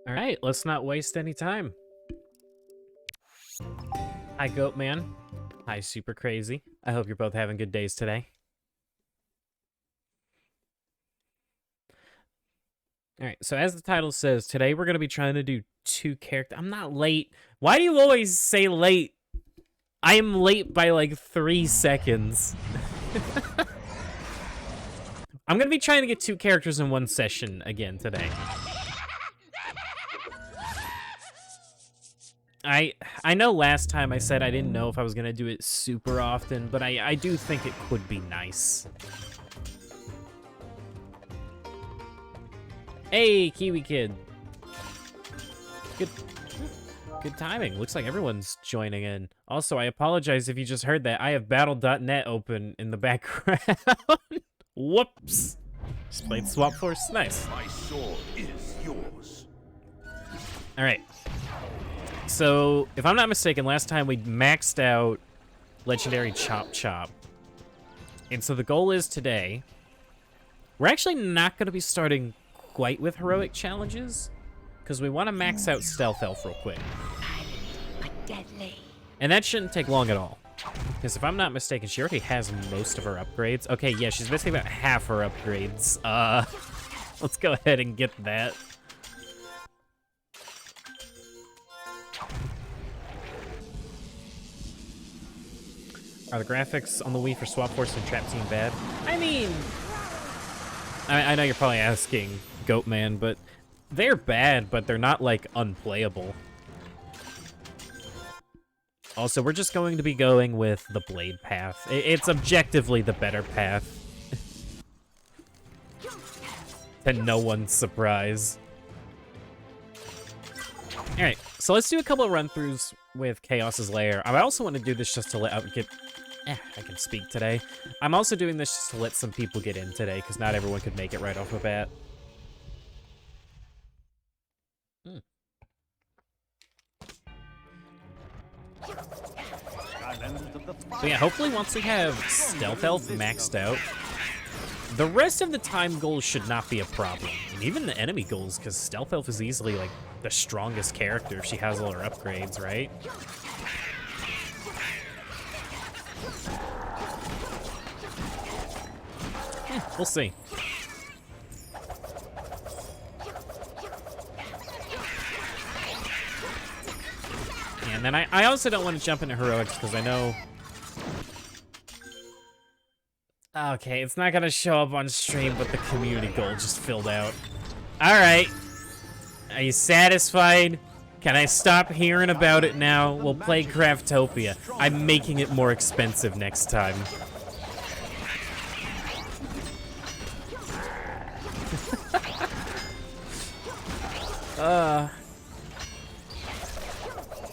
All right, let's not waste any time. Hi, Goatman. Hi, Super Crazy. I hope you're both having good days today. All right, so as the title says, today we're going to be trying to do 2 characters. I'm not late. Why do you always say late? I am late by like 3 seconds. I'm going to be trying to get 2 characters in one session again today. I know last time I said I didn't know if I was going to do it super often, but I do think it could be nice. Hey, Kiwi Kid. Good timing. Looks like everyone's joining in. Also, I apologize if you just heard that. I have battle.net open in the background. Whoops. Just played Swap Force. Nice. My sword is yours. All right. So, if I'm not mistaken, last time we maxed out Legendary L.Chop. And so the goal is today, we're actually not going to be starting quite with heroic challenges, because we want to max out Stealth Elf real quick. But deadly. And that shouldn't take long at all. Because if I'm not mistaken, she already has most of her upgrades. Okay, yeah, she's missing about half her upgrades. Let's go ahead and get that. Are the graphics on the Wii for Swap Force and Trap Team bad? I mean, I know you're probably asking, Goatman, but they're bad, but they're not, like, unplayable. Also, we're just going to be going with the Blade path. It's objectively the better path. To no one's surprise. Alright, so let's do a couple of run-throughs with Chaos's Lair. I also want to do this just to let I can speak today. I'm also doing this just to let some people get in today, because not everyone could make it right off the bat. So yeah, hopefully once we have Stealth Elf maxed out, the rest of the time goals should not be a problem. And even the enemy goals, because Stealth Elf is easily, like, the strongest character if she has all her upgrades, right? We'll see. And then I also don't want to jump into heroics because I know... Okay, it's not going to show up on stream, but the community goal just filled out. Alright. Are you satisfied? Can I stop hearing about it now? We'll play Craftopia. I'm making it more expensive next time.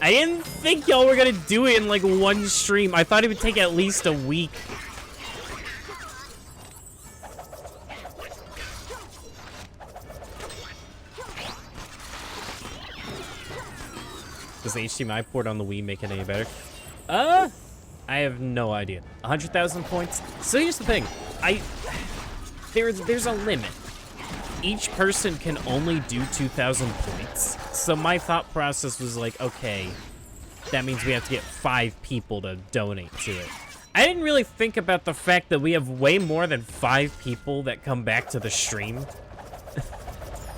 I didn't think y'all were gonna do it in like one stream. I thought it would take at least a week. Does the HDMI port on the Wii make it any better? I have no idea. 100,000 points? So here's the thing. There's a limit. Each person can only do 2,000 points. So my thought process was like, okay, that means we have to get 5 people to donate to it. I didn't really think about the fact that we have way more than 5 people that come back to the stream.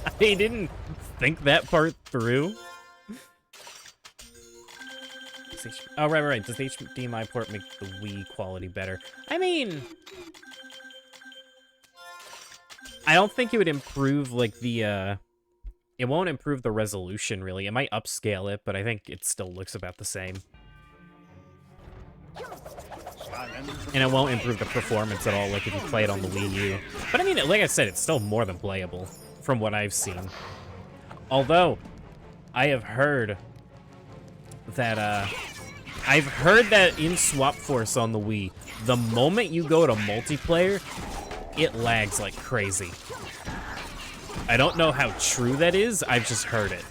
I didn't think that part through. Oh, right. Does the HDMI port make the Wii quality better? I mean... I don't think it would improve, like, the, it won't improve the resolution, really. It might upscale it, but I think it still looks about the same. And it won't improve the performance at all, like, if you play it on the Wii U. But, I mean, like I said, it's still more than playable, from what I've seen. Although, I have heard that, in Swap Force on the Wii, the moment you go to multiplayer, it lags like crazy. I don't know how true that is, I've just heard it.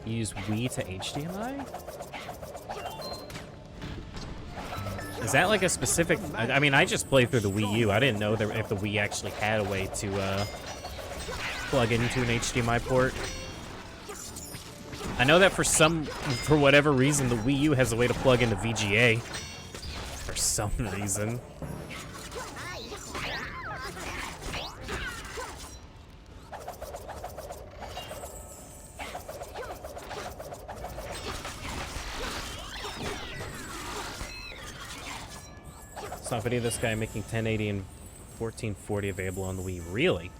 You use Wii to HDMI? Is that like a specific... I mean, I just played through the Wii U. I didn't know that if the Wii actually had a way to plug into an HDMI port. I know that for whatever reason, the Wii U has a way to plug into VGA. For some reason. Saw a video of this guy making 1080 and 1440 available on the Wii. Really?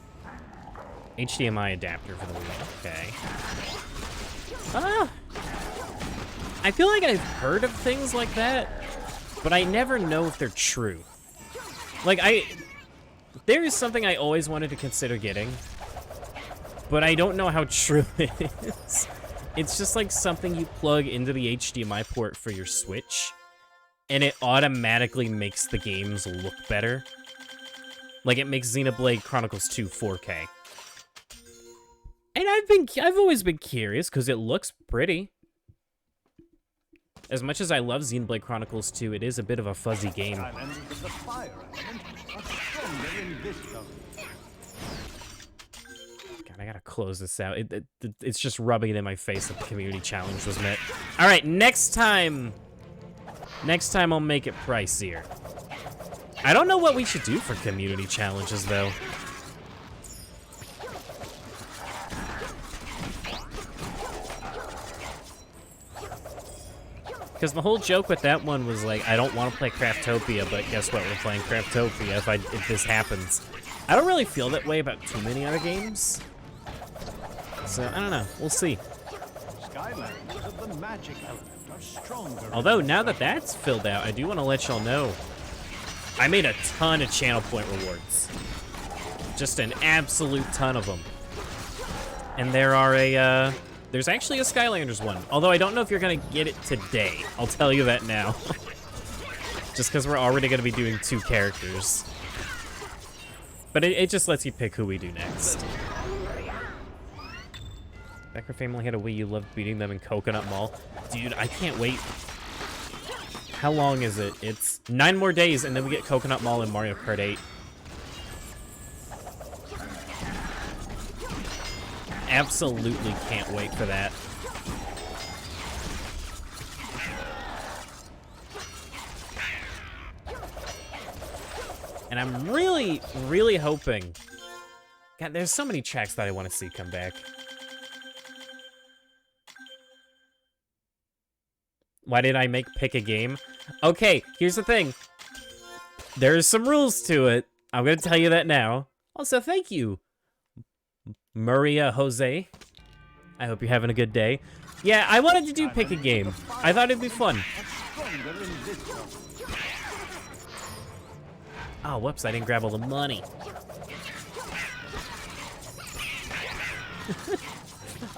HDMI adapter for the Wii. Okay. I feel like I've heard of things like that, but I never know if they're true. Like, there is something I always wanted to consider getting, but I don't know how true it is. It's just like something you plug into the HDMI port for your Switch, and it automatically makes the games look better. Like, it makes Xenoblade Chronicles 2 4K. And I've always been curious, because it looks pretty. As much as I love Xenoblade Chronicles 2, it is a bit of a fuzzy game. God, I gotta close this out. It's just rubbing it in my face that the community challenge was met. All right, next time I'll make it pricier. I don't know what we should do for community challenges, though. Because the whole joke with that one was like, I don't want to play Craftopia, but guess what? We're playing Craftopia if this happens. I don't really feel that way about too many other games. So, I don't know. We'll see. Skylanders of the magic element are stronger. Although, now that that's filled out, I do want to let y'all know I made a ton of channel point rewards. Just an absolute ton of them. And there's actually a Skylanders one. Although I don't know if you're gonna get it today. I'll tell you that now. Just because we're already gonna be doing 2 characters. But it just lets you pick who we do next. Becker family had a Wii. You loved beating them in Coconut Mall. Dude, I can't wait. How long is it? It's 9 more days, and then we get Coconut Mall and Mario Kart 8. Absolutely can't wait for that. And I'm really, really hoping... God, there's so many tracks that I want to see come back. Why did I pick a game? Okay, here's the thing. There's some rules to it. I'm gonna tell you that now. Also, thank you, Maria Jose. I hope you're having a good day. Yeah, I wanted to do pick a game. I thought it'd be fun. Oh, whoops, I didn't grab all the money.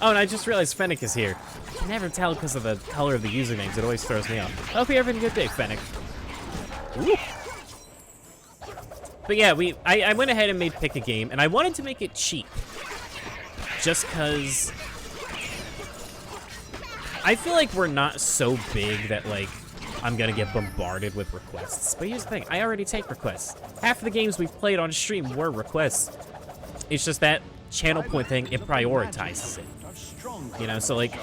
Oh, and I just realized Fennec is here. I can never tell because of the color of the usernames. It always throws me off. I hope you're having a good day, Fennec. Ooh. But yeah, I went ahead and made pick a game, and I wanted to make it cheap. Just because I feel like we're not so big that, like, I'm gonna get bombarded with requests. But here's the thing, I already take requests. Half of the games we've played on stream were requests. It's just that channel point thing, it prioritizes it. You know, so like,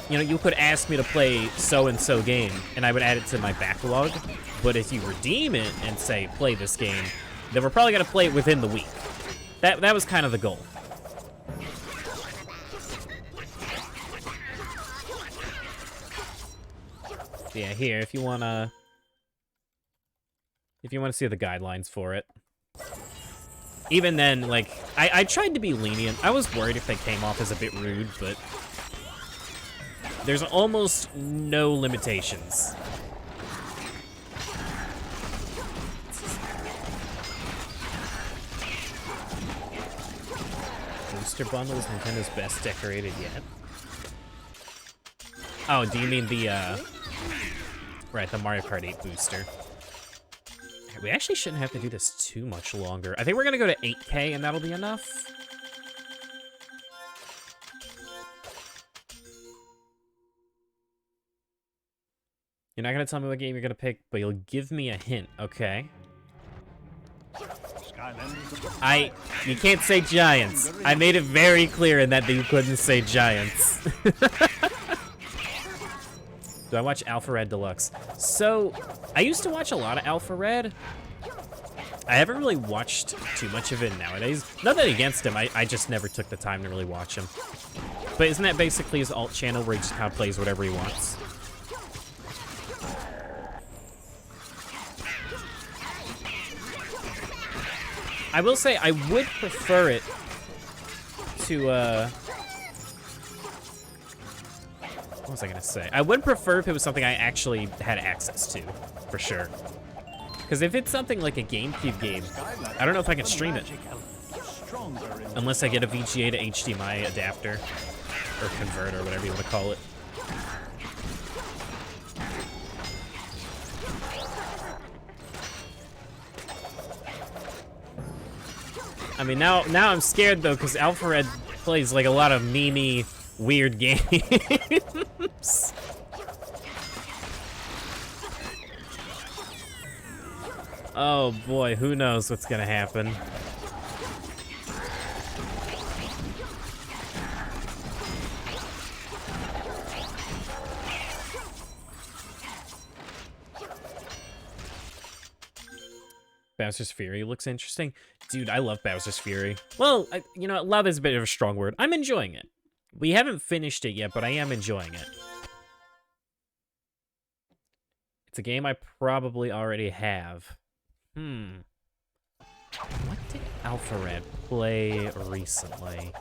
you know, you could ask me to play so-and-so game, and I would add it to my backlog. But if you redeem it and say, play this game, then we're probably gonna play it within the week. That was kind of the goal. Yeah, here, if you wanna see the guidelines for it. Even then, like, I tried to be lenient. I was worried if they came off as a bit rude, but there's almost no limitations. Booster bundle is Nintendo's best decorated yet. Oh, do you mean the, right, the Mario Kart 8 booster. We actually shouldn't have to do this too much longer. I think we're gonna go to 8K and that'll be enough. You're not gonna tell me what game you're gonna pick, but you'll give me a hint, okay? Skylanders. You can't say Giants. I made it very clear in that you couldn't say Giants. Do I watch Alpha Red Deluxe? So, I used to watch a lot of Alpha Red. I haven't really watched too much of it nowadays. Nothing against him, I just never took the time to really watch him. But isn't that basically his alt channel where he just kind of plays whatever he wants? I will say I would prefer it to, what was I gonna say? I would prefer if it was something I actually had access to, for sure. Because if it's something like a GameCube game, I don't know if I can stream it. Unless I get a VGA to HDMI adapter, or converter, or whatever you want to call it. I mean, now I'm scared, though, because Alpha Red plays, like, a lot of meme-y, weird games. Oh, boy, who knows what's gonna happen. Bowser's Fury looks interesting. Dude, I love Bowser's Fury. Well, you know, love is a bit of a strong word. I'm enjoying it. We haven't finished it yet, but I am enjoying it. It's a game I probably already have. What did Alpha Red play recently?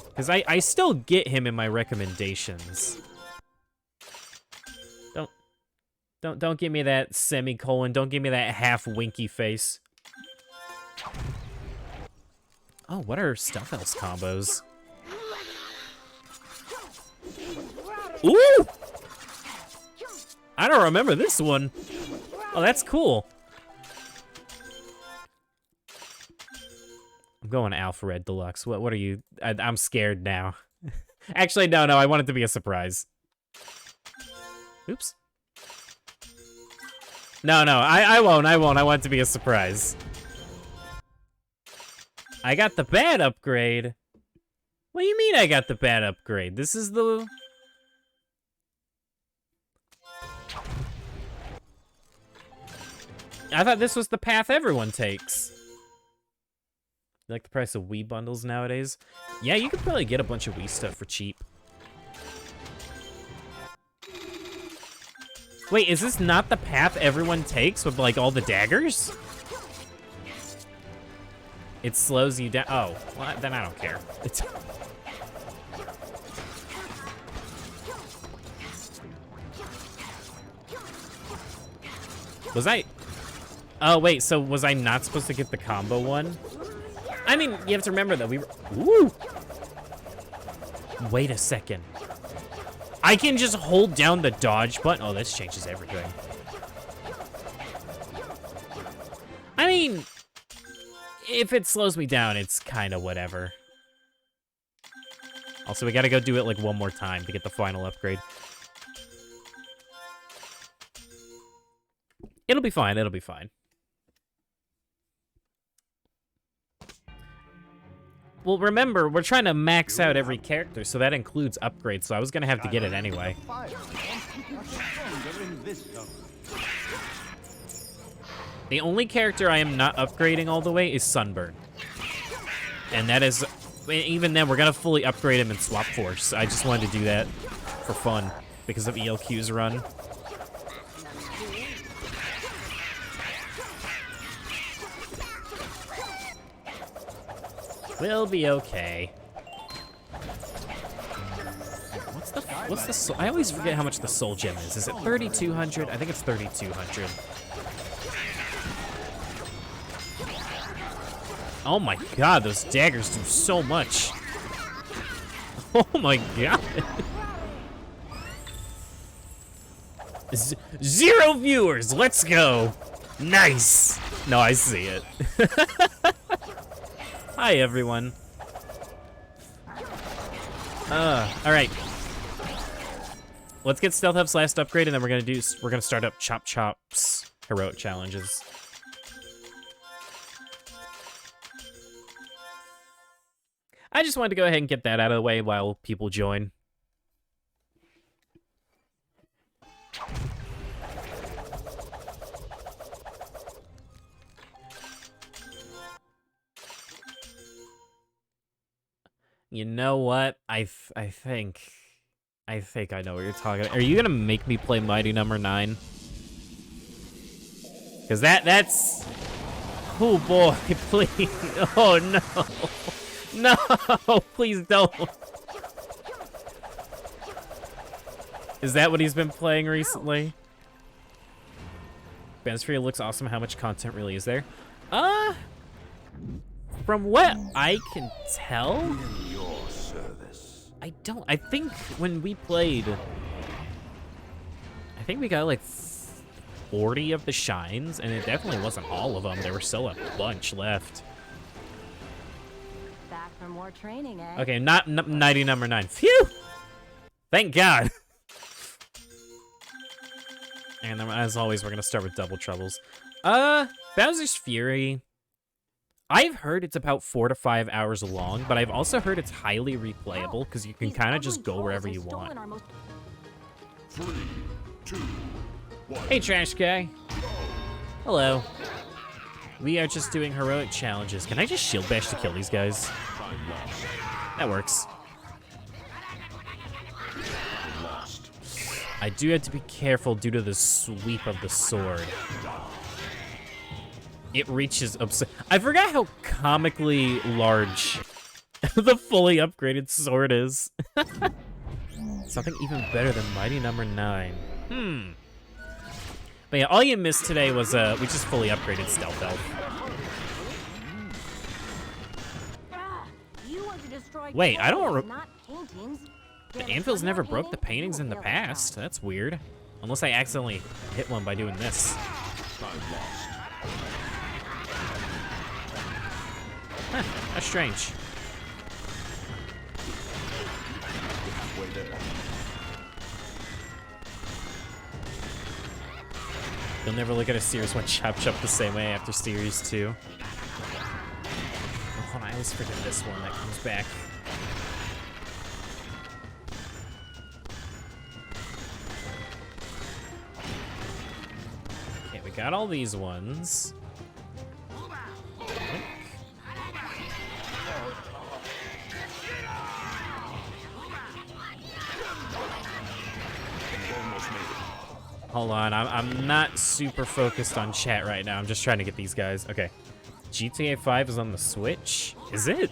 Because I still get him in my recommendations. Don't give me that semicolon. Don't give me that half winky face. Oh, what are Stealth Elves combos? Ooh! I don't remember this one. Oh, that's cool. I'm going Alpha Red Deluxe. What are you? I'm scared now. Actually, no, I want it to be a surprise. Oops. No, I won't. I want it to be a surprise. I got the bad upgrade. What do you mean I got the bad upgrade? This is the... I thought this was the path everyone takes. You like the price of Wii bundles nowadays? Yeah, you could probably get a bunch of Wii stuff for cheap. Wait, is this not the path everyone takes with, like, all the daggers? It slows you down. Oh, well, then I don't care. It's... Was I... Oh, wait, so was I not supposed to get the combo one? I mean, you have to remember that we were... Ooh! Wait a second. I can just hold down the dodge button. Oh, this changes everything. I mean, if it slows me down, it's kind of whatever. Also, we gotta go do it like one more time to get the final upgrade. It'll be fine, it'll be fine. Well, remember, we're trying to max out every character, so that includes upgrades, so I was gonna have to get it anyway. The only character I am not upgrading all the way is Sunburn. And that is, even then, we're gonna fully upgrade him in Swap Force. I just wanted to do that for fun, because of ELQ's run. We'll be okay. What's the soul? I always forget how much the soul gem is. Is it 3,200? I think it's 3,200. Oh my god, those daggers do so much. Oh my god. 0 viewers, let's go. Nice. No, I see it. Hi, everyone. All right. Let's get Stealth F's last upgrade, and then we're gonna start up L.Chop's heroic challenges. I just wanted to go ahead and get that out of the way while people join. You know what? I think I know what you're talking about. Are you gonna make me play Mighty Number 9? Cause that's... Oh boy, please. Oh no. No, please don't. Is that what he's been playing recently? Bansphere looks awesome. How much content really is there? From what I can tell, I don't. I think when we played, I think we got like 40 of the shines, and it definitely wasn't all of them. There were still a bunch left. Back for more training, eh? Okay, not Mighty Number 9. Phew! Thank God. And then, as always, we're gonna start with Double Troubles. Bowser's Fury. I've heard it's about 4 to 5 hours long, but I've also heard it's highly replayable because you can kind of just go wherever you want. 3, 2, 1. Hey, Trash Guy. Hello. We are just doing heroic challenges. Can I just shield bash to kill these guys? That works. I do have to be careful due to the sweep of the sword. It reaches I forgot how comically large the fully upgraded sword is. Something even better than Mighty Number 9. But yeah, all you missed today was we just fully upgraded Stealth Elf. Wait, I don't. The anvils never broke the paintings in the past. That's weird. Unless I accidentally hit one by doing this. Huh, that's strange. You'll never look at a Series 1 L.Chop the same way after Series 2. Oh, hold on, I always forget this one that comes back. Okay, we got all these ones. Hold on, I'm not super focused on chat right now. I'm just trying to get these guys. Okay. GTA 5 is on the Switch? Is it?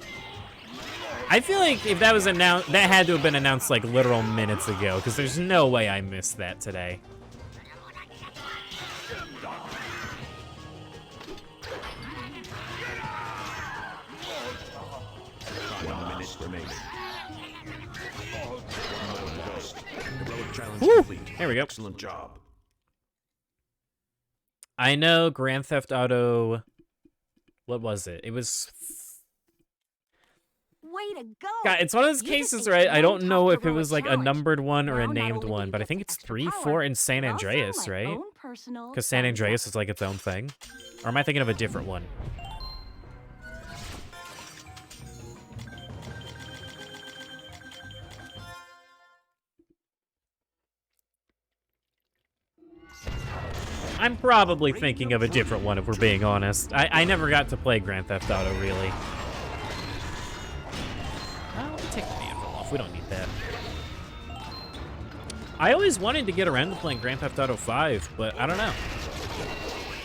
I feel like if that was announced, that had to have been announced like literal minutes ago, because there's no way I missed that today. Woo! There we go. Excellent job. I know Grand Theft Auto. What was it? It was. Way to go! God, it's one of those cases, right? I don't know if it was like a numbered one or a named one, but I think it's 3, 4, and San Andreas, right? Because San Andreas is like its own thing. Or am I thinking of a different one? I'm probably thinking of a different one if we're being honest. I never got to play Grand Theft Auto, really. Oh, take the anvil off. We don't need that. I always wanted to get around to playing Grand Theft Auto 5, but I don't know.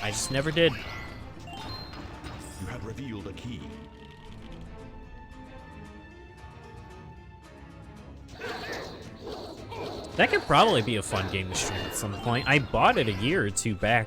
I just never did. You have revealed a key. That could probably be a fun game to stream at some point. I bought it a year or 2 back.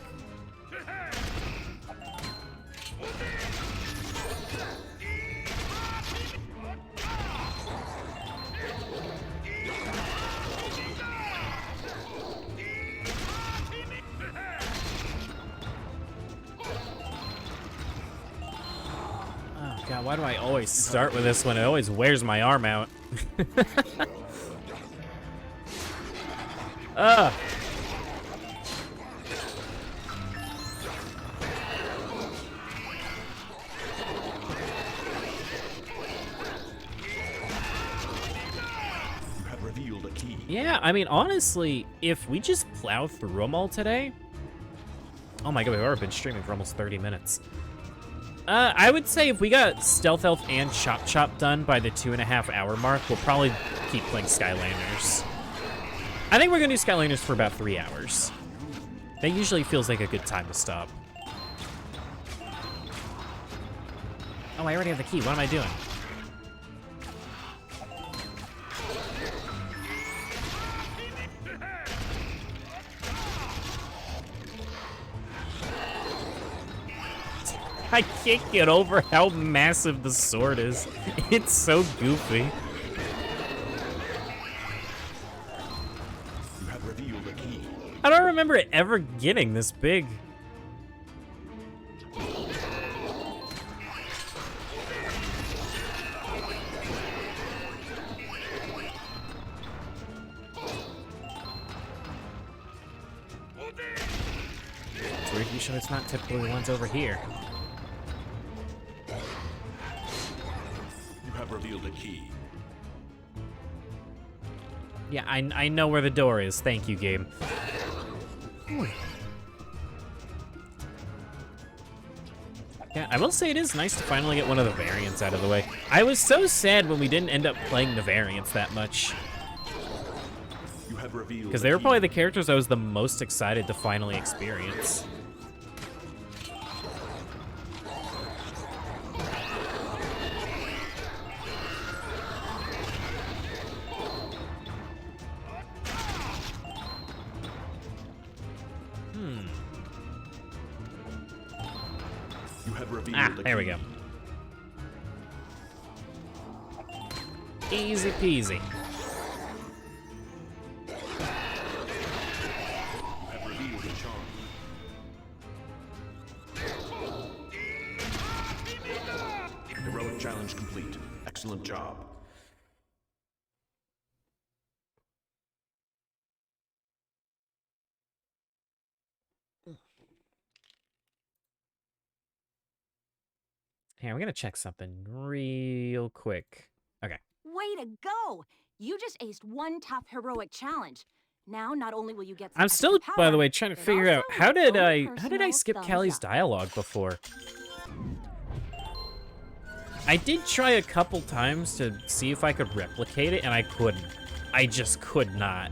Oh god, why do I always start with this one? It always wears my arm out. Ugh. You have revealed a key. Yeah, I mean, honestly, if we just plow through them all today... Oh my god, we've already been streaming for almost 30 minutes. I would say if we got Stealth Elf and L.Chop done by the 2.5 hour mark, we'll probably keep playing Skylanders. I think we're gonna do Skylanders for about 3 hours. That usually feels like a good time to stop. Oh, I already have the key. What am I doing? I can't get over how massive the sword is. It's so goofy. You have revealed a key. I don't remember it ever getting this big. It's weird, you sure it's not typically the ones over here. You have revealed a key. Yeah, I know where the door is. Thank you, game. Yeah, I will say it is nice to finally get one of the variants out of the way. I was so sad when we didn't end up playing the variants that much. You have revealed Because a they were key. probably the characters I was the most excited to finally experience. You have revealed Ah, a there we key. go. Easy peasy. You have revealed a charm. Heroic challenge complete. Excellent job. Here, I'm gonna check something real quick. Okay. Way to go! You just aced one tough heroic challenge. Now, not only will you get some I'm extra still, by the power, way, trying to but figure out also how did your own I personal skip thumbs Callie's up. dialogue before? I did try a couple times to see if I could replicate it, and I couldn't. I just could not.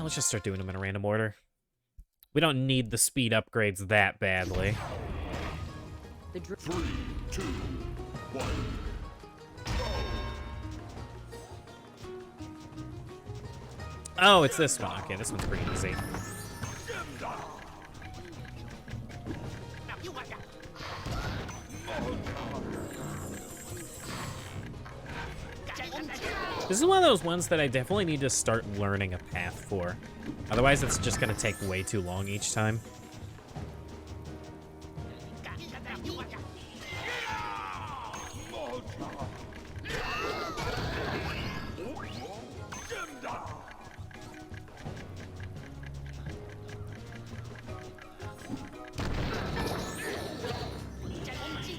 Let's just start doing them in a random order. We don't need the speed upgrades that badly. The dr 3, 2, 1. Oh, it's this one. Okay, this one's pretty easy. This is one of those ones that I definitely need to start learning a path for. Otherwise, it's just gonna take way too long each time.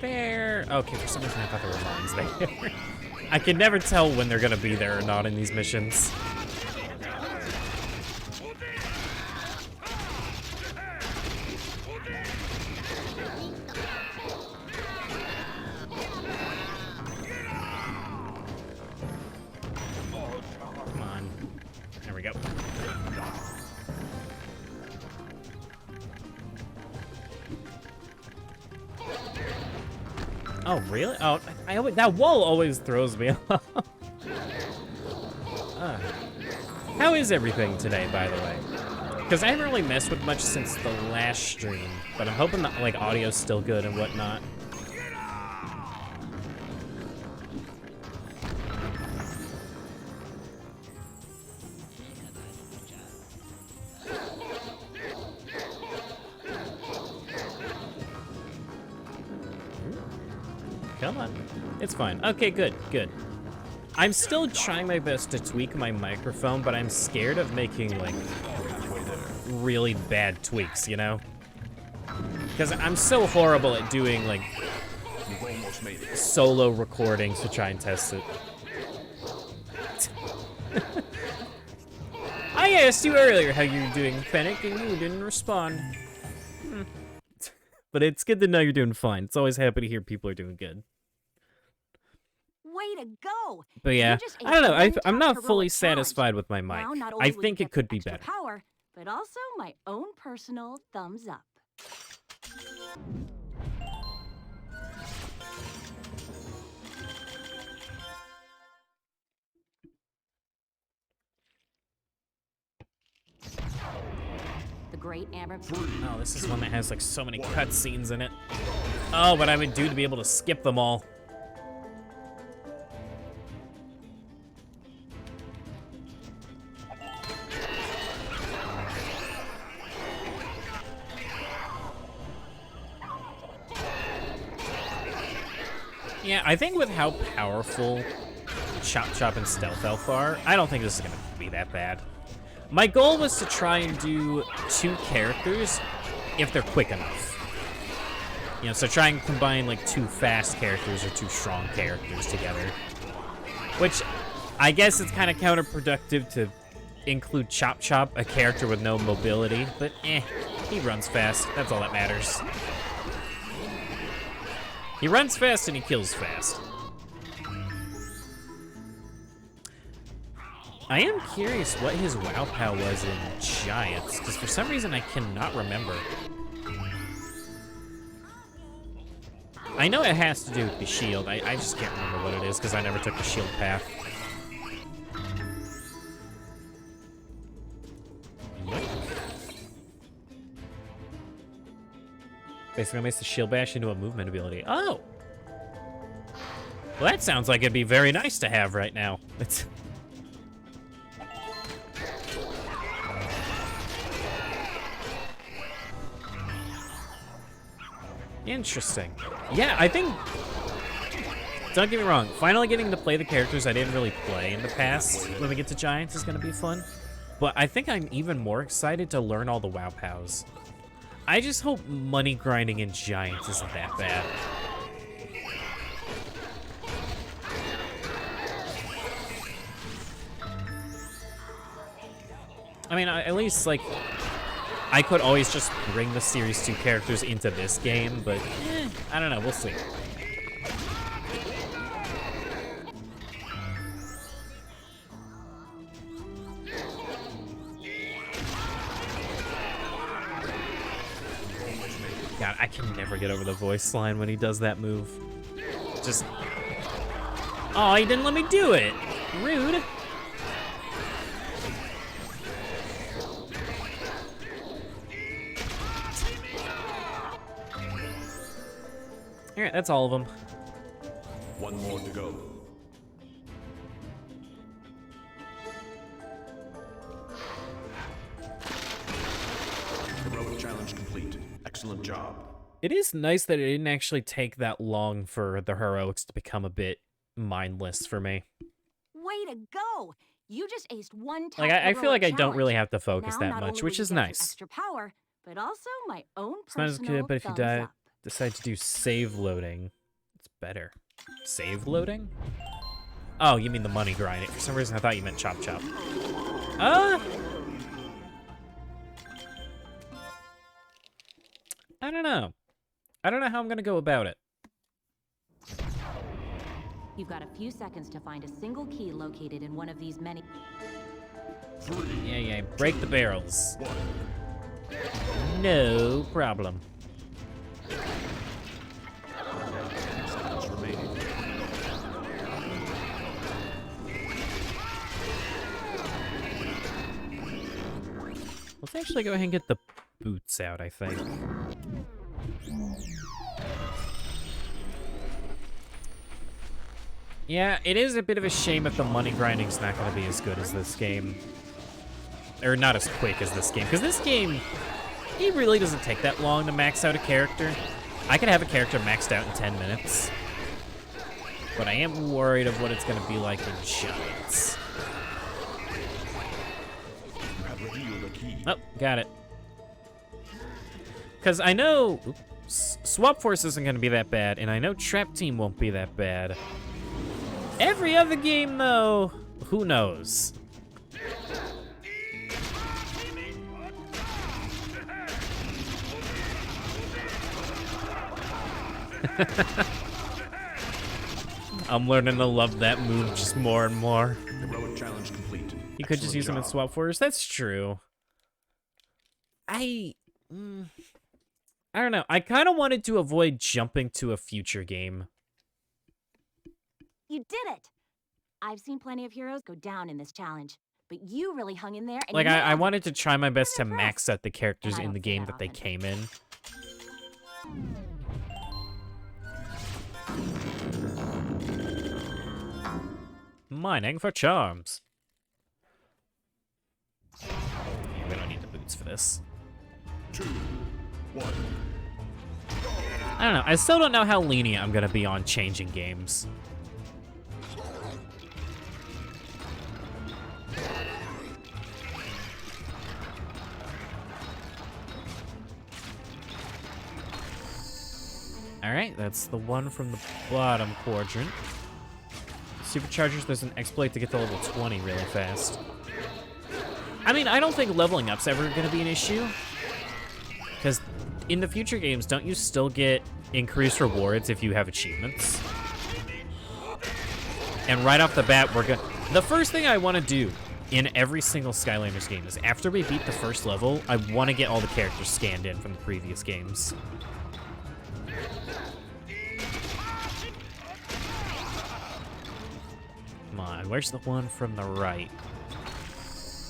There. Okay, for some reason I thought there were mines there. I can never tell when they're gonna be there or not in these missions. Come on. There we go. Oh, really? Oh, I always, that wall always throws me off. How is everything today, by the way? Because I haven't really messed with much since the last stream, but I'm hoping that, like, audio's still good and whatnot. Come on. It's fine. Okay, good, good. I'm still trying my best to tweak my microphone, but I'm scared of making, like, really bad tweaks, you know? Because I'm so horrible at doing, like, solo recordings to try and test it. I asked you earlier how you're doing, Fennec, and you didn't respond. But it's good to know you're doing fine. It's always happy to hear people are doing good. Way to go! But yeah, You just I don't know. aced one I'm tough not fully heroic satisfied with my challenge. mic. Now, not I only will you think it get could the be extra better. Power, but also my own personal thumbs up. The Great Amber. Oh, this is one that has like so many cutscenes in it. Oh, what I would do to be able to skip them all. Yeah, I think with how powerful L.Chop and Stealth Elf are, I don't think this is gonna be that bad. My goal was to try and do 2 characters if they're quick enough. You know, so try and combine like 2 fast characters or 2 strong characters together. Which, I guess it's kind of counterproductive to include L.Chop, a character with no mobility, but he runs fast, that's all that matters. He runs fast and he kills fast. I am curious what his Wow Pow was in Giants, because for some reason I cannot remember. I know it has to do with the shield. I just can't remember what it is, because I never took the shield path. Basically makes the shield bash into a movement ability. Oh! Well, that sounds like it'd be very nice to have right now. It's... Interesting. Yeah, I think... Don't get me wrong, finally getting to play the characters I didn't really play in the past when we get to Giants is gonna be fun. But I think I'm even more excited to learn all the Wow Pows. I just hope money grinding in Giants isn't that bad. I mean, at least, like, I could always just bring the Series 2 characters into this game, but, I don't know, we'll see. God, I can never get over the voice line when he does that move. Just... Oh, he didn't let me do it! Rude! Alright, that's all of them. One more to go. Heroic challenge complete. Excellent job. It is nice that it didn't actually take that long for the heroics to become a bit mindless for me. Way to go! You just aced one tough Like, I feel like I heroic don't really challenge. have to focus Now, that not much, only which will is you get some nice. Extra power, but also my own It's not as personal good, but if you thumbs up. decide to do save loading, it's better. Save loading? Oh, you mean the money grinding. For some reason, I thought you meant Chop Chop. I don't know. I don't know how I'm gonna go about it. You've got a few seconds to find a single key located in one of these many... Yeah, break the barrels. No problem. Seconds remaining. Let's actually go ahead and get the boots out, I think. Yeah, it is a bit of a shame if the money grinding's not going to be as good as this game. Or not as quick as this game. Because this game, it really doesn't take that long to max out a character. I could have a character maxed out in 10 minutes. But I am worried of what it's going to be like in Giants. You have revealed a key. Oh, got it. Because I know Swap Force isn't going to be that bad, and I know Trap Team won't be that bad. Every other game, though, who knows? I'm learning to love that move just more and more. Heroic challenge complete. You could just use them in Swap Force. That's true. I don't know. I kind of wanted to avoid jumping to a future game. You did it! I've seen plenty of heroes go down in this challenge, but you really hung in there and Like, you I nailed it. wanted to try my best to I'm max out the characters And I in don't the say game that that they often. came in. Mining for charms. Yeah, we don't need the boots for this. 2, 1. I don't know. I still don't know how lenient I'm going to be on changing games. Alright, that's the one from the bottom quadrant. Superchargers, there's an exploit to get to level 20 really fast. I mean, I don't think leveling up's ever going to be an issue. Because in the future games, don't you still get increased rewards if you have achievements? And right off the bat, the first thing I want to do in every single Skylanders game is after we beat the first level, I want to get all the characters scanned in from the previous games. Come on, where's the one from the right?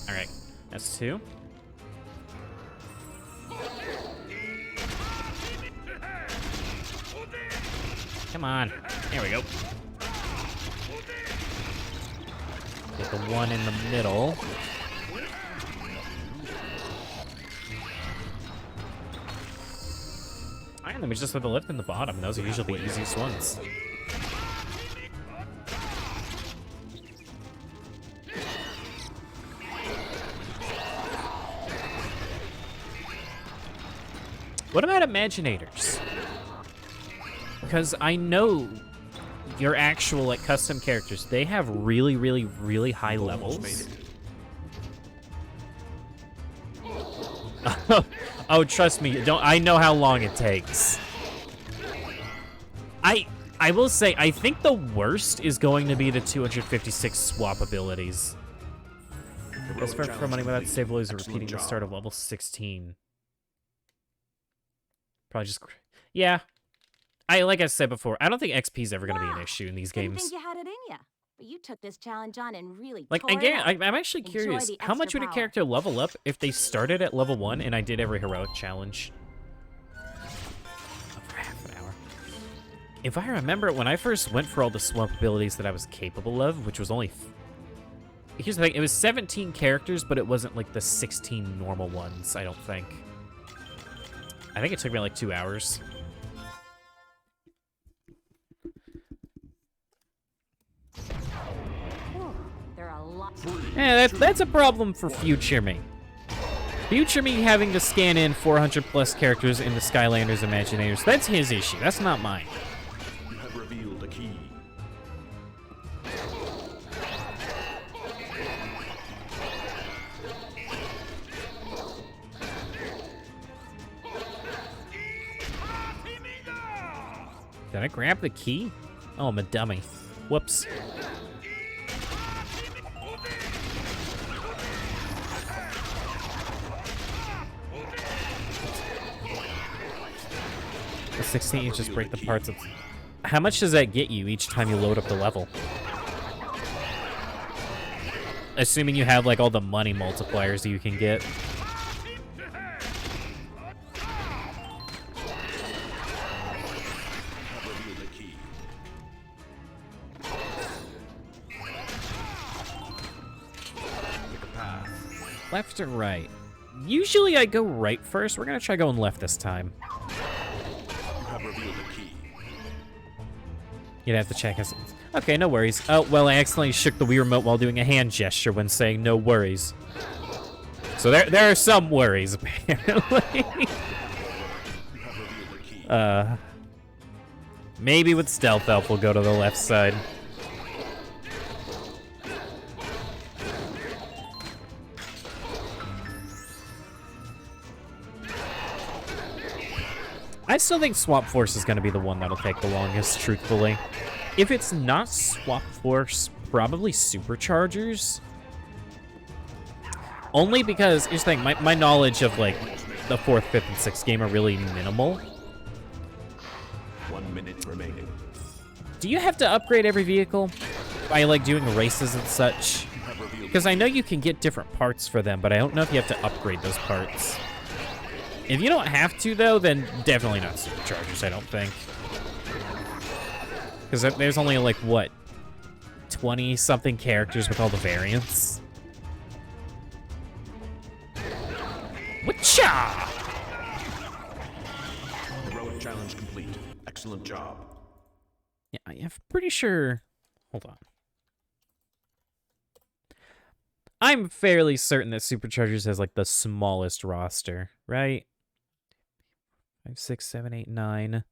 Alright, that's 2. Come on, there we go. Get the one in the middle. Alright, then we just have the lift in the bottom. Those are usually the easiest ones. What about Imaginators? Because I know your actual, like, custom characters, they have really, really, really high levels. Oh, trust me, I know how long it takes. I will say, I think the worst is going to be the 256 swap abilities. As for money without save lows, repeating the start of level 16. Probably just, yeah. Like I said before, I don't think XP is ever going to be an issue in these Didn't games. think you had it in ya, but you took this challenge on and really Like, tore it again, up. I'm actually Enjoy curious, the how much extra would a power. character level up if they started at level 1 and I did every heroic challenge? For half an hour. If I remember, when I first went for all the swap abilities that I was capable of, which was only... Here's the thing, it was 17 characters, but it wasn't like the 16 normal ones, I don't think. I think it took me like 2 hours. Whew, there are a lot. Yeah, that's a problem for future me. Future me having to scan in 400 plus characters into Skylanders Imaginators, that's his issue, that's not mine. You have revealed a key. Did I grab the key? Oh, I'm a dummy. Whoops. The 16 you just break the parts of... How much does that get you each time you load up the level? Assuming you have, like, all the money multipliers you can get. Left or right? Usually I go right first. We're gonna try going left this time. You have revealed a key. You'd have to check us. Okay, no worries. Oh, well, I accidentally shook the Wii Remote while doing a hand gesture when saying no worries. So there are some worries, apparently. Maybe with Stealth Elf we'll go to the left side. I still think Swap Force is going to be the one that'll take the longest, truthfully. If it's not Swap Force, probably Superchargers. Only because, here's the thing, my knowledge of, like, the 4th, 5th, and 6th game are really minimal. 1 minute remaining. Do you have to upgrade every vehicle by, like, doing races and such? Because I know you can get different parts for them, but I don't know if you have to upgrade those parts. If you don't have to, though, then definitely not Superchargers, I don't think. Because there's only, like, what, 20-something characters with all the variants? Whatcha! Heroic challenge complete. Excellent job. Yeah, I'm pretty sure... Hold on. I'm fairly certain that Superchargers has, like, the smallest roster, right? 5, 6, 7, 8, 9.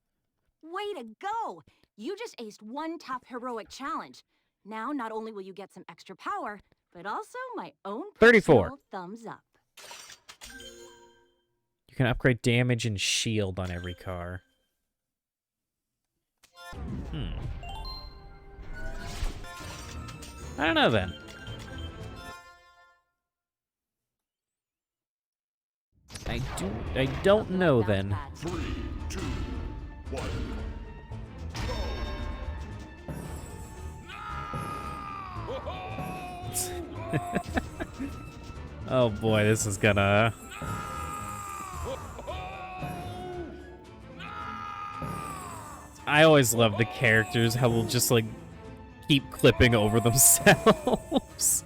Way to go! You just aced one tough heroic challenge. Now, not only will you get some extra power, but also my own 34. personal thumbs up. You can upgrade damage and shield on every car. I don't know, then. I don't know, then. 3, 2, 1. Oh boy, this is gonna... I always love the characters, how they'll just, like, keep clipping over themselves.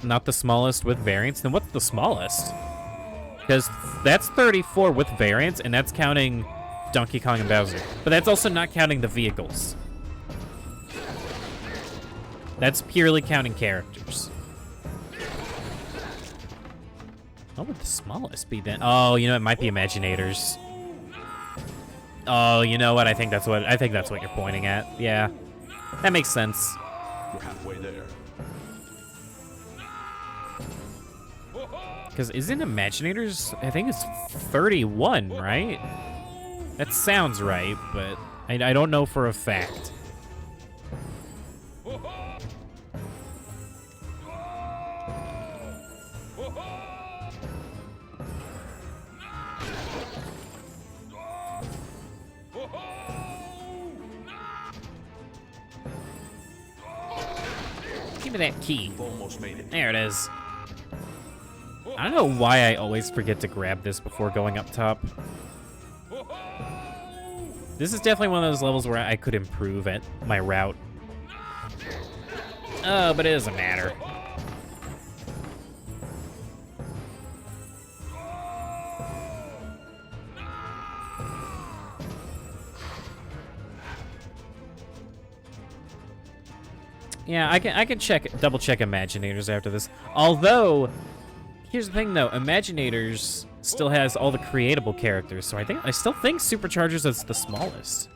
Not the smallest with variants? Then what's the smallest? Because that's 34 with variants, and that's counting Donkey Kong and Bowser. But that's also not counting the vehicles. That's purely counting characters. What would the smallest be then? Oh, you know, it might be Imaginators. Oh, you know what? I think that's what you're pointing at. Yeah. That makes sense. We're halfway there. Because isn't Imaginators, I think it's 31, right? That sounds right, but I don't know for a fact. Give me that key. Almost made it. There it is. I don't know why I always forget to grab this before going up top. This is definitely one of those levels where I could improve at my route. Oh, but it doesn't matter. Yeah, I can double check Imaginators after this. Although, here's the thing though, Imaginators still has all the creatable characters, so I still think Superchargers is the smallest.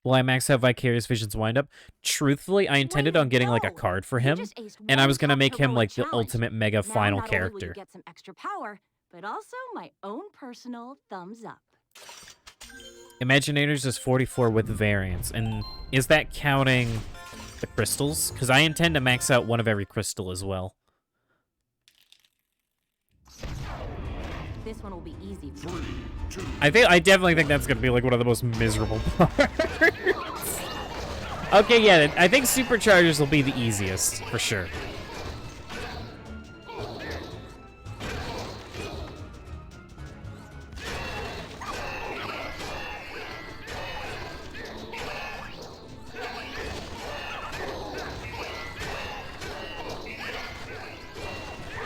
Will I max out Vicarious Vision's wind-up? Truthfully, I intended on getting like a card for him, and I was gonna make him like the ultimate mega final character. Get some extra power, but also my own personal thumbs up. Imaginators is 44 with variants, and is that counting the crystals? Because I intend to max out one of every crystal as well. This one will be easy. 3, 2. I definitely think that's gonna be like one of the most miserable parts. Okay, yeah, I think Superchargers will be the easiest for sure.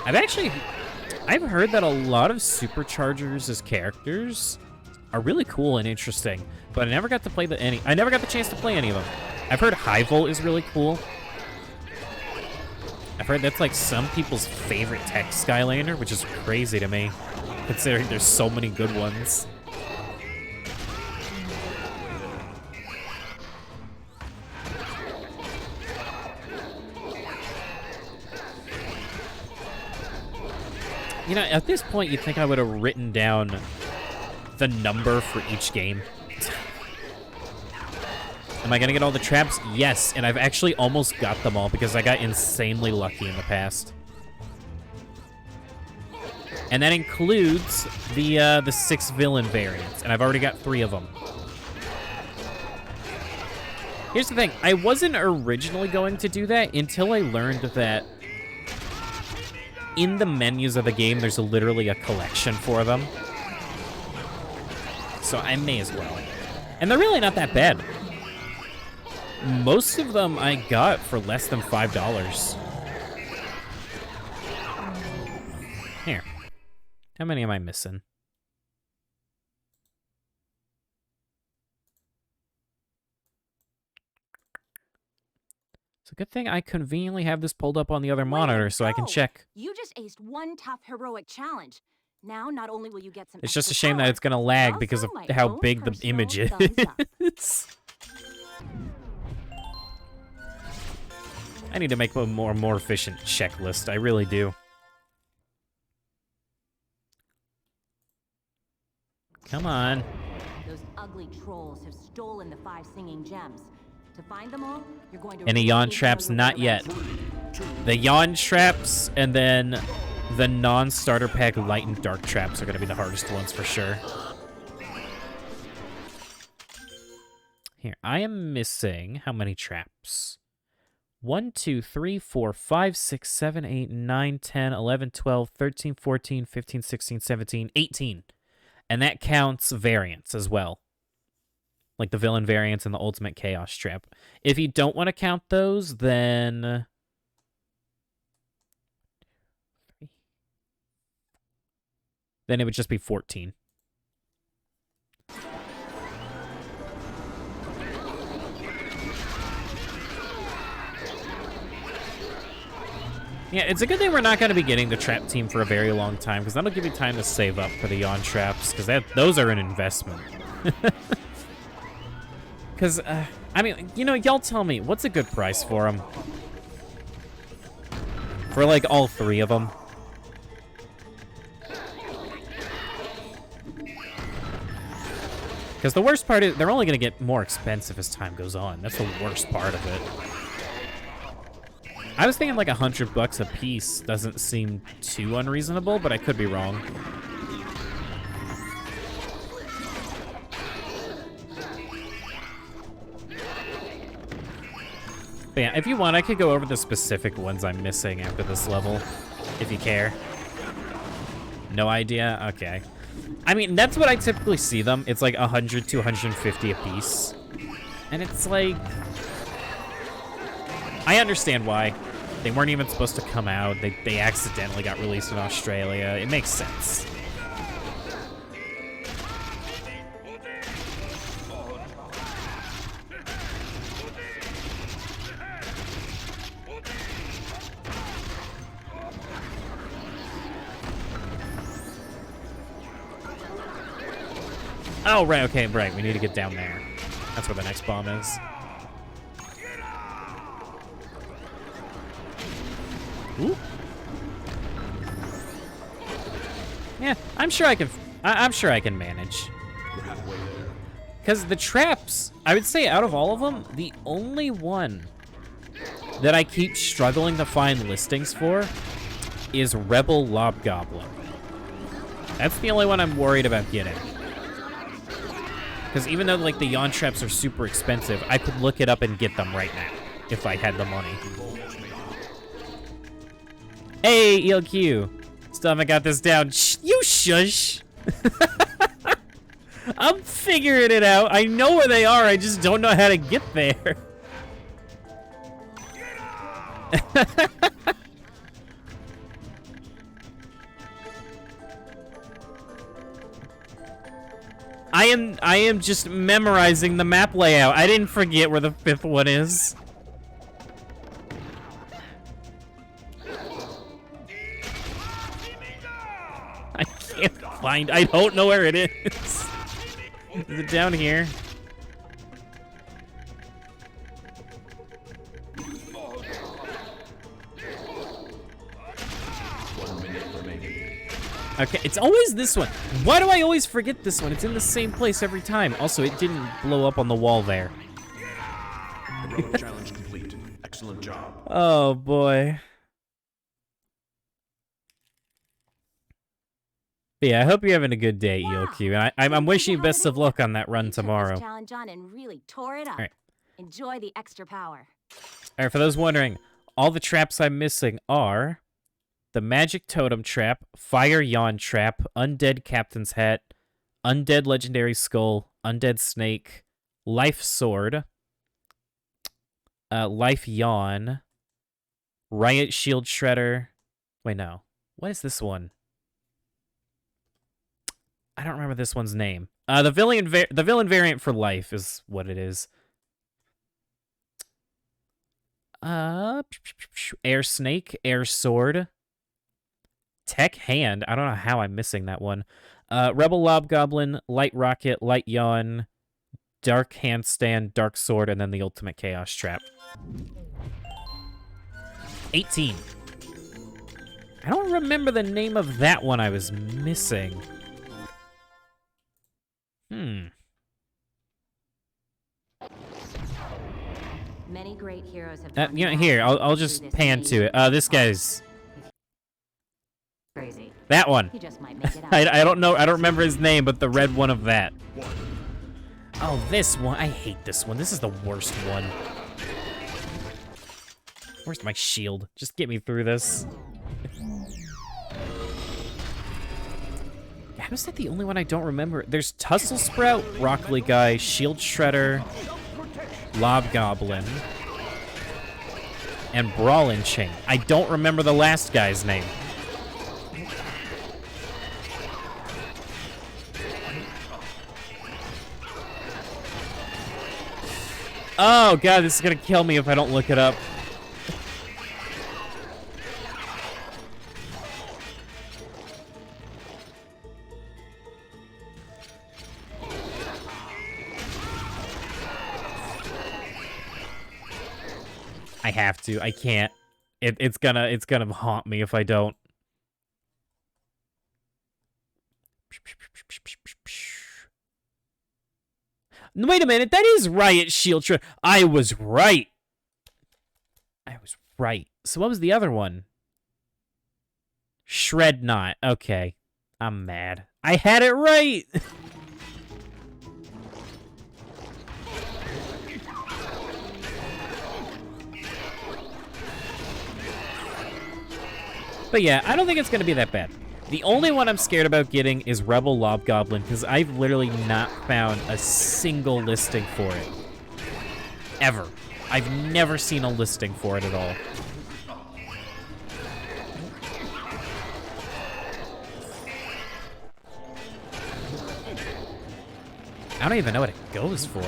I've heard that a lot of superchargers as characters are really cool and interesting, but I never got to play I never got the chance to play any of them. I've heard High Volt is really cool. I've heard that's like some people's favorite tech Skylander, which is crazy to me, considering there's so many good ones. You know, at this point, you'd think I would have written down the number for each game. Am I gonna get all the traps? Yes, and I've actually almost got them all because I got insanely lucky in the past. And that includes the 6 villain variants, and I've already got 3 of them. Here's the thing, I wasn't originally going to do that until I learned that in the menus of the game, there's literally a collection for them. So I may as well. And they're really not that bad. Most of them I got for less than $5. Here. How many am I missing? It's a good thing I conveniently have this pulled up on the other monitor so I can check. You just aced 1 tough heroic challenge. Now, not only will you get some. It's just a shame that it's gonna lag because of how big the image is. I need to make a more efficient checklist. I really do. Come on. Those ugly trolls have stolen the 5 singing gems. To find them all, you're going to. Any yawn traps? Not yet. The yawn traps and then the non-starter pack light and dark traps are going to be the hardest ones for sure. Here, I am missing how many traps? 1, 2, 3, 4, 5, 6, 7, 8, 9, 10, 11, 12, 13, 14, 15, 16, 17, 18. And that counts variants as well. Like the villain variants and the ultimate chaos trap. If you don't want to count those, then it would just be 14. Yeah, it's a good thing we're not going to be getting the trap team for a very long time, because that'll give you time to save up for the yawn traps, because those are an investment. Because, I mean, you know, y'all tell me, what's a good price for them? For, like, all 3 of them? Because the worst part is, they're only going to get more expensive as time goes on. That's the worst part of it. I was thinking like $100 a piece doesn't seem too unreasonable, but I could be wrong. But yeah, if you want, I could go over the specific ones I'm missing after this level, if you care. No idea? Okay. I mean, that's what I typically see them. It's like 100 to 150 a piece. And it's like, I understand why. They weren't even supposed to come out. They accidentally got released in Australia. It makes sense. Oh, right, okay, right. We need to get down there. That's where the next bomb is. Ooh. Yeah, I'm sure I can manage. Because the traps, I would say out of all of them, the only one that I keep struggling to find listings for is Rebel Lobgoblin. That's the only one I'm worried about getting. Because even though like the yawn traps are super expensive, I could look it up and get them right now if I had the money. Hey, ELQ. Still haven't got this down. Shh, you shush. I'm figuring it out. I know where they are. I just don't know how to get there. I am just memorizing the map layout. I didn't forget where the 5th one is. I can't find. I don't know where it is. Is it down here? Okay, it's always this one. Why do I always forget this one? It's in the same place every time. Also, it didn't blow up on the wall there. Heroic challenge complete. Excellent job. Oh, boy. But yeah, I hope you're having a good day, ELQ. And I'm wishing you best of luck on that run tomorrow. Challenge on and really tore it up. All right. Enjoy the extra power. All right, for those wondering, all the traps I'm missing are the Magic Totem Trap, Fire Yawn Trap, Undead Captain's Hat, Undead Legendary Skull, Undead Snake, Life Sword, Life Yawn, Riot Shield Shredder. Wait, no. What is this one? I don't remember this one's name. The villain variant for Life is what it is. Air Snake, Air Sword, Tech Hand. I don't know how I'm missing that one. Rebel Lobgoblin, Light Rocket, Light Yawn, Dark Handstand, Dark Sword, and then the Ultimate Chaos Trap. 18. I don't remember the name of that one I was missing. Many great heroes have You know, here, I'll just pan to it. This guy's crazy. that one. He just might make it out. I don't know. I don't remember his name, but the red one of that. Oh, this one. I hate this one. This is the worst one. Where's my shield? Just get me through this. How is that the only one I don't remember? There's Tussle Sprout, Rockly Guy, Shield Shredder, Lobgoblin, and Brawlin' Chain. I don't remember the last guy's name. Oh god, this is gonna kill me if I don't look it up. I have to. I can't. It's gonna haunt me if I don't. Wait a minute. That is Riot Shield Shredder. I was right. I was right. So what was the other one? Shred Knot. Okay. I'm mad. I had it right. But yeah, I don't think it's going to be that bad. The only one I'm scared about getting is Rebel Lobgoblin, because I've literally not found a single listing for it. Ever. I've never seen a listing for it at all. I don't even know what it goes for.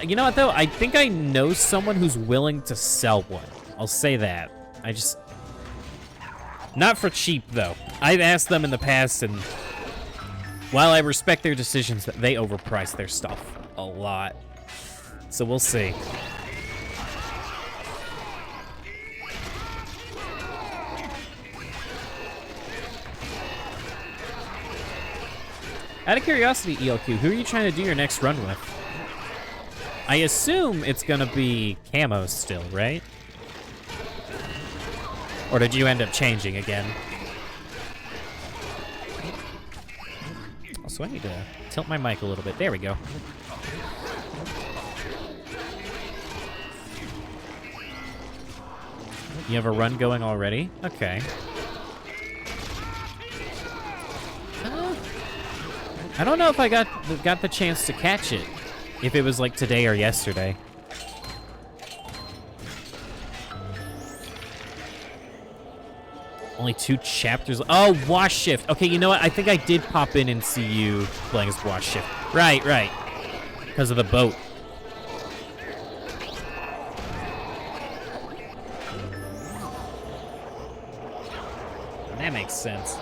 You know what, though? I think I know someone who's willing to sell one. I'll say that. I just... Not for cheap, though. I've asked them in the past, and while I respect their decisions, they overprice their stuff a lot. So we'll see. Out of curiosity, ELQ, who are you trying to do your next run with? I assume it's gonna be camo still, right? Or did you end up changing again? Also, I need to tilt my mic a little bit. There we go. You have a run going already? Okay. I don't know if I got the chance to catch it. If it was like today or yesterday. Only 2 chapters. Oh, Wash Shift. Okay, you know what? I think I did pop in and see you playing as Wash Shift. Right, right. Because of the boat. That makes sense.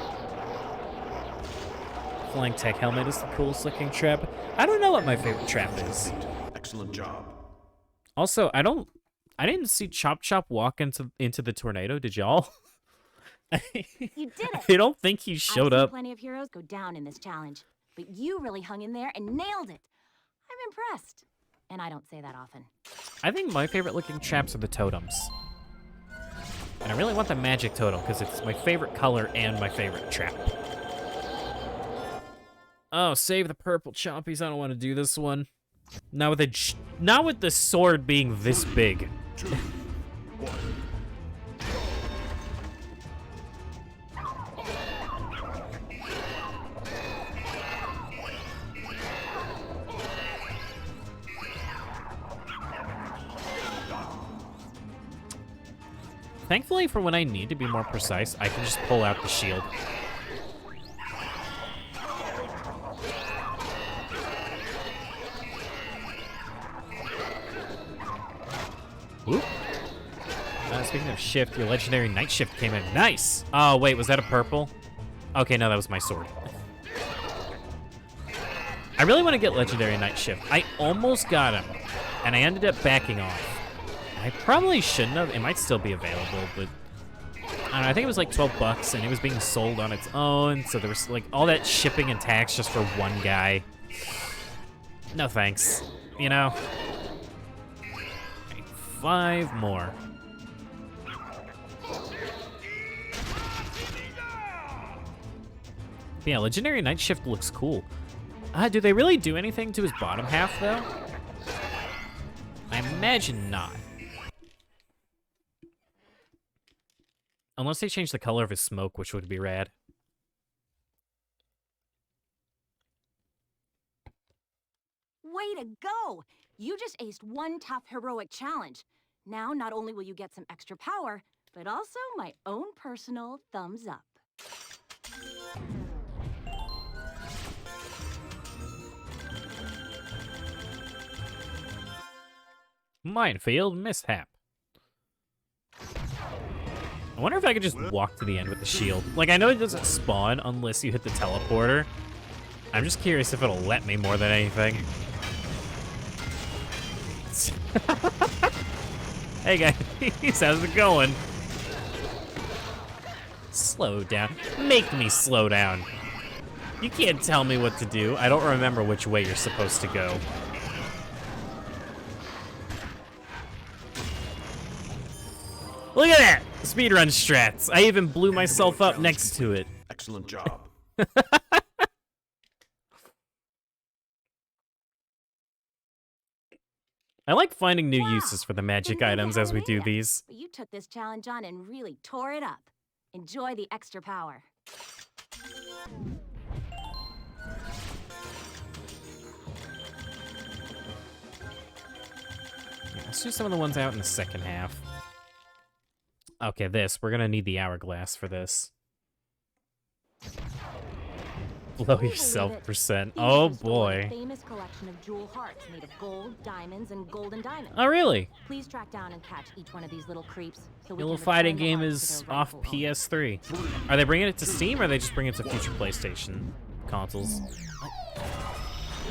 Flying tech helmet is the coolest looking trap. I don't know what my favorite trap is. Excellent job. Also, I didn't see Chop Chop walk into the tornado. Did y'all? You did it. I don't think he showed I've seen up. plenty of heroes go down in this challenge, but you really hung in there and nailed it. I'm impressed. And I don't say that often. I think my favorite looking traps are the totems. And I really want the magic totem because it's my favorite color and my favorite trap. Oh, save the purple chompies. I don't want to do this one. Not with the sword being this big. 2, 1. Thankfully, for when I need to be more precise, I can just pull out the shield. Oop. Speaking of shift, your legendary night shift came in. Nice! Oh, wait, was that a purple? Okay, no, that was my sword. I really want to get legendary night shift. I almost got him, and I ended up backing off. I probably shouldn't have. It might still be available, but I don't know, I think it was like 12 bucks, and it was being sold on its own, so there was like all that shipping and tax just for one guy. No thanks, you know? Okay, 5 more. Yeah, legendary night shift looks cool. Do they really do anything to his bottom half, though? I imagine not. Unless they change the color of his smoke, which would be rad. Way to go! You just aced one tough heroic challenge. Now, not only will you get some extra power, but also my own personal thumbs up. Minefield mishap. I wonder if I could just walk to the end with the shield. Like, I know it doesn't spawn unless you hit the teleporter. I'm just curious if it'll let me more than anything. Hey guys, how's it going? Slow down. Make me slow down. You can't tell me what to do. I don't remember which way you're supposed to go. Look at that! Speedrun strats. I even blew myself up next to it. Excellent job. I like finding new Wow. uses for the magic Didn't think you items had as it we in do ya. these. But you took this challenge on and really tore it up. Enjoy the extra power. Yeah, let's do some of the ones out in the second half. Okay, we're gonna need the hourglass for this. Blow yourself percent. Oh boy. Famous collection of jewel hearts made of gold, diamonds, and golden diamonds. Oh really? Please track down and catch each one of these little creeps. So we The little can fighting return the game hearts to is their off rightful owner. PS3. Are they bringing it to Steam or are they just bringing it to future PlayStation consoles?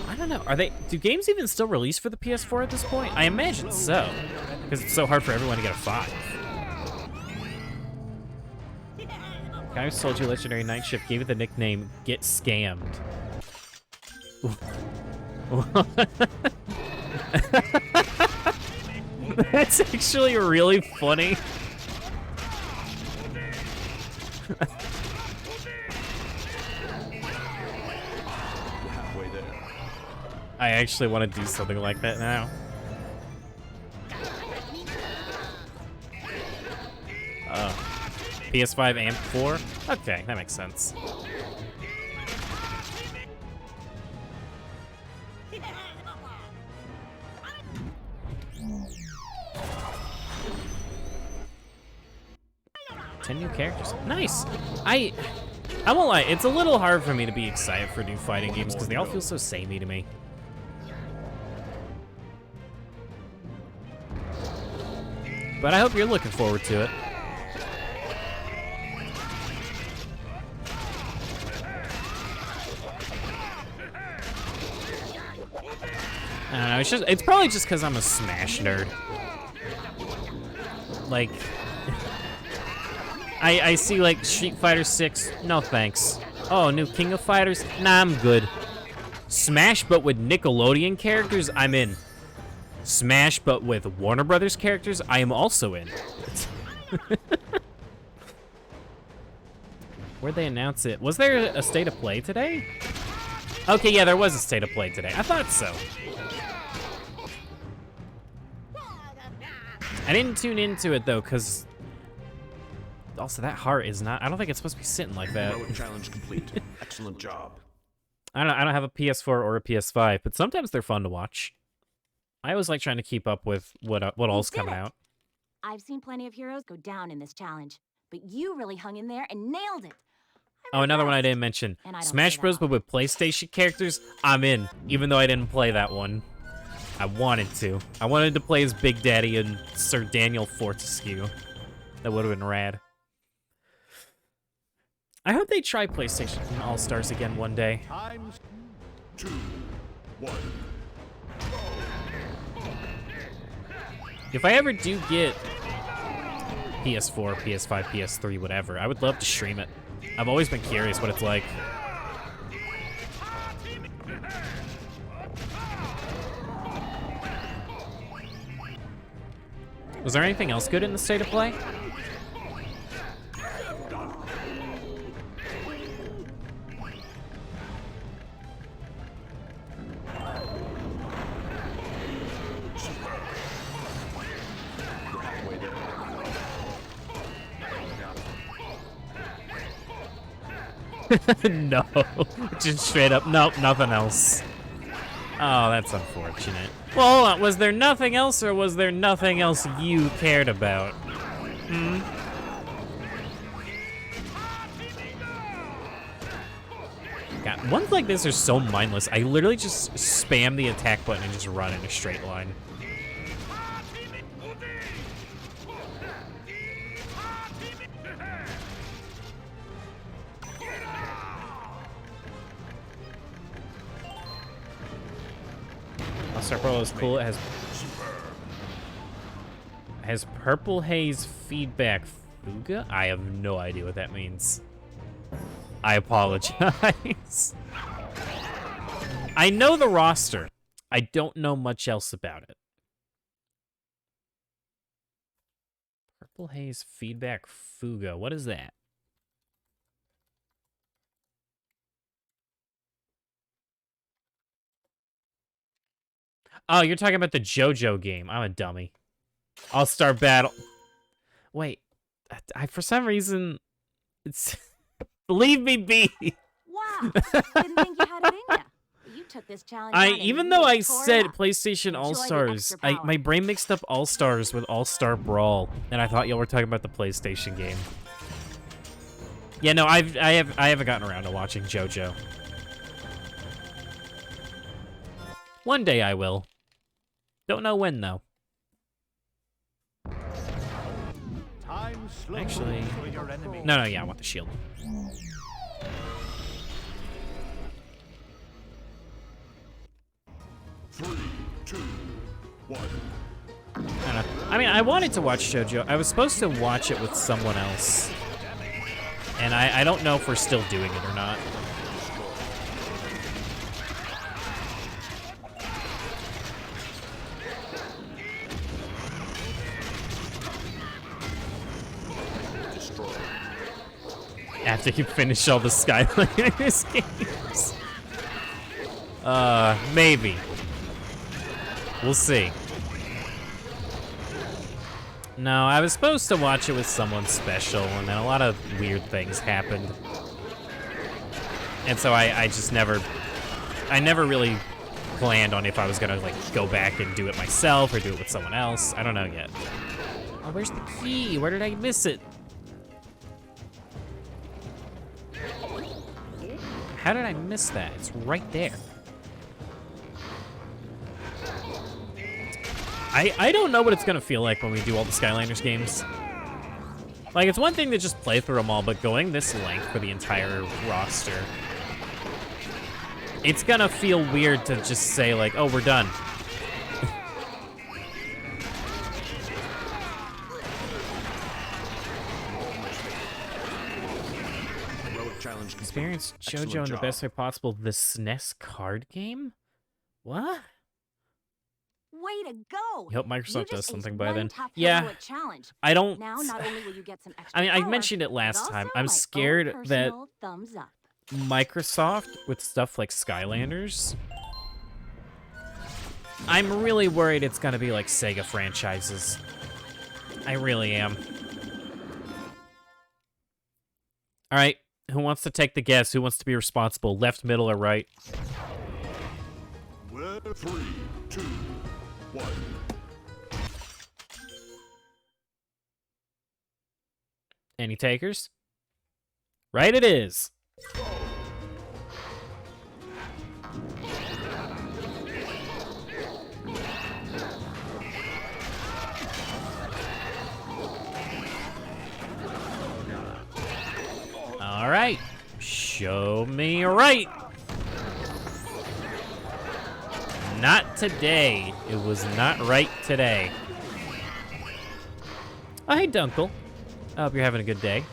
I don't know. Do games even still release for the PS4 at this point? I imagine so, because it's so hard for everyone to get a 5. Guy who sold you Legendary Night Shift gave it the nickname Get Scammed. That's actually really funny. Halfway there. I actually want to do something like that now. Oh. PS5 and 4? Okay, that makes sense. Ten new characters. Nice! I won't lie, it's a little hard for me to be excited for new fighting games because they all feel so samey to me. But I hope you're looking forward to it. I don't know, it's probably just because I'm a Smash nerd. Like, I see like Street Fighter 6, no thanks. Oh, new King of Fighters, nah, I'm good. Smash but with Nickelodeon characters, I'm in. Smash but with Warner Brothers characters, I am also in. Where'd they announce it? Was there a State of Play today? Okay, yeah, there was a State of Play today. I thought so. I didn't tune into it though, because also that heart is not, I don't think it's supposed to be sitting like that. Challenge complete. Excellent job. I don't have a PS4 or a PS5, but sometimes they're fun to watch. I always like trying to keep up with what all's coming out. I've seen plenty of heroes go down in this challenge, but you really hung in there and nailed it. Oh, another one I didn't mention. Smash Bros, but with PlayStation characters, I'm in, even though I didn't play that one. I wanted to. I wanted to play as Big Daddy and Sir Daniel Fortescue. That would have been rad. I hope they try PlayStation All-Stars again one day. Times 2, 1. If I ever do get PS4, PS5, PS3, whatever, I would love to stream it. I've always been curious what it's like. Was there anything else good in the State of Play? No, just straight up, nope, nothing else. Oh, that's unfortunate. Well, hold on, was there nothing else, or was there nothing else you cared about? Hmm? God, ones like this are so mindless. I literally just spam the attack button and just run in a straight line. Star Pro is cool. It has Purple Haze feedback fuga? I have no idea what that means. I apologize. I know the roster. I don't know much else about it. Purple Haze feedback fuga. What is that? Oh, you're talking about the JoJo game. I'm a dummy. All-Star Battle. Wait. For some reason, it's... Leave me be. Wow. Didn't think you had it in ya. You took this challenge on and even you though I tore it said up. PlayStation Enjoy the All-Stars, extra power. my brain mixed up All-Stars with All-Star Brawl, and I thought y'all were talking about the PlayStation game. Yeah, no, I haven't gotten around to watching JoJo. One day I will. Don't know when, though. Time slow Actually, for your enemy. no, yeah, I want the shield. Three, two, 1. I don't know. I mean, I wanted to watch JoJo. I was supposed to watch it with someone else. And I don't know if we're still doing it or not. After you finish all the Skylanders games. Maybe. We'll see. No, I was supposed to watch it with someone special, and then a lot of weird things happened. And so I just never really planned on if I was gonna, like, go back and do it myself or do it with someone else. I don't know yet. Oh, where's the key? Where did I miss it? How did I miss that? It's right there. I don't know what it's gonna feel like when we do all the Skylanders games. Like, it's one thing to just play through them all, but going this length for the entire roster, it's gonna feel weird to just say, like, oh, we're done. Experience JoJo in the best way possible. The SNES card game? What? Way to go! I hope Microsoft does something by then. Tough Yeah, heroic challenge. I don't... Now, not only will you get some extra I mean, I power, mentioned it last but time. also I'm my scared own that personal thumbs up. Microsoft, with stuff like Skylanders, I'm really worried it's gonna be like Sega franchises. I really am. All right, who wants to take the guess? Who wants to be responsible? Left, middle, or right? Well, 3, 2, 1. Any takers? Right it is. All right, show me right. Not today. It was not right today. Oh, hey, Dunkle. I hope you're having a good day.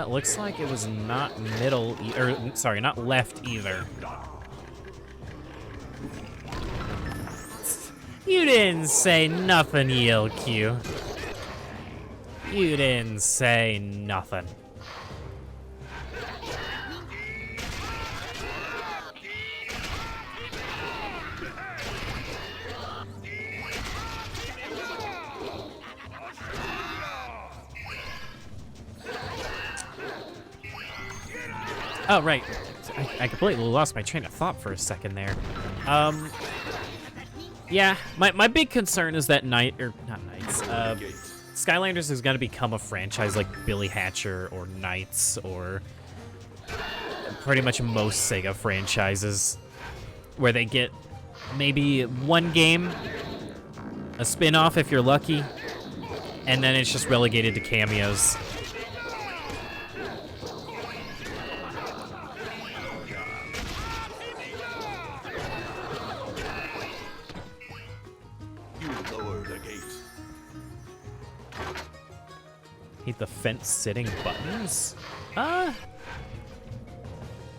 Looks like it was not middle, or sorry, not left either. You didn't say nothing, L.Q. You didn't say nothing. Oh, right. I completely lost my train of thought for a second there. Yeah, my big concern is that Skylanders is going to become a franchise like Billy Hatcher or Knights or pretty much most Sega franchises, where they get maybe one game, a spin-off if you're lucky, and then it's just relegated to cameos. Hate the fence-sitting buttons? What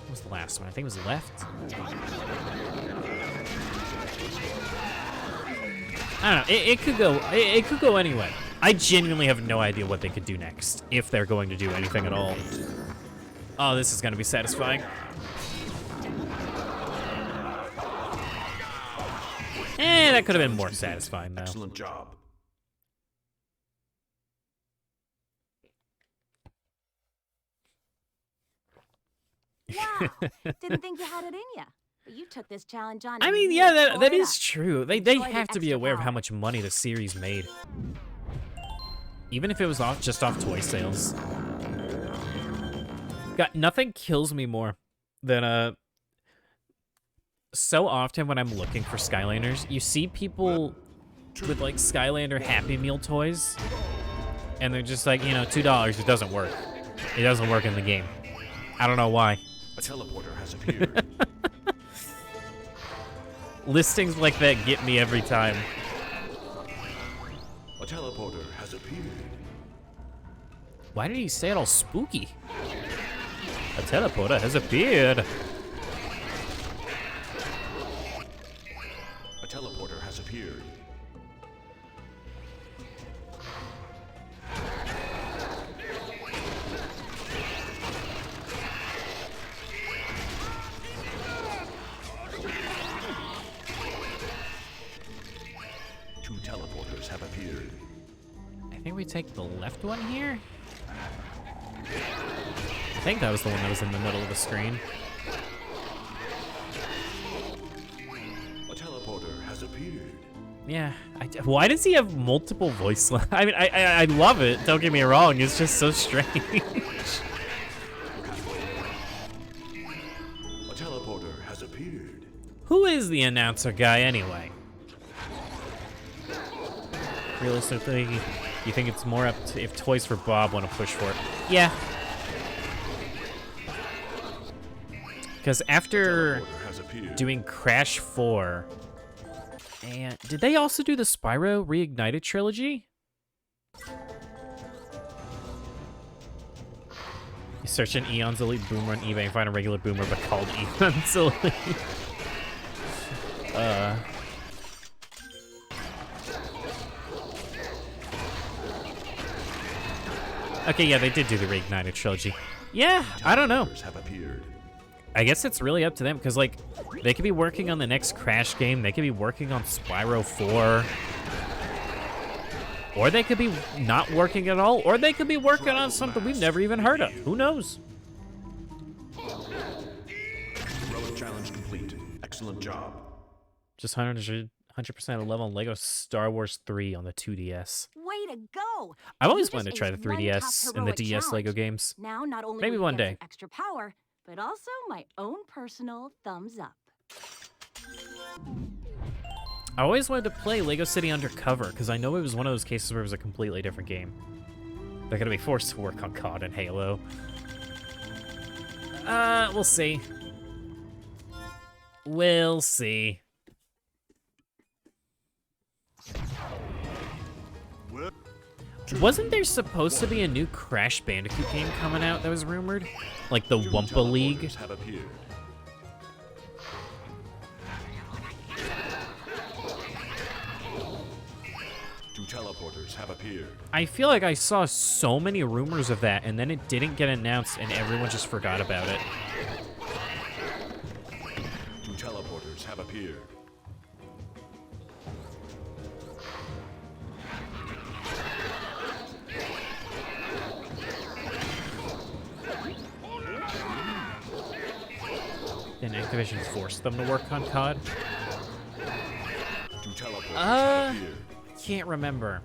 was the last one? I think it was left. I don't know. It could go. It could go anyway. I genuinely have no idea what they could do next, if they're going to do anything at all. Oh, this is going to be satisfying. That could have been more satisfying, though. Excellent job. Wow, didn't think you had it in ya. But you took this challenge on. I mean, yeah, that is true. They have to be aware of how much money the series made. Even if it was just off toy sales. God, nothing kills me more than so often when I'm looking for Skylanders, you see people with like Skylander Happy Meal toys, and they're just like, you know, $2. It doesn't work. It doesn't work in the game. I don't know why. A teleporter has appeared. Listings like that get me every time. A teleporter has appeared. Why did he say it all spooky? A teleporter has appeared. A teleporter has appeared. Two teleporters have appeared. I think we take the left one here. I think that was the one that was in the middle of the screen. A teleporter has appeared. Yeah. Why does he have multiple voice lines? I mean, I love it. Don't get me wrong. It's just so strange. A teleporter has appeared. Who is the announcer guy anyway? Realistically, you think it's more up to if Toys for Bob want to push for it? Yeah. Because after doing Crash 4, and did they also do the Spyro Reignited trilogy? You search an Eon's Elite Boomer on eBay and find a regular Boomer, but called Eon's Elite. Okay, yeah, they did do the Reignited trilogy. Yeah, I don't know. I guess it's really up to them, because, like, they could be working on the next Crash game, they could be working on Spyro 4, or they could be not working at all, or they could be working on something we've never even heard of. Who knows? Heroic challenge complete. Excellent job. Just 100% of level on Lego Star Wars 3 on the 2DS. Way to go! I've always You wanted to just try the aced one 3DS tough and the heroic DS challenge. Lego games. Now, not only Maybe will you one get day. some extra power, but also my own personal thumbs up. I always wanted to play Lego City Undercover, because I know it was one of those cases where it was a completely different game. They're going to be forced to work on COD and Halo. We'll see. We'll see. Wasn't there supposed to be a new Crash Bandicoot game coming out that was rumored? Like the Wumpa League? Have appeared. Two teleporters have appeared. I feel like I saw so many rumors of that, and then it didn't get announced, and everyone just forgot about it. Two teleporters have appeared. Then Activision forced them to work on COD? Two teleporters have appeared. Can't remember.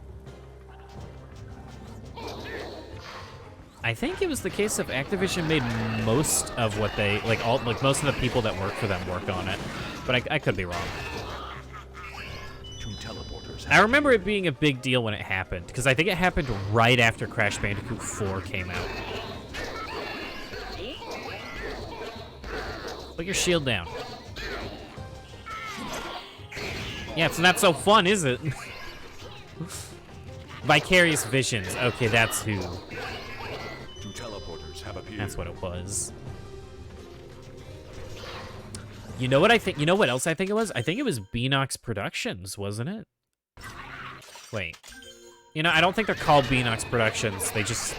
I think it was the case of Activision made most of what they, like most of the people that work for them work on it. But I could be wrong. Two teleporters. I remember it being a big deal when it happened, because I think it happened right after Crash Bandicoot 4 came out. Put your shield down. Yeah, it's not so fun, is it? Vicarious Visions. Okay, that's who. Two teleporters have appeared. That's what it was. You know what I think? You know what else I think it was? I think it was Beanox Productions, wasn't it? Wait. You know, I don't think they're called Beanox Productions. They just...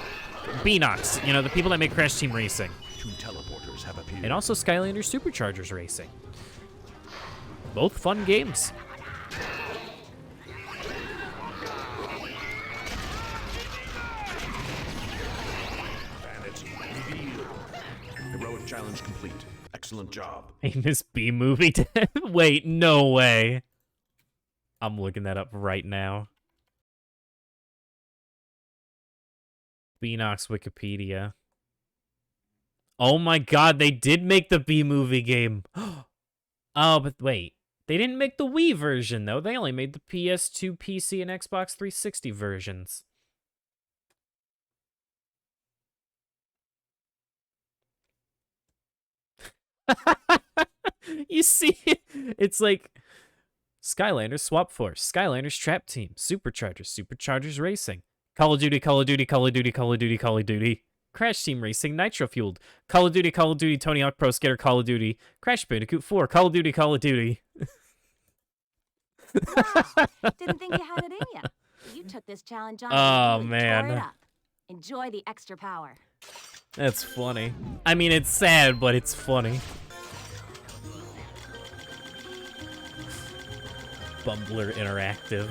Beanox. You know, the people that make Crash Team Racing. Two teleporters have appeared. And also Skylanders Superchargers Racing. Both fun games. Vanity revealed. Heroic challenge complete. Excellent job. Ain't this B-movie? Wait, no way. I'm looking that up right now. Beanox Wikipedia. Oh my god, they did make the B-movie game. Oh, but wait. They didn't make the Wii version, though. They only made the PS2, PC, and Xbox 360 versions. You see, it's like Skylanders Swap Force, Skylanders Trap Team, Superchargers Racing, Call of Duty, Call of Duty, Call of Duty, Call of Duty, Call of Duty, Crash Team Racing, Nitro Fueled, Call of Duty, Tony Hawk Pro Skater, Call of Duty, Crash Bandicoot 4, Call of Duty, Call of Duty. Wow, didn't think you had it in you. You took this challenge on. Oh, and really tore man. it up. Enjoy the extra power. That's funny. I mean, it's sad, but it's funny. Bumbler Interactive.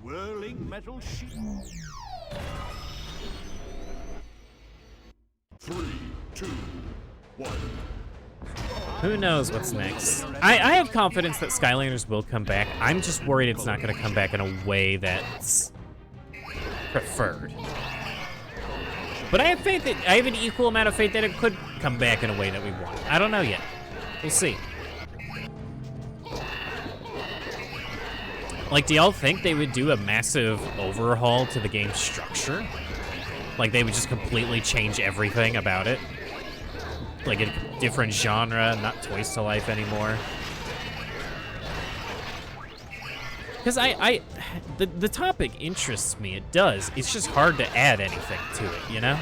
Whirling metal sheet. 3, 2, 1. Who knows what's next? I have confidence that Skylanders will come back. I'm just worried it's not going to come back in a way that's preferred. But I have faith that I have an equal amount of faith that it could come back in a way that we want. I don't know yet. We'll see. Like, do y'all think they would do a massive overhaul to the game's structure? Like, they would just completely change everything about it? Like a different genre, not Toys to Life anymore. Because the topic interests me, it does. It's just hard to add anything to it, you know?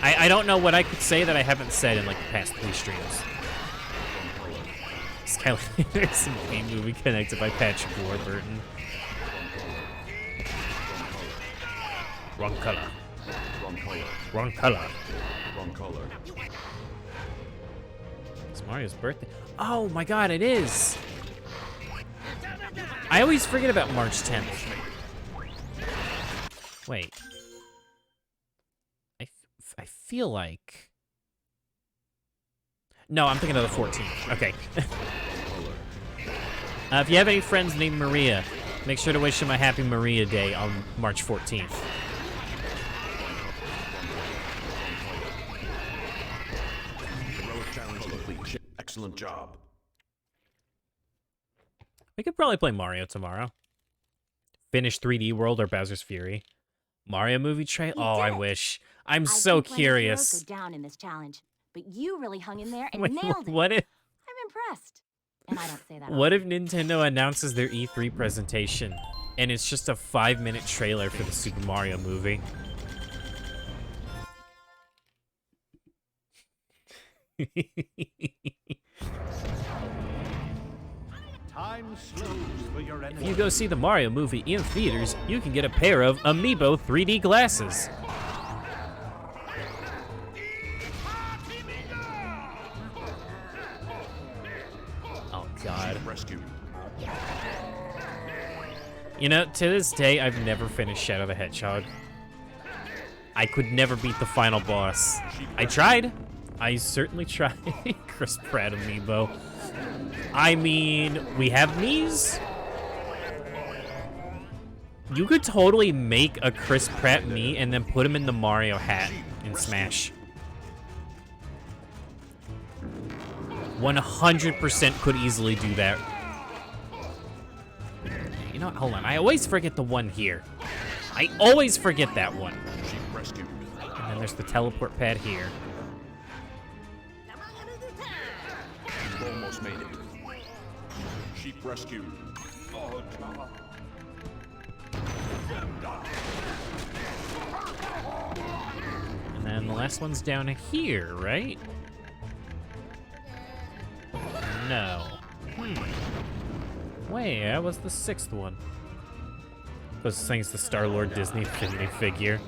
I don't know what I could say that I haven't said in like the past 3 streams. Skylanders and game movie connected by Patrick Warburton. Wrong color. Wrong color. Wrong color. Wrong color. It's Mario's birthday. Oh my god, it is! I always forget about March 10th. Wait. I feel like... No, I'm thinking of the 14th. Okay. If you have any friends named Maria, make sure to wish them a happy Maria Day on March 14th. Excellent job. We could probably play Mario tomorrow. Finish 3D World or Bowser's Fury. Mario movie trailer? Oh, I wish. I'm so curious. Go down in this challenge, but you really hung in there and Wait, nailed it. what if? I'm impressed. And I don't say that. What if Nintendo announces their E3 presentation and it's just a 5-minute trailer for the Super Mario movie? Time slows for your If enemy. you go see the Mario movie in theaters, you can get a pair of Amiibo 3D glasses. Oh, God. Rescue. You know, to this day, I've never finished Shadow the Hedgehog. I could never beat the final boss. I tried. I certainly tried. Chris Pratt Amiibo. I mean, we have these. You could totally make a Chris Pratt me and then put him in the Mario hat in Smash. 100% could easily do that. You know what? Hold on. I always forget the one here. I always forget that one. Sheep rescued. And then there's the teleport pad here. You almost made it. Sheep rescued. Oh, God. And then the last one's down here, right? No. Wait, that was the 6th one. Those things, the Star-Lord Disney Infinity figure.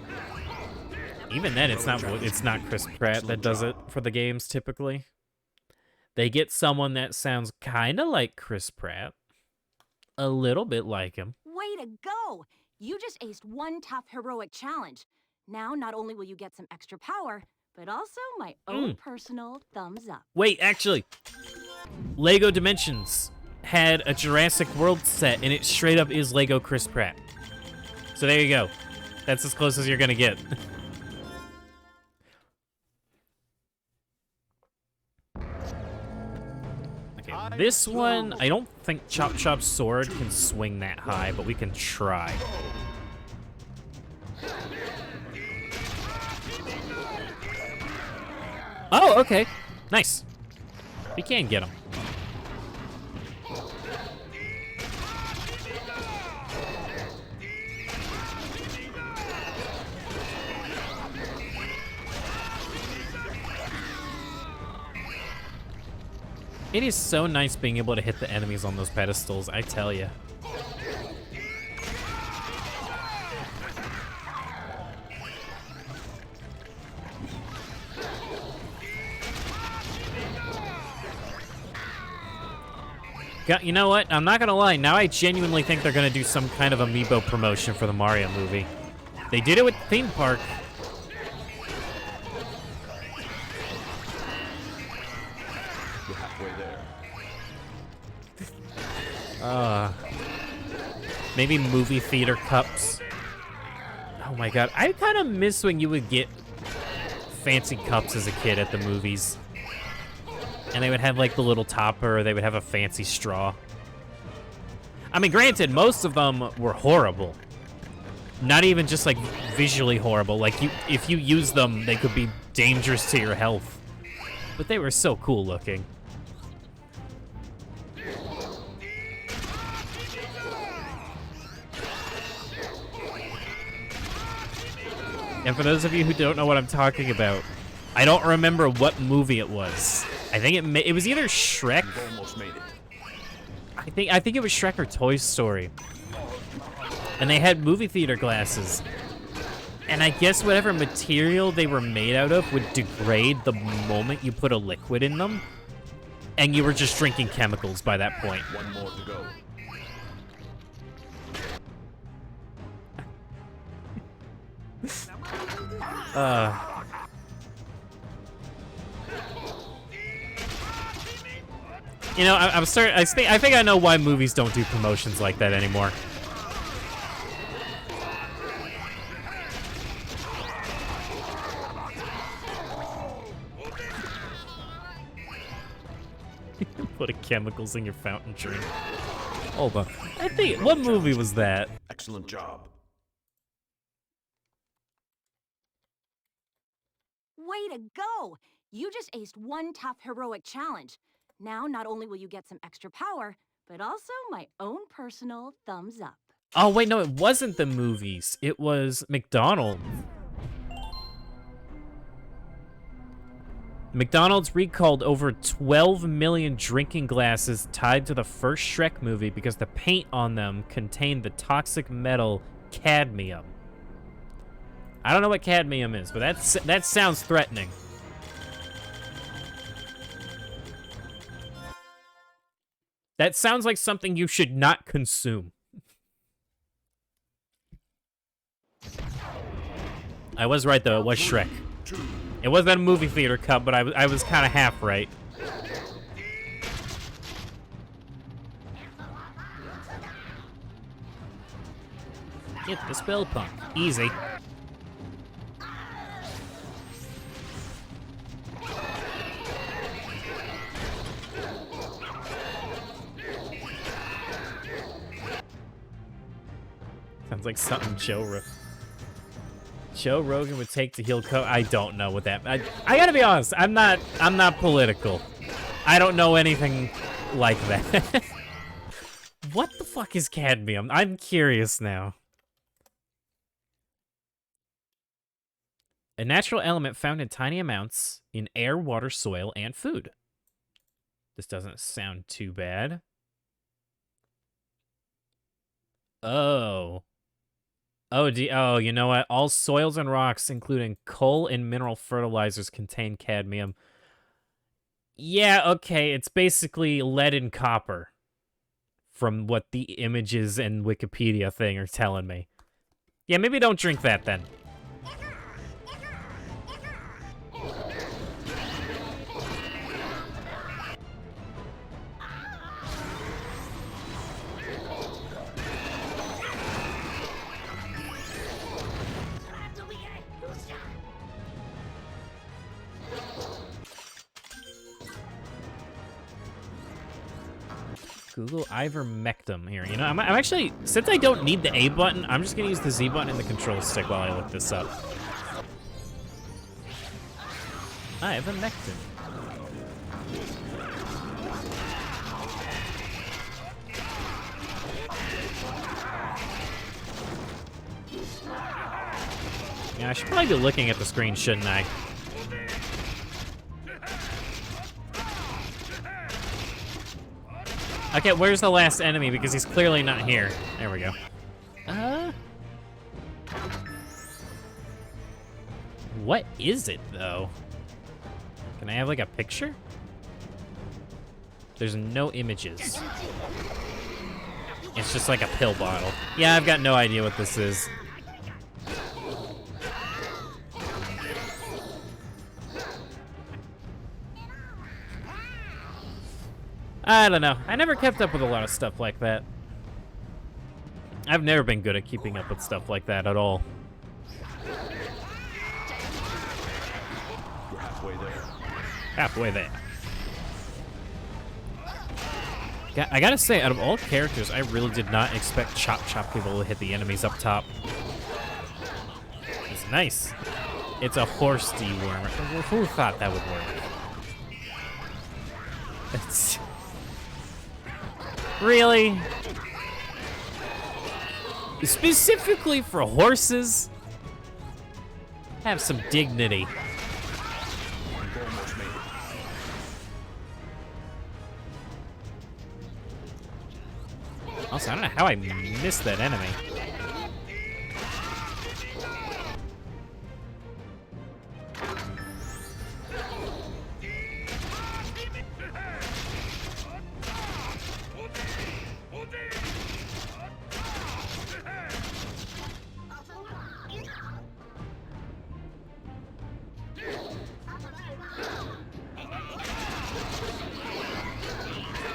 Even then, it's not Chris Pratt that does it for the games typically. They get someone that sounds kind of like Chris Pratt, a little bit like him. Way to go! You just aced one tough heroic challenge. Now, not only will you get some extra power, but also my own personal thumbs up. Wait, actually, Lego Dimensions had a Jurassic World set, and it straight up is Lego Chris Pratt. So there you go. That's as close as you're gonna get. Okay, this one, I don't think L.Chop's sword can swing that high, but we can try. Oh, okay. Nice. We can get him. It is so nice being able to hit the enemies on those pedestals, I tell ya. You know what? I'm not gonna lie. Now I genuinely think they're gonna do some kind of Amiibo promotion for the Mario movie. They did it with Theme Park. Maybe movie theater cups. Oh my god, I kind of miss when you would get fancy cups as a kid at the movies. And they would have like the little topper, or they would have a fancy straw. I mean, granted, most of them were horrible. Not even just like visually horrible. Like if you use them, they could be dangerous to your health. But they were so cool looking. And for those of you who don't know what I'm talking about, I don't remember what movie it was. I think it was either Shrek. You've almost made it. I think it was Shrek or Toy Story. And they had movie theater glasses. And I guess whatever material they were made out of would degrade the moment you put a liquid in them. And you were just drinking chemicals by that point. One more to go. You know, I think I know why movies don't do promotions like that anymore. Put chemicals in your fountain drink. Hold on. I think, what movie was that? Excellent job. Way to go! You just aced one tough heroic challenge. Now, not only will you get some extra power, but also my own personal thumbs up. Oh, wait, no, it wasn't the movies. It was McDonald's. McDonald's recalled over 12 million drinking glasses tied to the first Shrek movie because the paint on them contained the toxic metal cadmium. I don't know what cadmium is, but that sounds threatening. That sounds like something you should not consume. I was right, though. It was Shrek. It wasn't a movie theater cup, but I was kind of half right. Get the spell punk. Easy. Sounds like something Joe Rogan would take to heal I don't know what that. I gotta be honest. I'm not political. I don't know anything like that. What the fuck is cadmium? I'm curious now. A natural element found in tiny amounts in air, water, soil, and food. This doesn't sound too bad. Oh. Oh, you know what? All soils and rocks, including coal and mineral fertilizers, contain cadmium. Yeah, okay, it's basically lead and copper, from what the images and Wikipedia thing are telling me. Yeah, maybe don't drink that then. Google ivermectin here. You know, I'm actually, since I don't need the A button, I'm just gonna use the Z button and the control stick while I look this up. Ivermectin. Yeah, I should probably be looking at the screen, shouldn't I? Okay, where's the last enemy? Because he's clearly not here. There we go. What is it, though? Can I have, like, a picture? There's no images. It's just like a pill bottle. Yeah, I've got no idea what this is. I don't know. I never kept up with a lot of stuff like that. I've never been good at keeping up with stuff like that at all. You're halfway there. Halfway there. I gotta say, out of all characters, I really did not expect Chop to be able to hit the enemies up top. It's nice. It's a horse dewormer. Who thought that would work? It's... Really? Specifically for horses? Have some dignity. You've almost made it. Also, I don't know how I missed that enemy.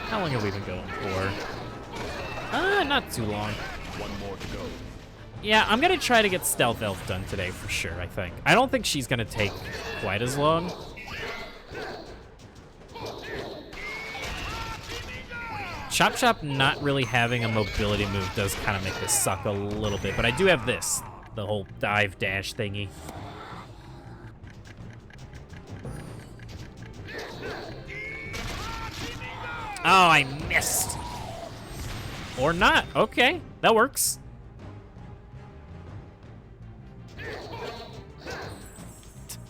How long have we been going for? Not too long. One more to go. Yeah, I'm gonna try to get Stealth Elf done today for sure, I think. I don't think she's gonna take quite as long. Chop not really having a mobility move does kind of make this suck a little bit, but I do have this, the whole dive dash thingy. Oh, I missed. Or not. Okay, that works.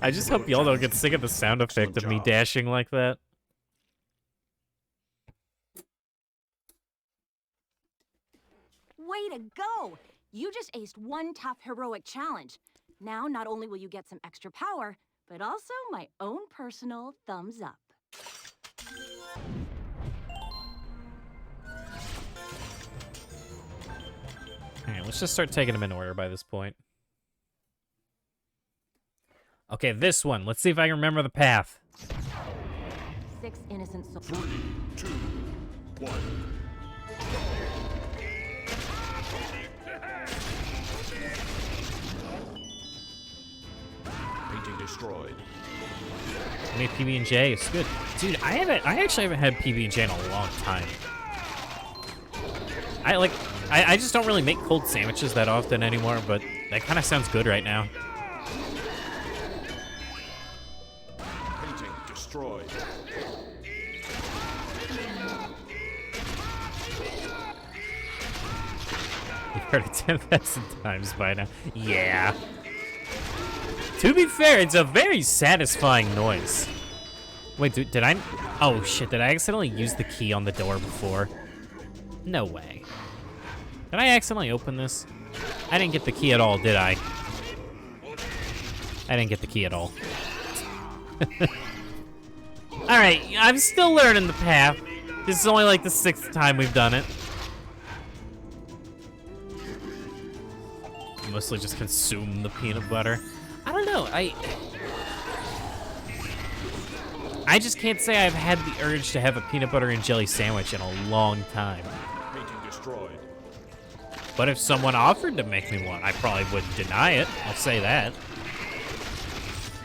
I just hope y'all don't get sick of the sound effect of me dashing like that. Way to go! You just aced one tough heroic challenge. Now, not only will you get some extra power, but also my own personal thumbs up. Alright, let's just start taking them in order by this point. Okay, this one. Let's see if I can remember the path. 6 innocent souls. 3, 2, 1. Painting destroyed. I made PB&J. It's good. Dude, I actually haven't had PB&J in a long time. I just don't really make cold sandwiches that often anymore, but that kind of sounds good right now. Painting destroyed. You've heard it 10,000 times by now. Yeah. To be fair, it's a very satisfying noise. Wait, did I... Oh, shit. Did I accidentally use the key on the door before? No way. Did I accidentally open this? I didn't get the key at all, did I? I didn't get the key at all. Alright, I'm still learning the path. This is only like the 6th time we've done it. Mostly just consume the peanut butter. I don't know, I just can't say I've had the urge to have a peanut butter and jelly sandwich in a long time. Painting destroyed. But if someone offered to make me one, I probably wouldn't deny it. I'll say that.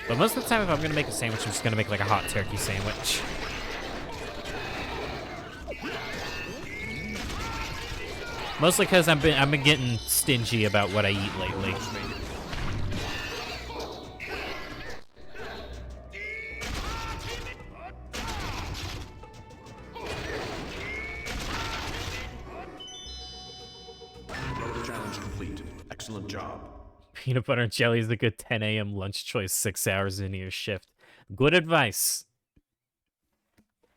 But most of the time, if I'm gonna make a sandwich, I'm just gonna make like a hot turkey sandwich. Mostly because I've been getting stingy about what I eat lately. Challenge complete. Excellent job. Peanut butter and jelly is the good 10 a.m. lunch choice 6 hours into your shift. Good advice.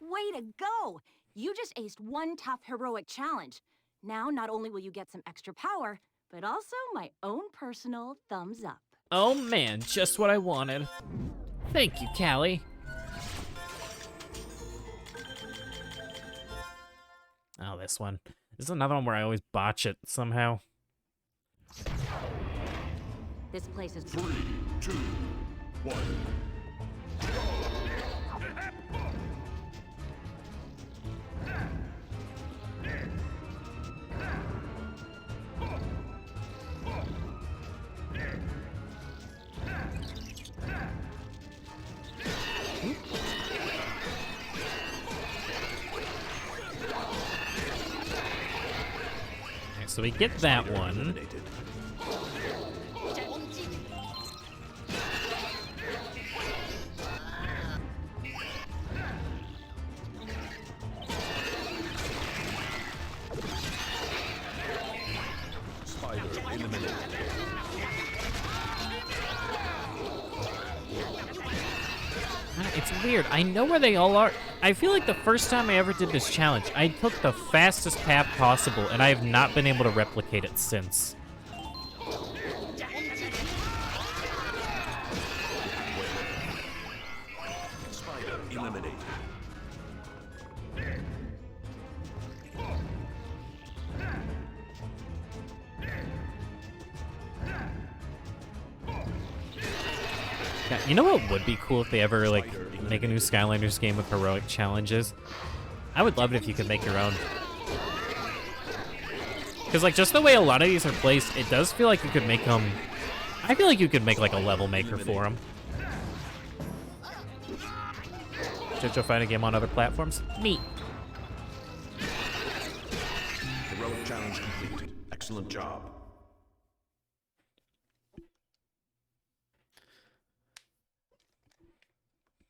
Way to go! You just aced one tough heroic challenge. Now, not only will you get some extra power, but also my own personal thumbs up. Oh man, just what I wanted. Thank you, Callie. Oh, this one. This is another one where I always botch it somehow. This place is... 3, 2, 1. so we get that Spider one. eliminated. Spider eliminated. It's weird. I know where they all are. I feel like the first time I ever did this challenge, I took the fastest path possible, and I have not been able to replicate it since. Spider eliminated. Yeah, you know what would be cool if they ever, like, make a new Skylanders game with heroic challenges? I would love it if you could make your own. Because, like, just the way a lot of these are placed, it does feel like you could make them... I feel like you could make, like, a level maker for them. Should you find a game on other platforms? Neat. Heroic challenge completed. Excellent job.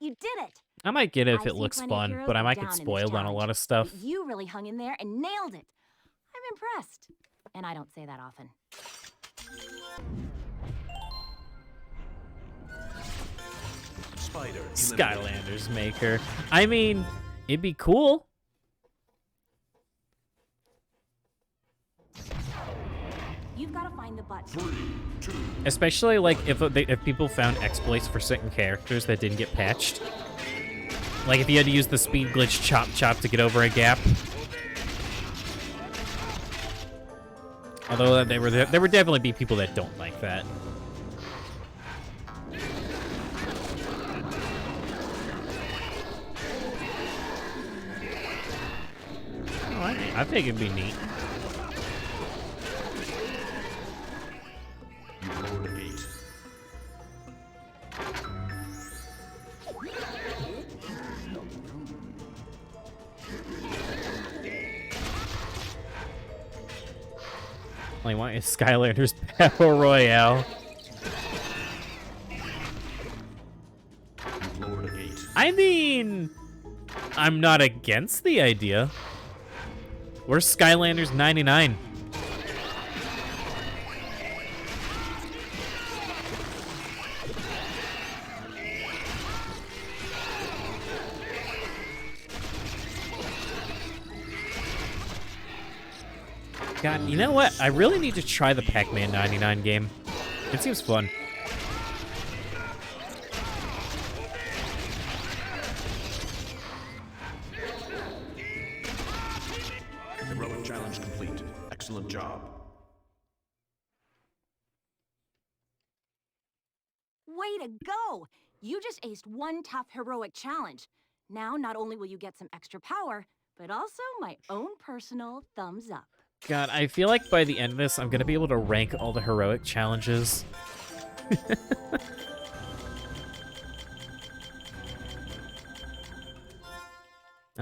You did it! I might get it if I've it seen looks plenty of fun, heroes but I go might down get in this spoiled on a lot challenge, of stuff. but you really hung in there and nailed it. I'm impressed. And I don't say that often. Spider eliminated. Skylanders maker. I mean, it'd be cool. You've got to find the button. 3, 2, Especially, like, if people found exploits for certain characters that didn't get patched. Like, if you had to use the speed glitch chop to get over a gap. Although there would definitely be people that don't like that. Oh, I think it'd be neat. you lowered a gate. Like, why is Skylanders Battle Royale? You lowered a gate. I mean, I'm not against the idea. Where's Skylanders 99? God, you know what? I really need to try the Pac-Man 99 game. It seems fun. Heroic challenge complete. Excellent job. Way to go! You just aced one tough heroic challenge. Now, not only will you get some extra power, but also my own personal thumbs up. God, I feel like by the end of this, I'm gonna be able to rank all the heroic challenges.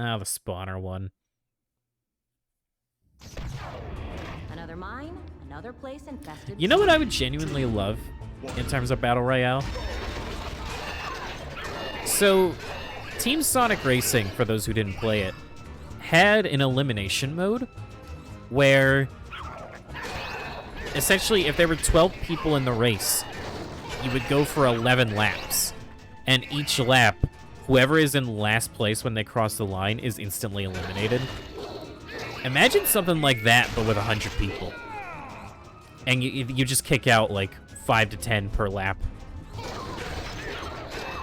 Ah, the spawner one. Another mine, another place infested. You know what I would genuinely love in terms of Battle Royale? So, Team Sonic Racing, for those who didn't play it, had an elimination mode where essentially if there were 12 people in the race, you would go for 11 laps. And each lap, whoever is in last place when they cross the line is instantly eliminated. Imagine something like that, but with 100 people. And you just kick out like 5 to 10 per lap.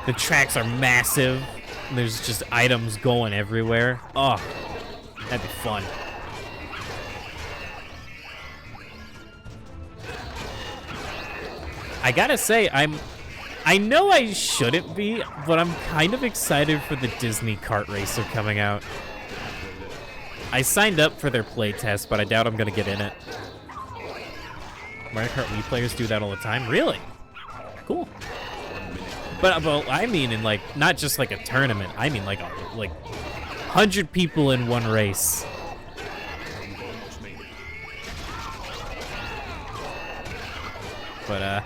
The tracks are massive. There's just items going everywhere. Oh, that'd be fun. I gotta say, I know I shouldn't be, but I'm kind of excited for the Disney Kart Racer coming out. I signed up for their playtest, but I doubt I'm gonna get in it. Mario Kart Wii players do that all the time? Really? Cool. But I mean in like, not just like a tournament, I mean like 100 people in one race. But, I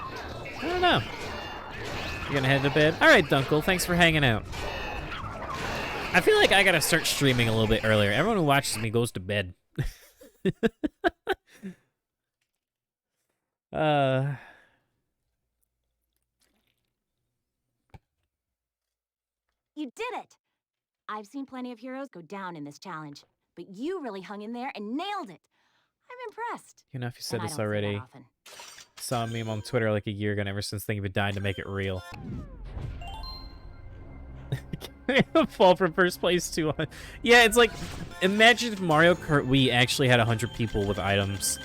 don't know. You gonna head to bed? All right, Dunkel, thanks for hanging out. I feel like I gotta start streaming a little bit earlier. Everyone who watches me goes to bed. You did it! I've seen plenty of heroes go down in this challenge, but you really hung in there and nailed it. I'm impressed. You know, if you said And I this don't say that already, often. saw a meme on Twitter like a year ago, and ever since thinking of dying to make it real. Fall from first place to... Yeah, it's like, imagine if Mario Kart Wii actually had 100 people with items.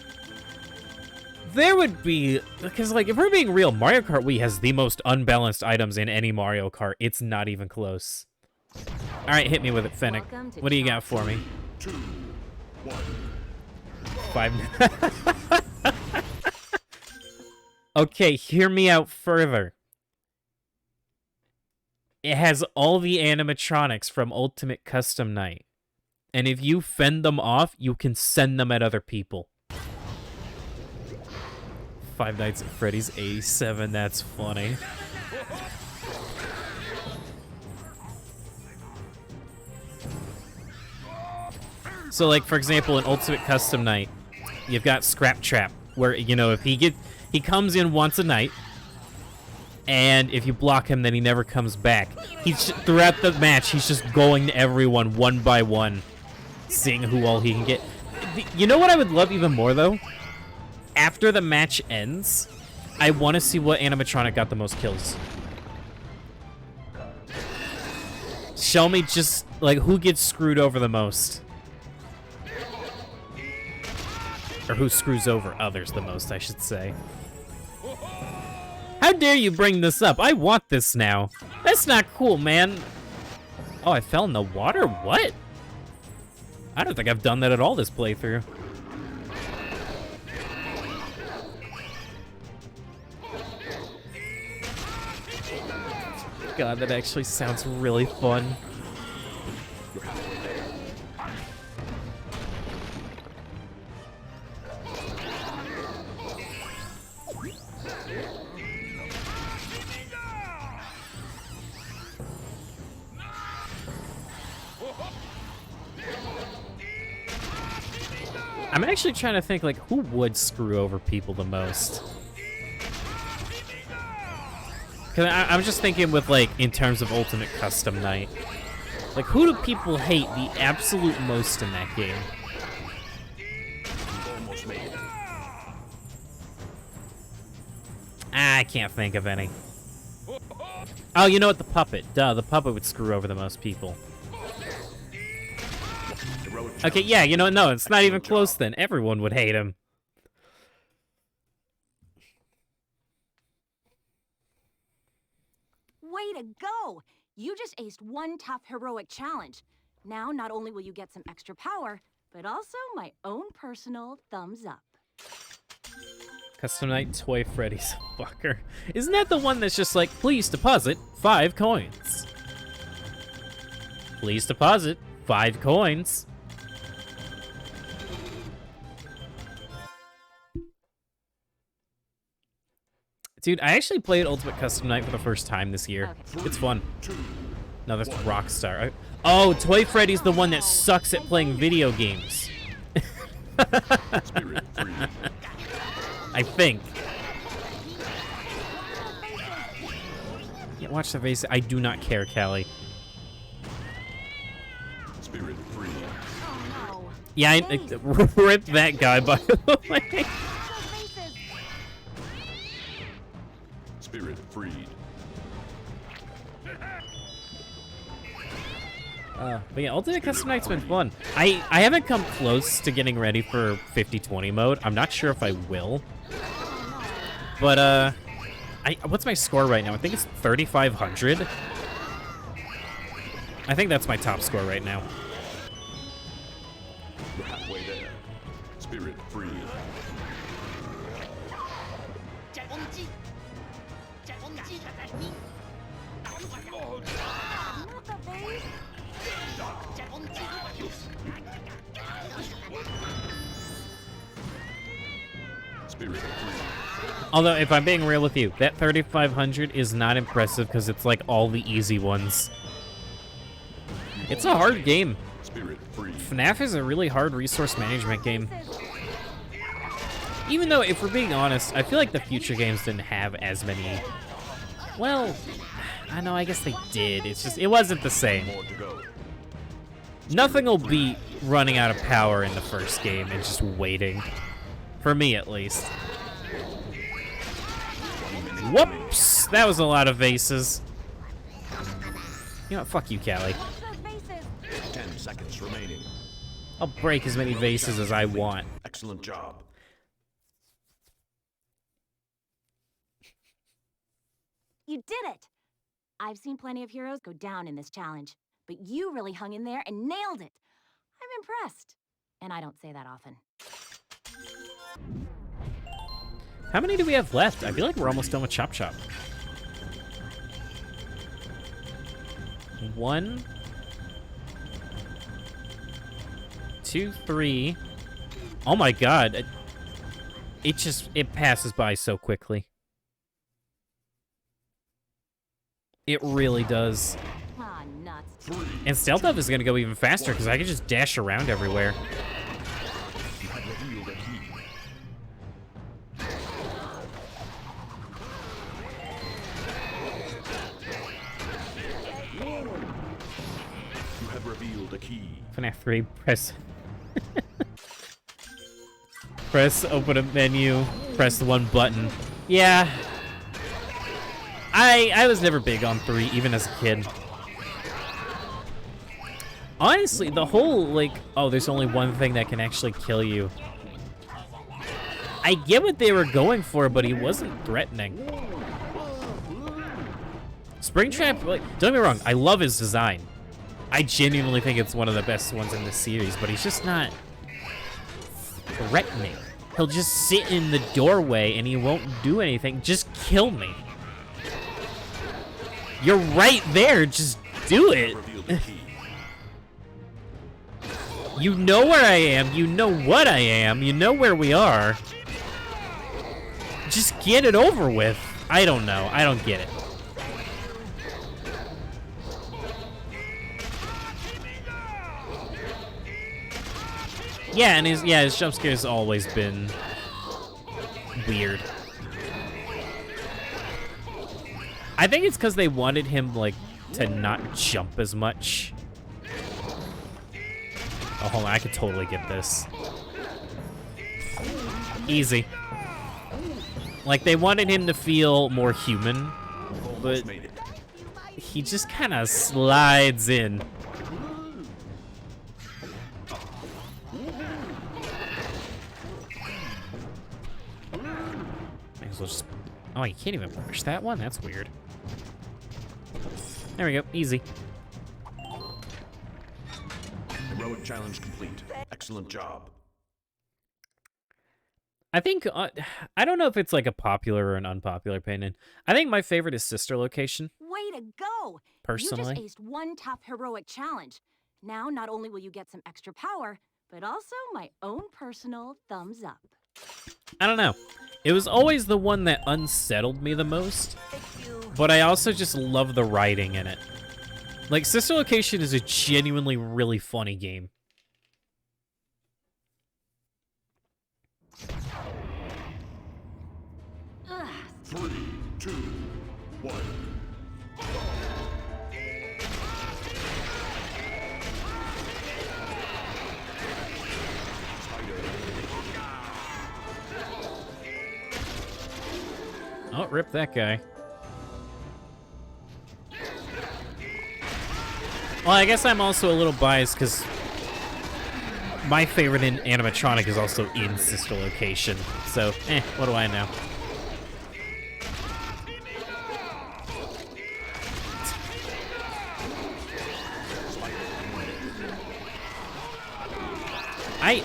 There would be... Because, like, if we're being real, Mario Kart Wii has the most unbalanced items in any Mario Kart. It's not even close. Alright, hit me with it, Fennec. What do you got for me? 2, 1. 5... Okay, hear me out further. It has all the animatronics from Ultimate Custom Night. And if you fend them off, you can send them at other people. Five Nights at Freddy's 87, that's funny. So, like, for example, in Ultimate Custom Night, you've got Scrap Trap, where, you know, if he comes in once a night, and if you block him, then he never comes back. Throughout the match, he's just going to everyone one by one, seeing who all he can get. You know what I would love even more, though? After the match ends, I want to see what animatronic got the most kills. Show me just, like, who gets screwed over the most. Or who screws over others the most, I should say. How dare you bring this up? I want this now. That's not cool, man. Oh, I fell in the water? What? I don't think I've done that at all this playthrough. God, that actually sounds really fun. I'm actually trying to think, like, who would screw over people the most? Because I'm just thinking with, like, in terms of Ultimate Custom Night. Like, who do people hate the absolute most in that game? Almost made it. I can't think of any. Oh, you know what? The puppet. Duh, the puppet would screw over the most people. Okay, yeah, you know, no, it's not even close then. Everyone would hate him. Way to go! You just aced one tough heroic challenge. Now, not only will you get some extra power, but also my own personal thumbs up. Custom Night Toy Freddy's fucker. Isn't that the one that's just like, please deposit 5 coins? Please deposit 5 coins. Dude, I actually played Ultimate Custom Night for the first time this year. Okay. It's fun. No, that's Rockstar. Oh, Toy Freddy's the one that sucks at playing video games. Spirit free. I think. Yeah, watch the face. I do not care, Callie. Spirit free. Oh no. Yeah, rip that guy, by the way. Spirit freed. But yeah, Ultimate Custom Night's been fun. I haven't come close to getting ready for 50-20 mode. I'm not sure if I will. But, what's my score right now? I think it's 3,500. I think that's my top score right now. We're halfway there. Spirit free. Spirit 3. Although, if I'm being real with you, that 3500 is not impressive because it's like all the easy ones. It's a hard game. Spirit 3. FNAF is a really hard resource management game. Even though, if we're being honest, I feel like the future games didn't have as many... Well, I know, I guess they did. It's just, it wasn't the same. More to go. Nothing will beat running out of power in the first game and just waiting. For me, at least. Whoops! That was a lot of vases. You know what? Fuck you, Callie. 10 seconds remaining. I'll break as many vases as I want. Excellent job. You did it! I've seen plenty of heroes go down in this challenge, but you really hung in there and nailed it. I'm impressed. And I don't say that often. How many do we have left? I feel like we're almost done with Chop Chop. 1, 2, 3. Oh my god. It passes by so quickly. It really does. Ah, nuts. 3. And Stealth Up is gonna go even faster because I can just dash around everywhere. You have revealed a key. You have revealed a key. FNAF 3, press... press open a menu, press the one button. Yeah. I was never big on 3, even as a kid. Honestly, the whole, like, oh, there's only one thing that can actually kill you. I get what they were going for, but he wasn't threatening. Springtrap, like, don't get me wrong, I love his design. I genuinely think it's one of the best ones in this series, but he's just not threatening. He'll just sit in the doorway and he won't do anything. Just kill me. You're right there, just do it. Revealed a key. You know where I am, you know what I am, you know where we are. Just get it over with. I don't know, I don't get it. Yeah, and his jump scare's always been weird. I think it's because they wanted him, like, to not jump as much. Oh, hold on, I could totally get this. Easy. Like, they wanted him to feel more human, but Almost made it. he just kind of slides in. Might as well just... Oh, you can't even push that one? That's weird. There we go, easy. Heroic challenge complete. Excellent job. I think, I don't know if it's like a popular or an unpopular opinion. I think my favorite is Sister Location, Way to go! personally. You just aced one tough heroic challenge. Now, not only will you get some extra power, but also my own personal thumbs up. I don't know. It was always the one that unsettled me the most, but I also just love the writing in it. Like, Sister Location is a genuinely really funny game. Ugh. 3, 2, 1. Oh, rip that guy. Well, I guess I'm also a little biased because my favorite in animatronic is also in Sister Location. So, what do I know?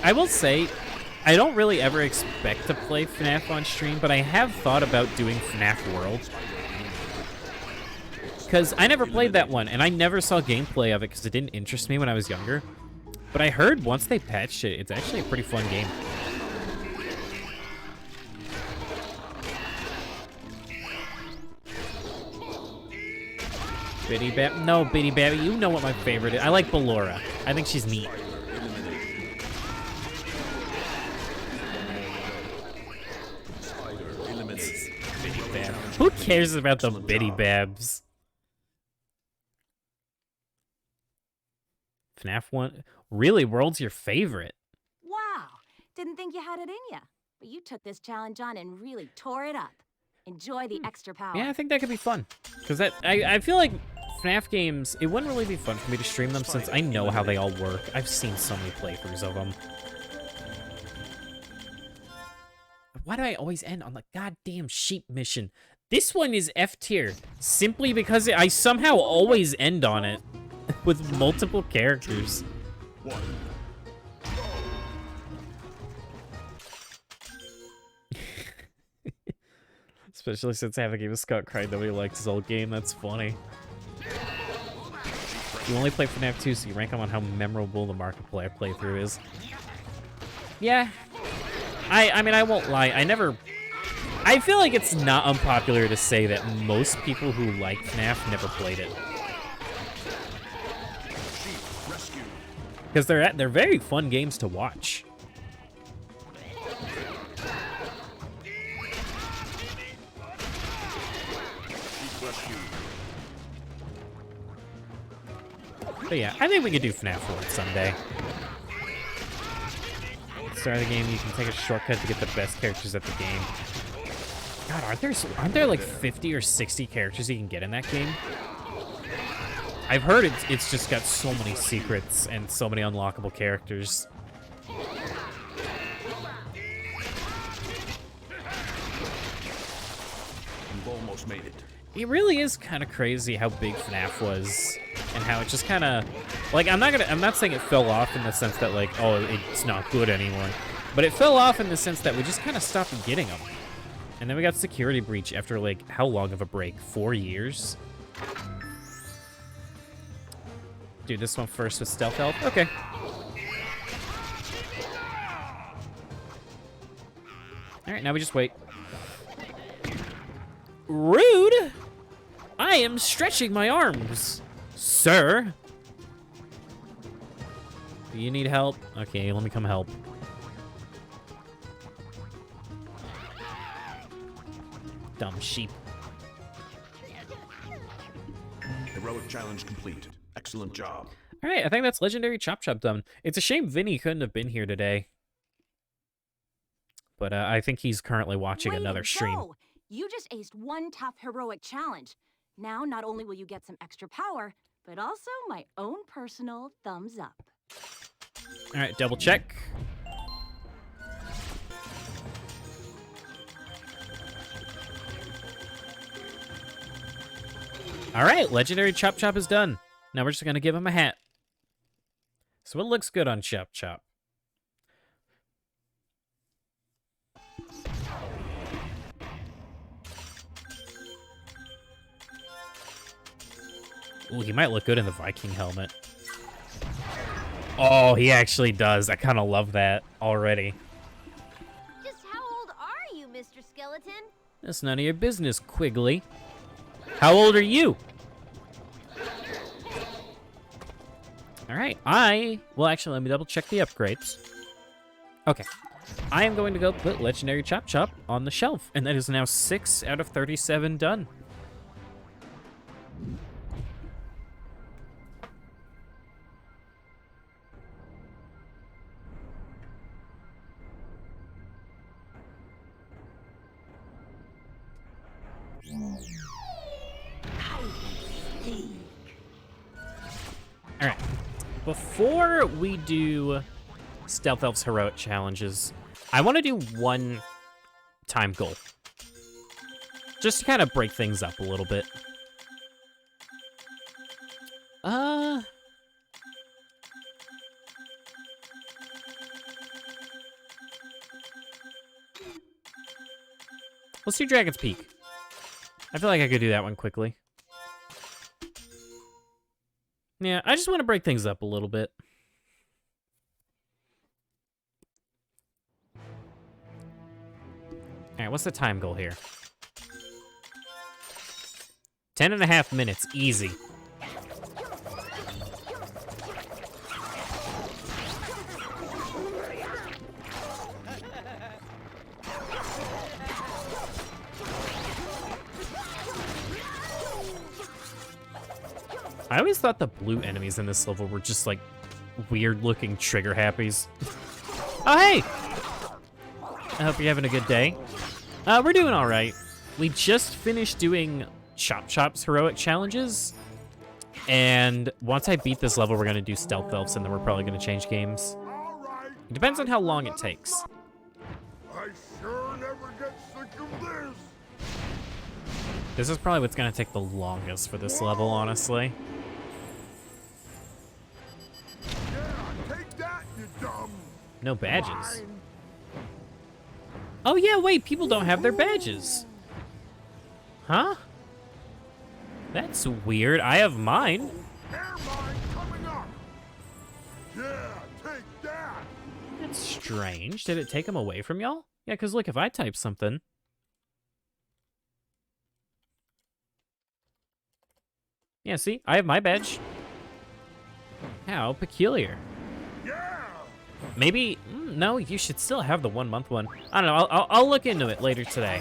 I will say, I don't really ever expect to play FNAF on stream, but I have thought about doing FNAF World. Because I never played that one, and I never saw gameplay of it because it didn't interest me when I was younger. But I heard once they patched it, it's actually a pretty fun game. Biddy Bab. No, Biddy Bab. You know what my favorite is. I like Ballora. I think she's neat. Biddy Bab. Who cares about the Biddy Babs? FNAF 1. Really, World's your favorite? Wow, didn't think you had it in ya. But you took this challenge on and really tore it up. Enjoy the extra power. Yeah, I think that could be fun. Because I feel like FNAF games, it wouldn't really be fun for me to stream them since I know how they all work. I've seen so many playthroughs of them. Why do I always end on the goddamn sheep mission? This one is F tier, simply because I somehow always end on it with multiple characters. Especially since I have a game of Scott cried nobody liked his old game. That's funny. You only play FNAF 2, so you rank them on how memorable the Markiplier playthrough is. Yeah. I mean, I won't lie. I feel like it's not unpopular to say that most people who like FNAF never played it. Because they're very fun games to watch. But yeah, I think we could do FNAF World someday. Start of the game, you can take a shortcut to get the best characters at the game. God, aren't there like 50 or 60 characters you can get in that game? I've heard it's just got so many secrets and so many unlockable characters. You've almost made it. It really is kind of crazy how big FNAF was and how it just kind of like I'm not saying it fell off in the sense that like, oh, it's not good anymore, but it fell off in the sense that we just kind of stopped getting them. And then we got Security Breach after like how long of a break? 4 years? Do this one first with Stealth Elf? Okay. Alright, now we just wait. Rude! I am stretching my arms, sir. Do you need help? Okay, let me come help. Dumb sheep. Heroic challenge complete. Excellent job. All right, I think that's legendary Chop done. It's a shame Vinny couldn't have been here today. But I think he's currently watching another stream. Go. You just aced one tough heroic challenge. Now, not only will you get some extra power, but also my own personal thumbs up. All right, double check. All right, legendary Chop is done. Now we're just gonna give him a hat. So what looks good on Chop? Ooh, he might look good in the Viking helmet. Oh, he actually does. I kind of love that already. Just how old are you, Mr. Skeleton? That's none of your business, Quigley. How old are you? All right, well, actually, let me double check the upgrades. Okay, I am going to go put legendary Chop on the shelf, and that is now 6 out of 37 done. All right, before we do Stealth Elf's heroic challenges, I want to do one time goal. Just to kind of break things up a little bit. Let's do Dragon's Peak. I feel like I could do that one quickly. Yeah, I just want to break things up a little bit. All right, what's the time goal here? 10.5 minutes, easy. I always thought the blue enemies in this level were just like weird-looking trigger happies. Oh, hey! I hope you're having a good day. We're doing all right. We just finished doing L.Chop's heroic challenges. And once I beat this level, we're gonna do Stealth Elves, and then we're probably gonna change games. It depends on how long it takes. I sure never get sick of this. This is probably what's gonna take the longest for this level, honestly. Yeah, take that, you dumb. No badges. Mine. Oh yeah, wait, people don't have their badges. Huh? That's weird. I have mine. Air mine coming up. Yeah, take that. That's strange. Did it take them away from y'all? Yeah, because look, if I type something... Yeah, see? I have my badge. How peculiar. Yeah. Maybe... no, you should still have the 1 month one. I don't know. I'll look into it later today.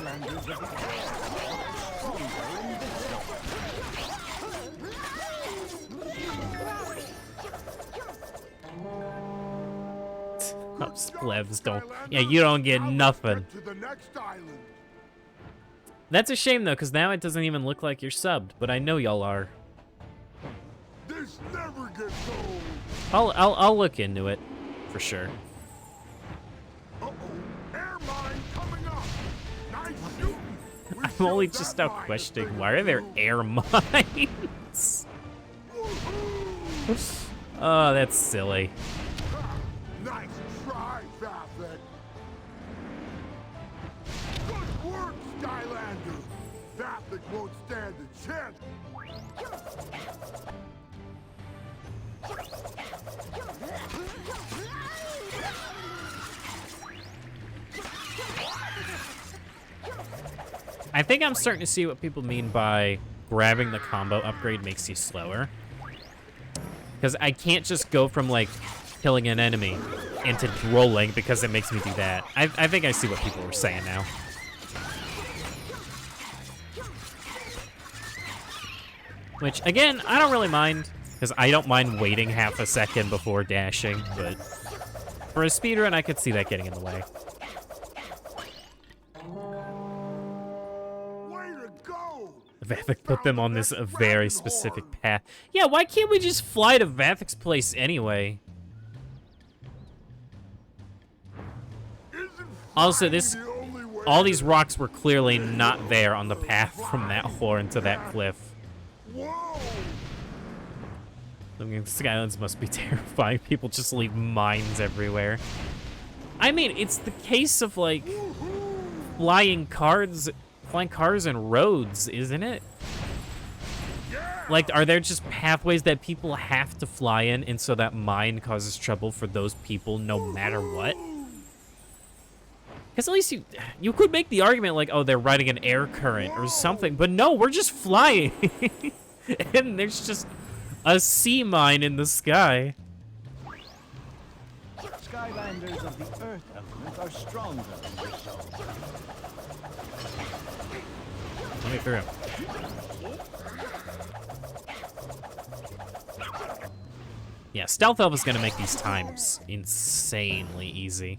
Oh, splevs don't... Yeah, you don't get nothing. To the next island. That's a shame, though, because now it doesn't even look like you're subbed, but I know y'all are. This never gets old. I'll look into it, for sure. Uh-oh, air mine coming up. Nice shooting. We I'm showed only that just now mine questioning, thing why are there too. air mines? Woohoo. Oh, that's silly. Nice try, Vathek. Good work, Skylanders. Vathek won't stand a chance. I think I'm starting to see what people mean by grabbing the combo upgrade makes you slower. Because I can't just go from, like, killing an enemy into rolling because it makes me do that. I think I see what people were saying now. Which, again, I don't really mind, because I don't mind waiting half a second before dashing, but for a speedrun, I could see that getting in the way. Way to go. Vathek put them on this very specific path. Yeah, why can't we just fly to Vathek's place anyway? Also, all these rocks were clearly not there on the path from that horn to that cliff. Whoa. I mean, Skylands must be terrifying. People just leave mines everywhere. I mean, it's the case of, like, flying cars and roads, isn't it? Like, are there just pathways that people have to fly in, and so that mine causes trouble for those people no matter what? Because at least you could make the argument, like, oh, they're riding an air current or something, but no, we're just flying. And there's just a sea mine in the sky. Skylanders of the Earth element are stronger than yourself. Let me through. Yeah, Stealth Elf is gonna make these times insanely easy.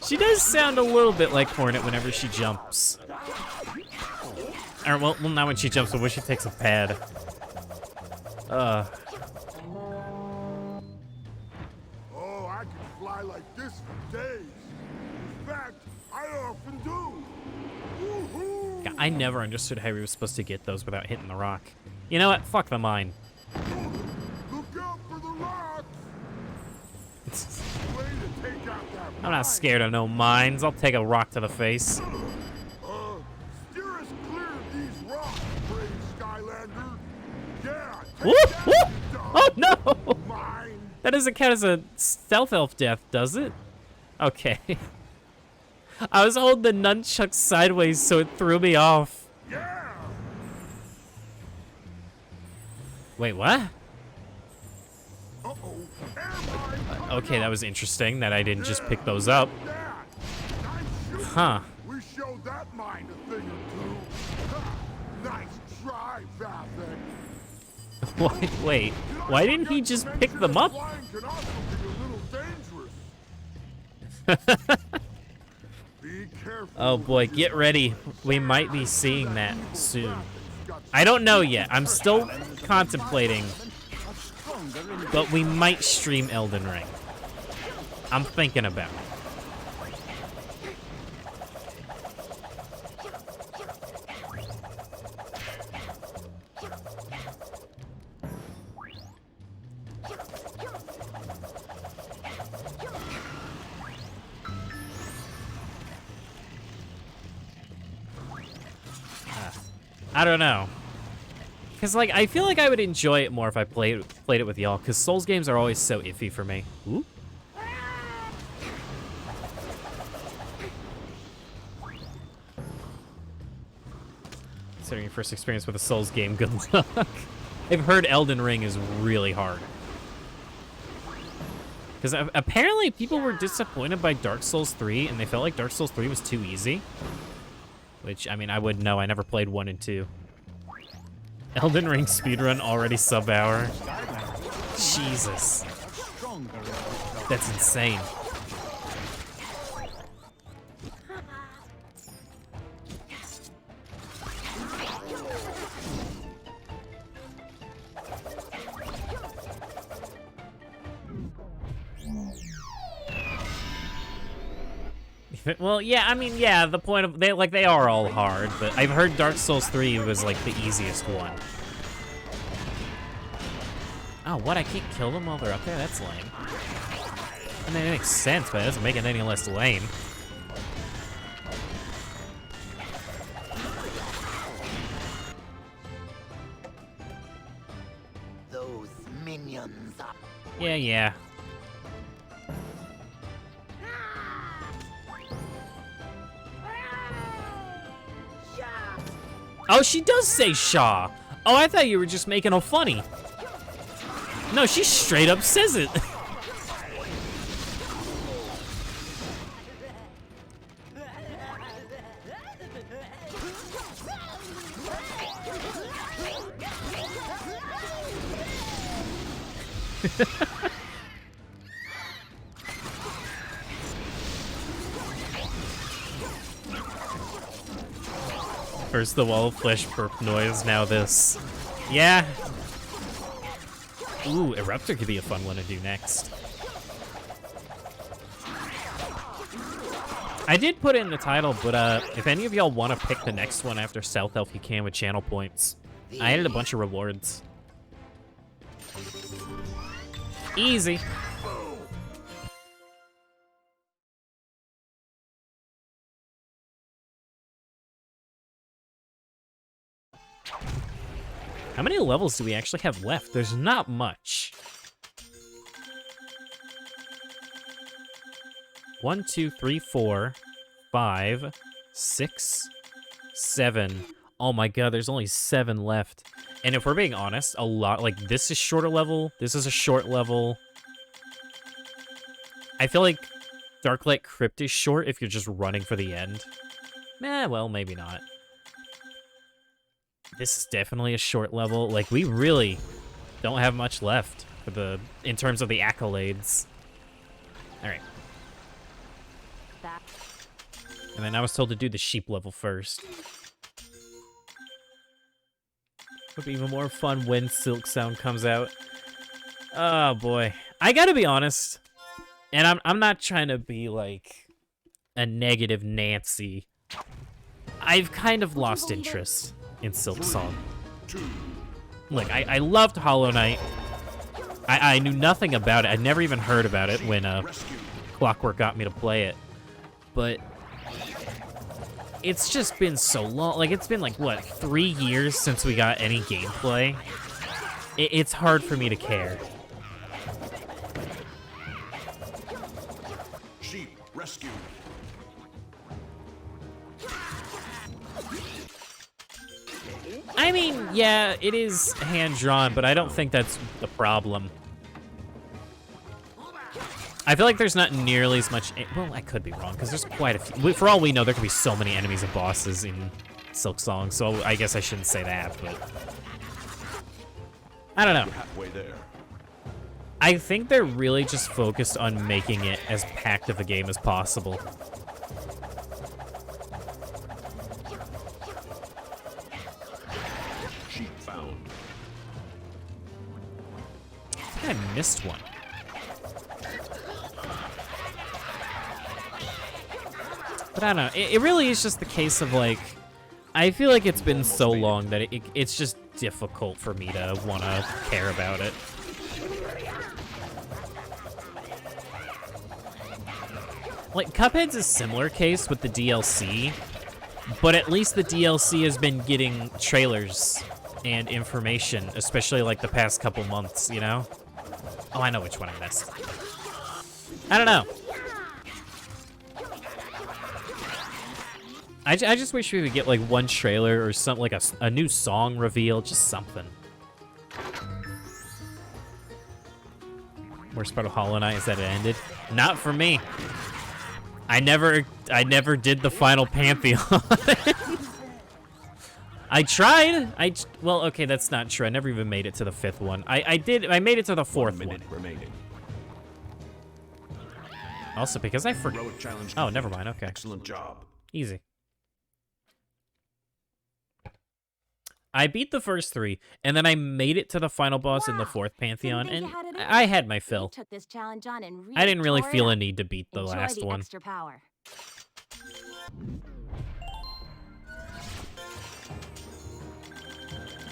She does sound a little bit like Hornet whenever she jumps. Or, well, not when she jumps, but when she takes a pad. Oh, I can fly like this for days. In fact, I often do. Woohoo! God, I never understood how we were supposed to get those without hitting the rock. You know what? Fuck the mine. Look out for the rocks! Way to take out that I'm not mine. scared of no mines. I'll take a rock to the face. Steer us clear of these rocks, brave Skylander. Yeah, take Woo! that, Woo! you dumb Oh no! mine. That doesn't count as a Stealth Elf death, does it? Okay. I was holding the nunchuck sideways, so it threw me off. Yeah. Wait, what? Uh-oh. Airmine, Okay, that was interesting that I didn't just pick those up. Dad, nice shooting. Huh. We showed that mine a thing or two. Ha, nice try, Vavek. Wait, why didn't he just pick them up? Flying can also be a little dangerous. Be careful. Oh boy, get ready. We might be seeing that soon. I don't know yet. I'm still contemplating, but we might stream Elden Ring. I'm thinking about it. I don't know. Cause like I feel like I would enjoy it more if I played it with y'all. Cause Souls games are always so iffy for me. Ooh. Considering your first experience with a Souls game, good luck. I've heard Elden Ring is really hard. Because apparently people were disappointed by Dark Souls 3, and they felt like Dark Souls 3 was too easy. Which, I mean, I wouldn't know. I never played 1 and 2. Elden Ring speedrun already sub-hour. Jesus. That's insane. Well, yeah, I mean, yeah, the point of, they are all hard, but I've heard Dark Souls 3 was, like, the easiest one. Oh, what, I can't kill them while they're up there? That's lame. I mean, it makes sense, but it doesn't make it any less lame. Those minions are... Yeah. Oh, she does say Shaw. Oh, I thought you were just making her funny. No, she straight up says it. First the wall of flesh burp noise, now this. Yeah. Ooh, Eruptor could be a fun one to do next. I did put it in the title, but if any of y'all want to pick the next one after South Elf, you can with channel points. I added a bunch of rewards. Easy. How many levels do we actually have left? There's not much. 1, 2, 3, 4, 5, 6, 7. Oh my god, there's only 7 left. And if we're being honest, a lot, like, this is shorter level, this is a short level. I feel like Darklight Crypt is short if you're just running for the end. Well, maybe not. This is definitely a short level. Like, we really don't have much left for in terms of the accolades. All right. And then I was told to do the sheep level first. Would be even more fun when Silk Sound comes out. Oh boy, I gotta be honest, and I'm not trying to be like a negative Nancy. I've kind of lost interest in Silk Song. Look, I loved Hollow Knight. I knew nothing about it. I'd never even heard about it when Clockwork got me to play it. But it's just been so long. Like, it's been like, what, 3 years since we got any gameplay? It's hard for me to care. Sheep rescued. I mean, yeah, it is hand-drawn, but I don't think that's the problem. I feel like there's not nearly as much... Well, I could be wrong, because there's quite a few... For all we know, there could be so many enemies and bosses in Silk Song, so I guess I shouldn't say that, but... I don't know. Halfway there. I think they're really just focused on making it as packed of a game as possible. Sheep found. I think I missed one. But I don't know. It really is just the case of, like, I feel like it's been so long that it's just difficult for me to want to care about it. Like, Cuphead's a similar case with the DLC, but at least the DLC has been getting trailers and information, especially, like, the past couple months, you know? Oh, I know which one I missed. I don't know. I just wish we would get, like, one trailer or something, like a new song reveal, just something. Worst part of Hollow Knight is that it ended. Not for me. I never did the final Pantheon. I tried. Well, okay, that's not true. I never even made it to the 5th one. I made it to the 4th 1 minute one. remaining. Also, because I forgot. Heroic challenge Oh, complete. never mind. Okay. Excellent job. Easy. I beat the first 3, and then I made it to the final boss in the 4th Pantheon, Didn't and think you had it in I you. had my You fill. took this challenge on and I didn't really tore it feel a up. need to beat the Enjoy last the one. extra power.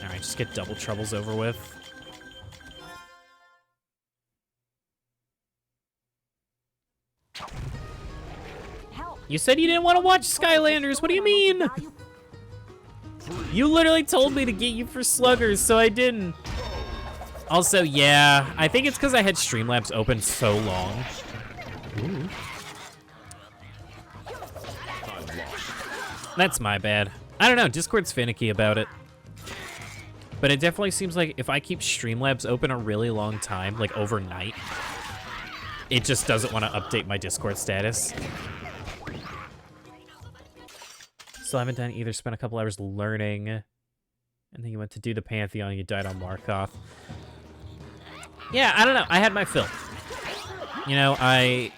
Alright, just get double troubles over with. Help. You said you didn't want to watch Skylanders. What do you mean? You literally told me to get you for Sluggers, so I didn't. Also, yeah, I think it's because I had Streamlabs open so long. Ooh. That's my bad. I don't know, Discord's finicky about it. But it definitely seems like if I keep Streamlabs open a really long time, like overnight, it just doesn't want to update my Discord status. Still haven't done either. Spent a couple hours learning. And then you went to do the Pantheon and you died on Markov. Yeah, I don't know. I had my fill. You know, I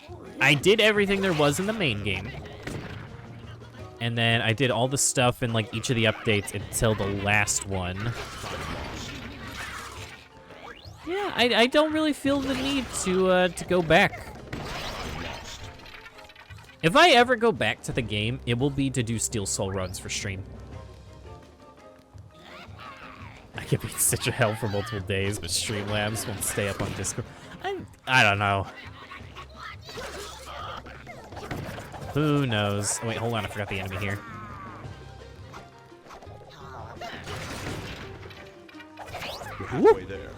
did everything there was in the main game. And then I did all the stuff in, like, each of the updates until the last one. Yeah, I don't really feel the need to go back. If I ever go back to the game, it will be to do Steel Soul runs for stream. I could be such a hell for multiple days, but Streamlabs won't stay up on Discord. I don't know. Who knows? Oh, wait, hold on. I forgot the enemy here. Halfway there.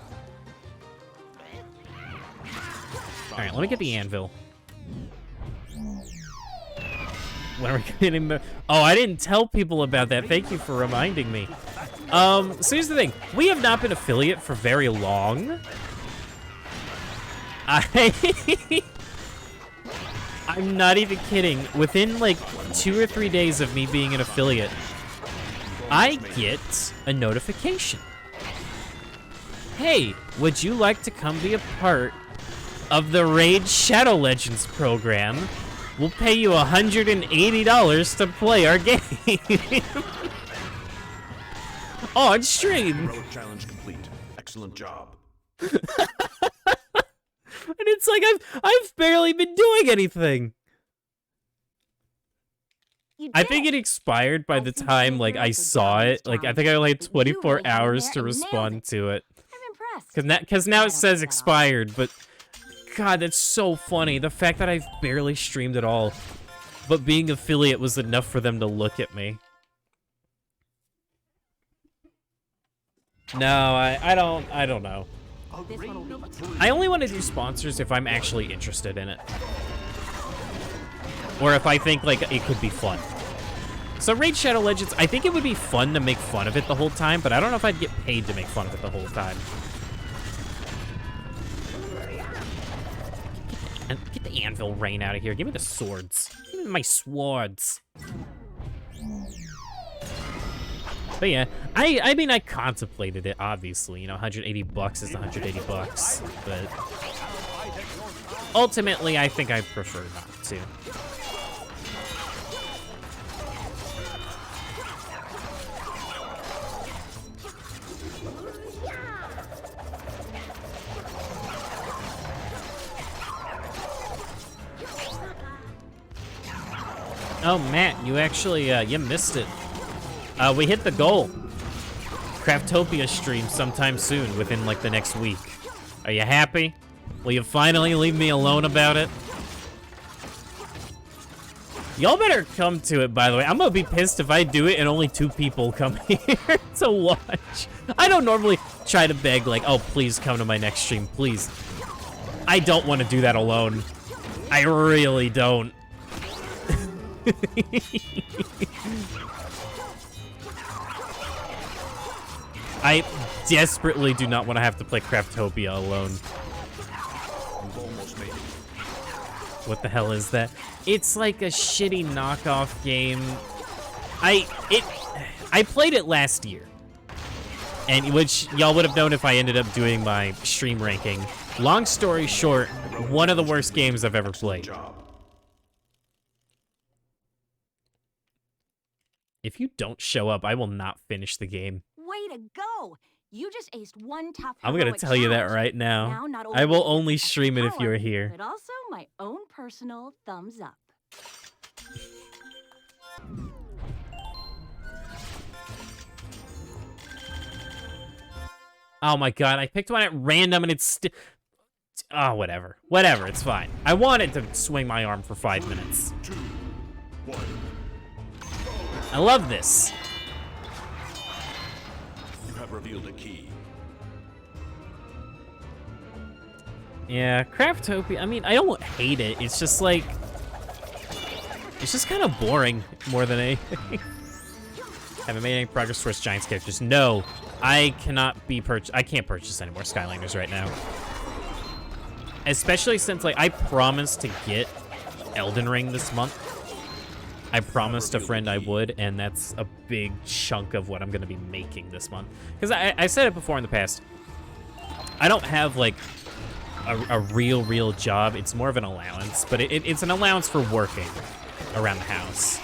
All right, let me get the anvil. When are we getting the... Oh, I didn't tell people about that. Thank you for reminding me. So here's the thing. We have not been affiliate for very long. I'm not even kidding. Within, like, 2 or 3 days of me being an affiliate, I get a notification. Hey, would you like to come be a part of the Raid Shadow Legends program? We'll pay you $180 to play our game. On stream. Heroic challenge complete. Excellent job. And it's like I've barely been doing anything. I think it expired by the time like I saw it. Like I think I only had 24 hours to respond to it. I'm impressed. Because now it says expired, but God, that's so funny. The fact that I've barely streamed at all, but being affiliate was enough for them to look at me. No, I don't know. This one will be I only want to do sponsors if I'm actually interested in it. Or if I think, like, it could be fun. So Raid Shadow Legends, I think it would be fun to make fun of it the whole time, but I don't know if I'd get paid to make fun of it the whole time. And get the anvil rain out of here. Give me the swords. Give me my swords. But yeah, I mean, I contemplated it, obviously. You know, 180 bucks is 180 bucks. But ultimately, I think I prefer not to. Oh, Matt, you actually, you missed it. We hit the goal. Craftopia stream sometime soon, within, like, the next week. Are you happy? Will you finally leave me alone about it? Y'all better come to it, by the way. I'm gonna be pissed if I do it and only 2 people come here to watch. I don't normally try to beg, like, oh, please come to my next stream, please. I don't want to do that alone. I really don't. I desperately do not want to have to play Craftopia alone. You've almost made it. What the hell is that? It's like a shitty knockoff game. I played it last year, and which y'all would have known if I ended up doing my stream ranking. Long story short, one of the worst games I've ever played. If you don't show up, I will not finish the game. Way to go! You just aced one tough I'm gonna heroic tell you that challenge. right now. Not I will do you only get extra stream it if power, you're here. But also my own personal thumbs up. Oh my god, I picked one at random and it's oh, whatever. Whatever, it's fine. I wanted to swing my arm for 5 minutes. 2, 1. I love this. You have revealed a key. Yeah, Craftopia, I mean, I don't hate it. It's just like, it's just kind of boring more than anything. Haven't made any progress towards Giants characters. No, I cannot be I can't purchase any more Skylanders right now. Especially since, like, I promised to get Elden Ring this month. I promised a friend I would, and that's a big chunk of what I'm going to be making this month. Because I said it before in the past. I don't have, like, a real job. It's more of an allowance, but it's an allowance for working around the house.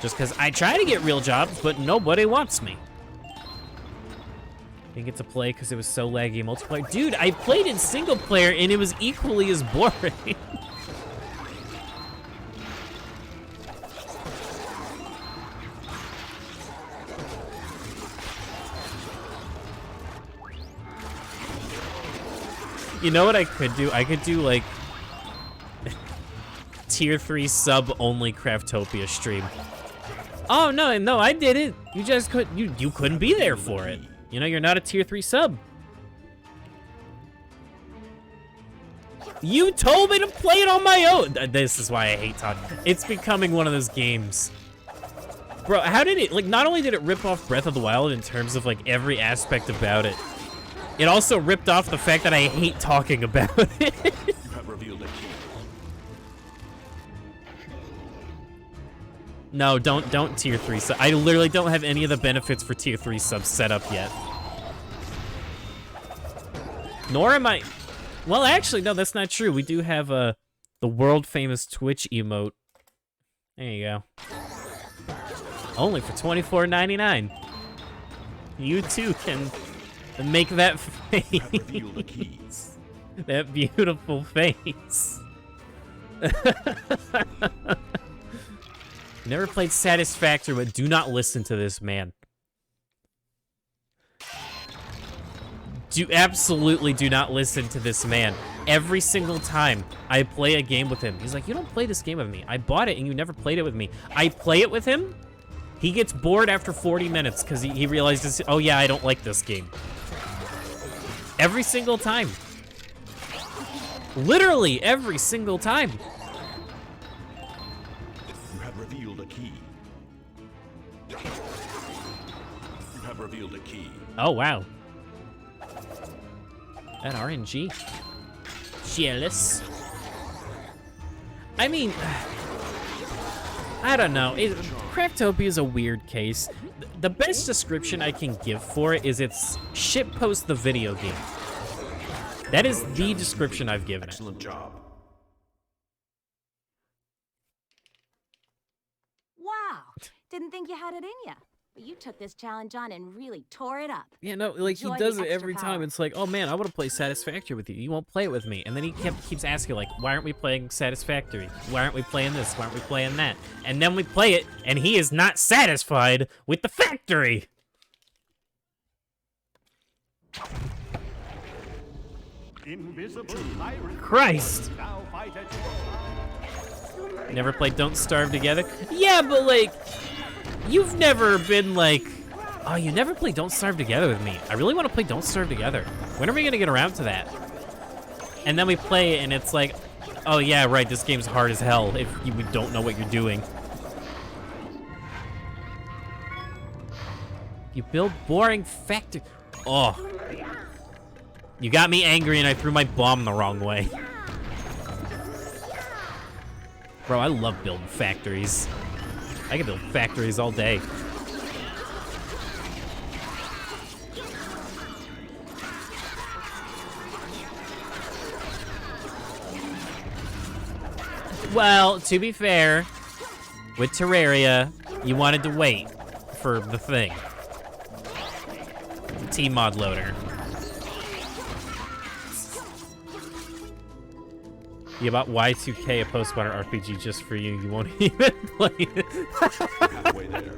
Just because I try to get real jobs, but nobody wants me. Didn't get to play because it was so laggy in multiplayer. Dude, I played in single player, and it was equally as boring. You know what I could do? I could do, like, tier 3 sub-only Craftopia stream. Oh, no, I did it. You just you couldn't be there for it. You know, you're not a tier 3 sub. You told me to play it on my own. This is why I hate Todd. It's becoming one of those games. Bro, how did it, like, not only did it rip off Breath of the Wild in terms of, like, every aspect about it, it also ripped off the fact that I hate talking about it. You have revealed a key. No, don't tier 3 sub. I literally don't have any of the benefits for tier 3 subs set up yet. Nor am I... Well, actually, no, that's not true. We do have the world famous Twitch emote. There you go. Only for $24.99. You too can make that face. Reveal the keys. That beautiful face. Never played Satisfactory, but do not listen to this man. Absolutely do not listen to this man. Every single time I play a game with him, he's like, you don't play this game with me. I bought it and you never played it with me. I play it with him. He gets bored after 40 minutes because he realizes, oh yeah, I don't like this game. Every single time. Literally every single time. You have revealed a key. have revealed a key. Oh, wow. An RNG. Jealous. I mean, I don't know. Craftopia is a weird case. The best description I can give for it is it's shitpost the video game. That is the description I've given it. Excellent job. Wow. Didn't think you had it in ya. But you took this challenge on and really tore it up. Yeah, no, like, he Enjoy does the it extra every time. power. It's like, oh man, I want to play Satisfactory with you. You won't play it with me. And then he keeps asking, like, why aren't we playing Satisfactory? Why aren't we playing this? Why aren't we playing that? And then we play it, and he is not satisfied with the factory. Invisible tyrant. Christ. Now fight at your Never played Don't Starve Together? Yeah, but, like, you've never been like, oh, you never played Don't Starve Together with me. I really want to play Don't Starve Together. When are we going to get around to that? And then we play it, and it's like, oh, yeah, right, this game's hard as hell if you don't know what you're doing. You build boring factory. Oh. You got me angry, and I threw my bomb the wrong way. Bro, I love building factories. I can build factories all day. Well, to be fair, with Terraria, you wanted to wait for the thing. The T-Mod loader. You bought Y2K, a post-modern RPG just for you. You won't even play it. Halfway there.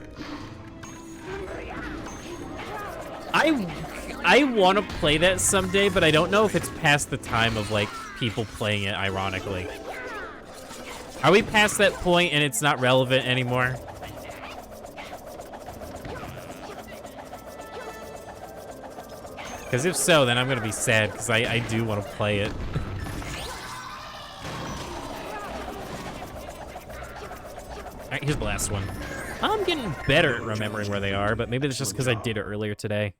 I want to play that someday, but I don't know if it's past the time of, like, people playing it ironically. Are we past that point and it's not relevant anymore? Because if so, then I'm going to be sad, because I do want to play it. Alright, here's the last one. I'm getting better at remembering where they are, but maybe it's just because I did it earlier today.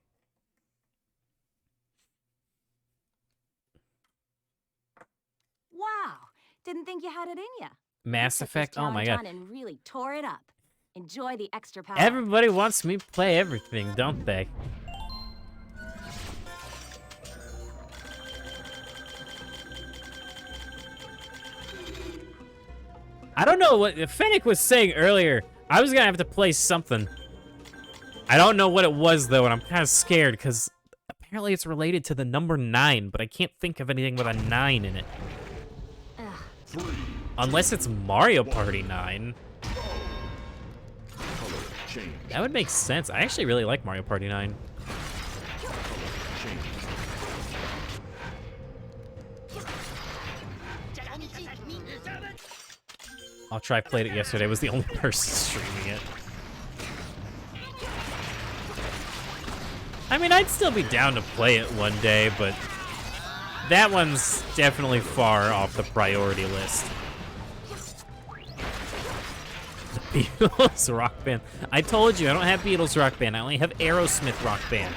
Wow. Didn't think you had it in ya. Mass You took this Effect? Oh my challenge god. on and really tore it up. Enjoy the extra power. Everybody wants me to play everything, don't they? I don't know what Fennec was saying earlier. I was gonna have to play something. I don't know what it was though, and I'm kind of scared because apparently it's related to the number 9, but I can't think of anything with a 9 in it. Ugh. Unless it's Mario Party 9. Color change. That would make sense. I actually really like Mario Party 9. Change. I'll try. Played it yesterday. Was the only person streaming it. I mean, I'd still be down to play it one day, but that one's definitely far off the priority list. The Beatles Rock Band. I told you, I don't have Beatles Rock Band. I only have Aerosmith Rock Band.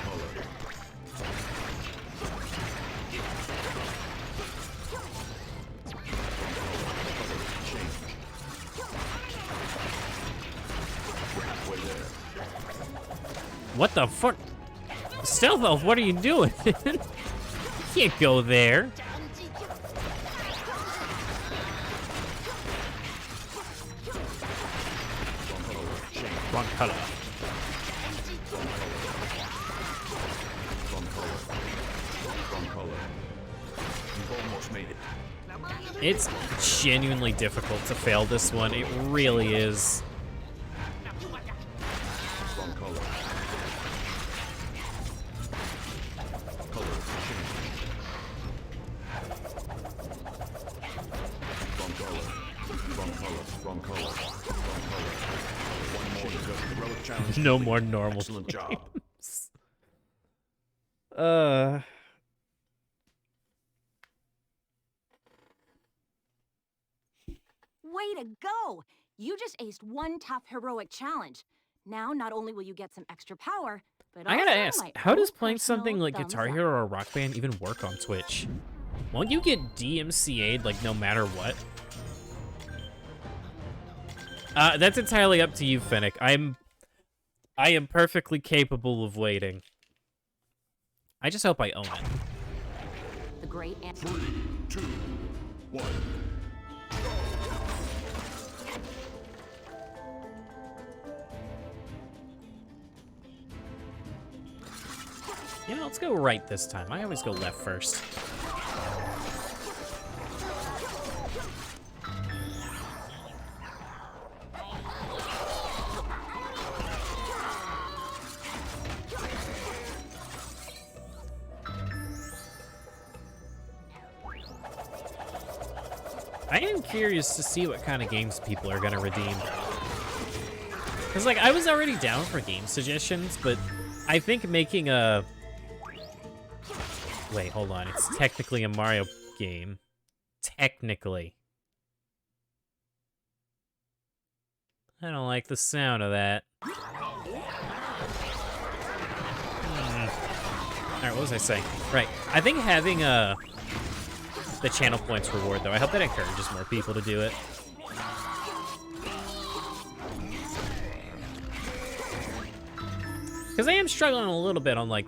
What the fuck? Stealth Elf, what are you doing? You can't go there. Wrong color. Wrong color. You've almost made it. It's genuinely difficult to fail this one. It really is. Wrong color. Color change. Wrong color. Wrong color. Wrong color. Wrong color. One more to go. Heroic challenge. No complete. more normal Excellent job. games. Way to go! You just aced one tough heroic challenge. Now, not only will you get some extra power, but I also gotta ask, my how own does playing personal something like thumbs Guitar up. Hero or Rock Band even work on Twitch? Won't you get DMCA'd, like, no matter what? That's entirely up to you, Fennec. I am perfectly capable of waiting. I just hope I own it. The great answer. 3, 2, 1. You know, let's go right this time. I always go left first. I am curious to see what kind of games people are gonna redeem. Because, like, I was already down for game suggestions, but I think making a... Wait, hold on. It's technically a Mario game. Technically. I don't like the sound of that. Alright, what was I saying? Right. I think having the channel points reward, though, I hope that encourages more people to do it. Because I am struggling a little bit on, like,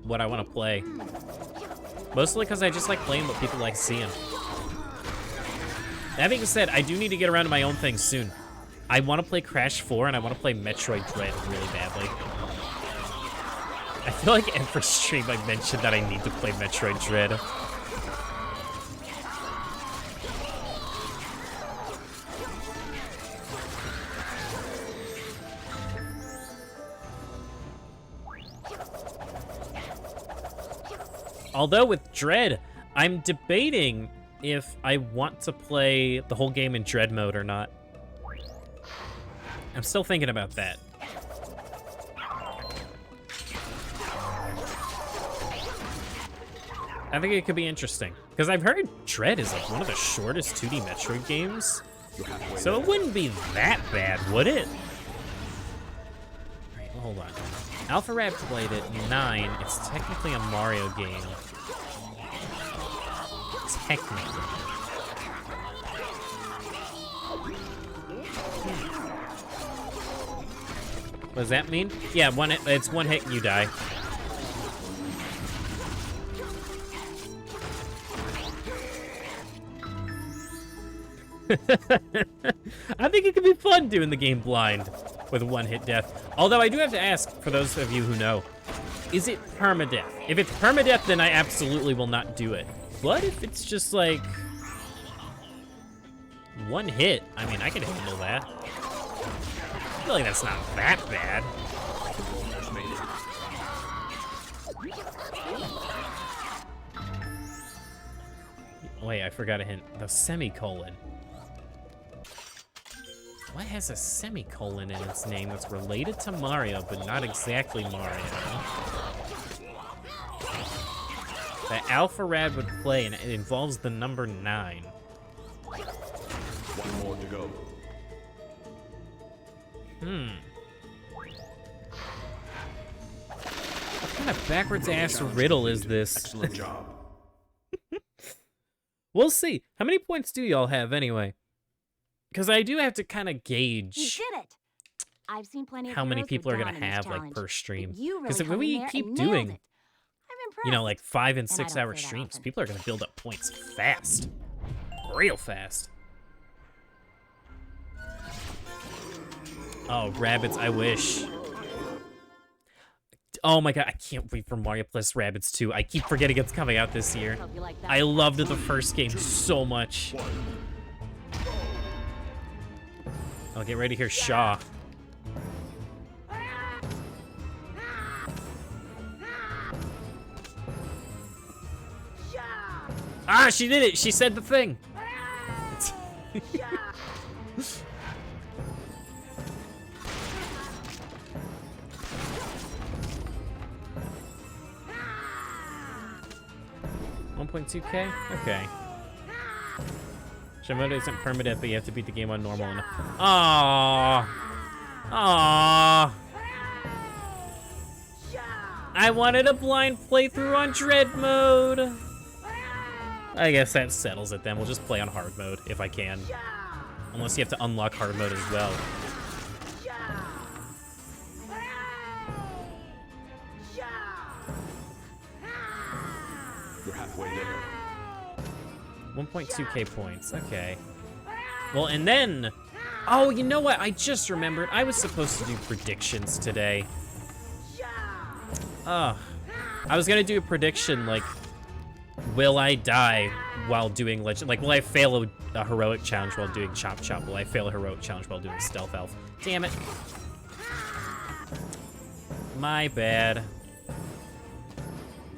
what I want to play. Mostly because I just like playing what people like seeing. That being said, I do need to get around to my own thing soon. I want to play Crash 4 and I want to play Metroid Dread really badly. I feel like every stream I mentioned that I need to play Metroid Dread. Although with Dread, I'm debating if I want to play the whole game in Dread mode or not. I'm still thinking about that. I think it could be interesting. Because I've heard Dread is like one of the shortest 2D Metroid games. So it wouldn't be that bad, would it? Alright, well, hold on. Alpha Rab played it 9. It's technically a Mario game. Technically. What does that mean? Yeah, it's one hit and you die. I think it could be fun doing the game blind with one-hit death. Although I do have to ask, for those of you who know, is it permadeath? If it's permadeath, then I absolutely will not do it. But if it's just like one hit, I mean, I can handle that. I feel like that's not that bad. Wait, I forgot a hint. The semicolon. What has a semicolon in its name that's related to Mario, but not exactly Mario? That Alpha Rad would play, and it involves the number 9. One more to go. What kind of backwards-ass riddle is this? Excellent job. We'll see. How many points do y'all have, anyway? Because I do have to kind of You gauge did it. I've seen plenty of how many heroes people are go going to down in this have, like, challenge, per but stream. you really Because if hung in we there keep and nailed doing, it. I'm impressed. you know, like 5 and And I 6 don't hour say that streams, often. people are going to build up points fast. Real fast. Oh, rabbits, I wish. Oh my god, I can't wait for Mario plus Rabbids 2. I keep forgetting it's coming out this year. Hope you like that. I loved the first game so much. I'll get ready to hear Shaw. Ah, she did it! She said the thing! $1.2K? Okay. Shimoda isn't permadeath, but you have to beat the game on normal enough. Aww. Aww. I wanted a blind playthrough on Dread mode. I guess that settles it then. We'll just play on hard mode if I can. Unless you have to unlock hard mode as well. You're halfway there. 1.2k points, okay. Well, and then, oh, you know what? I just remembered. I was supposed to do predictions today. I was gonna do a prediction, like, will I die while doing legend? Like, will I fail a heroic challenge while doing L.Chop? Will I fail a heroic challenge while doing Stealth Elf? Damn it. My bad.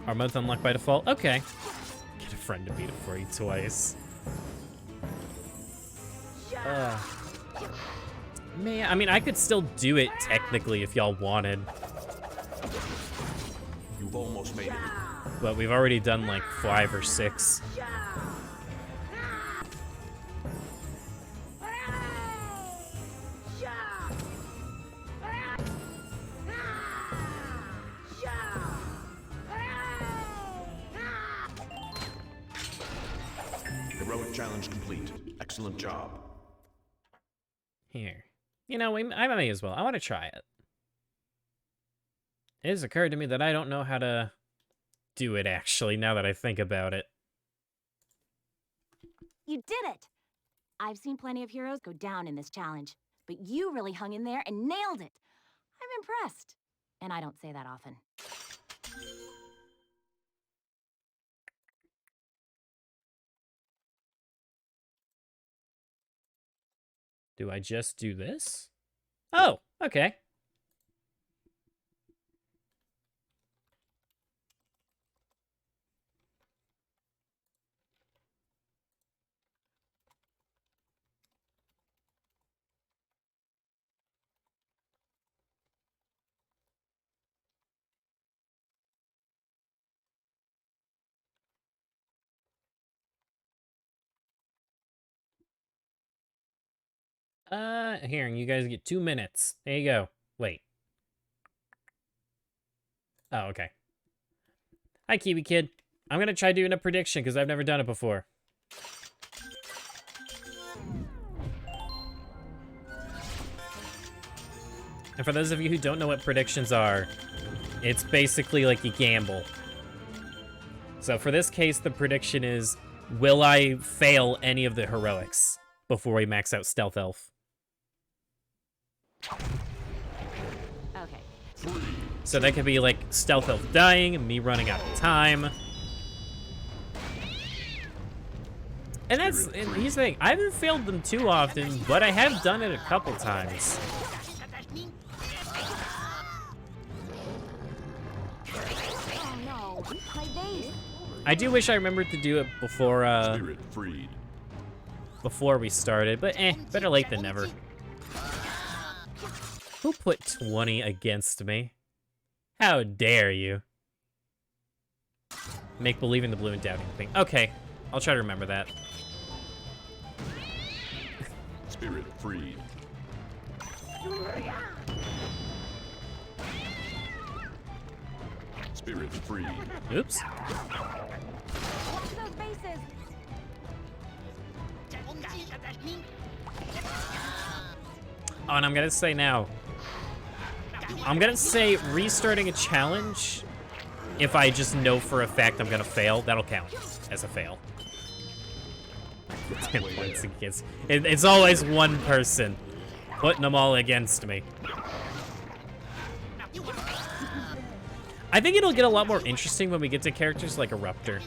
Are modes unlocked by default? Okay. Get a friend to beat it for you twice. Man, I mean, I could still do it technically if y'all wanted. You've almost made it. But we've already done like 5 or 6. Heroic challenge complete. Excellent job. Here. You know, I may as well. I want to try it. It has occurred to me that I don't know how to do it, actually, now that I think about it. You did it! I've seen plenty of heroes go down in this challenge, but you really hung in there and nailed it. I'm impressed. And I don't say that often. Do I just do this? Oh, okay. Here, you guys get 2 minutes. There you go. Wait. Oh, okay. Hi, Kiwi Kid. I'm gonna try doing a prediction, because I've never done it before. And for those of you who don't know what predictions are, it's basically like you gamble. So for this case, the prediction is, will I fail any of the heroics before we max out Stealth Elf? Okay. So that could be like Stealth Elf dying, me running out of time. And that's, and here's the thing, I haven't failed them too often, but I have done it a couple times. Oh no, my vase. I do wish I remembered to do it before, Spirit freed. before we started, but better late than never. Who put 20 against me? How dare you? Make believing the blue and doubting thing. Okay, I'll try to remember that. Spirit freed. Spirit freed. Oops. Watch those bases. Oh, and I'm gonna say now. I'm gonna say restarting a challenge, if I just know for a fact I'm gonna fail, that'll count as a fail. 10 points against. It's always one person putting them all against me. I think it'll get a lot more interesting when we get to characters like Eruptor.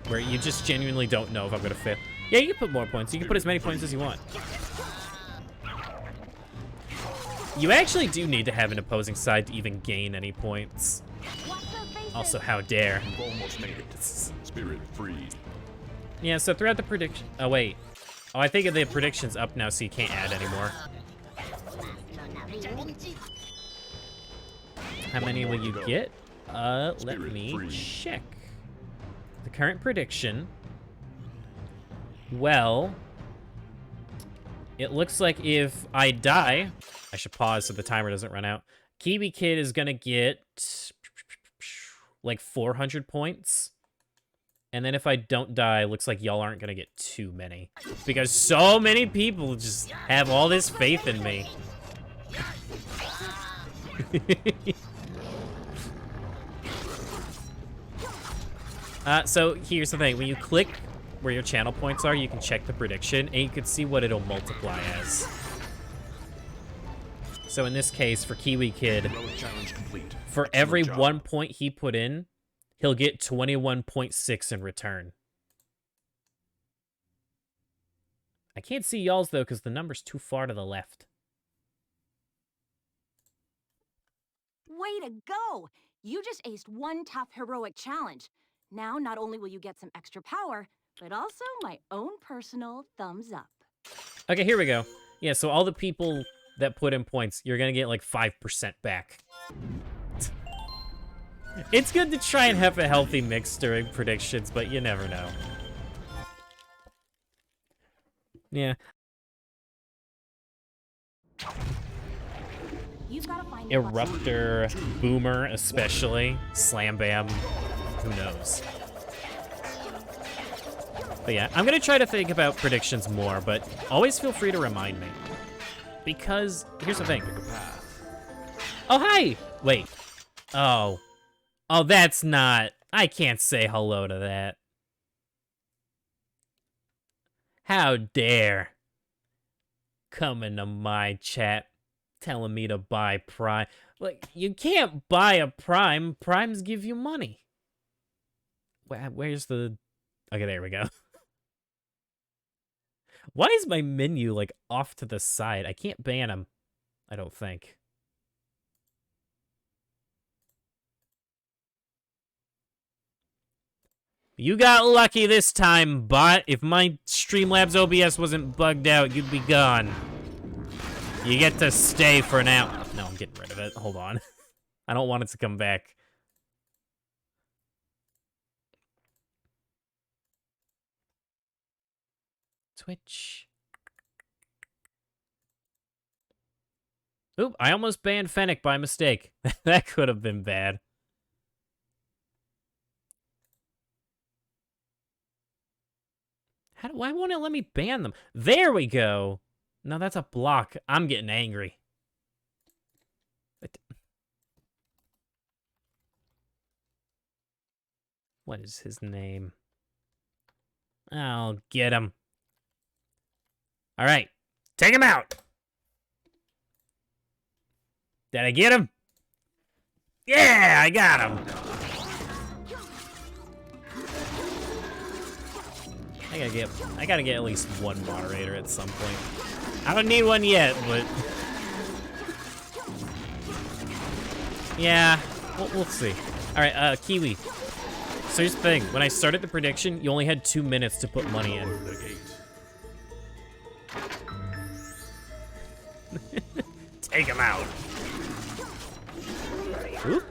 Where you just genuinely don't know if I'm gonna fail. Yeah, you can put more points. You can put as many points as you want. You actually do need to have an opposing side to even gain any points. Also, how dare. You've almost made it. Spirit freed. Yeah, so throughout the prediction... Oh, wait. Oh, I think the prediction's up now, so you can't add anymore. How many will you get? Let me check. The current prediction... Well, It looks like if I die, I should pause so the timer doesn't run out. Kiwi Kid is gonna get like 400 points. And then if I don't die, looks like y'all aren't gonna get too many. Because so many people just have all this faith in me. So here's the thing. When you click where your channel points are, you can check the prediction, and you can see what it'll multiply as. So in this case, for Kiwi Kid, Challenge complete. for every 1 point he put in, he'll get 21.6 in return. I can't see y'all's, though, because the number's too far to the left. Way to go! You just aced one tough heroic challenge. Now, not only will you get some extra power, but also my own personal thumbs up. Okay, here we go. Yeah, so all the people that put in points, you're gonna get like 5% back. It's good to try and have a healthy mix during predictions, but you never know. Yeah. You've got to find Eruptor, Boomer especially, Slam Bam, who knows. But yeah, I'm gonna try to think about predictions more, but always feel free to remind me. Because, here's the thing. Oh, hi! Wait. Oh. Oh, that's not... I can't say hello to that. How dare. Come into my chat telling me to buy Prime. Like, you can't buy a Prime. Primes give you money. Where's the... Okay, there we go. Why is my menu, like, off to the side? I can't ban him, I don't think. You got lucky this time, bot. If my Streamlabs OBS wasn't bugged out, you'd be gone. You get to stay for now. No, I'm getting rid of it. Hold on. I don't want it to come back. Twitch. Oop, I almost banned Fennec by mistake. That could have been bad. Why won't it let me ban them? There we go. No, that's a block. I'm getting angry. What is his name? I'll get him. All right, take him out. Did I get him? Yeah, I got him. I gotta get at least one moderator at some point. I don't need one yet, but yeah, we'll see. All right, Kiwi. So here's the thing: when I started the prediction, you only had 2 minutes to put money in. Take him out. Oop.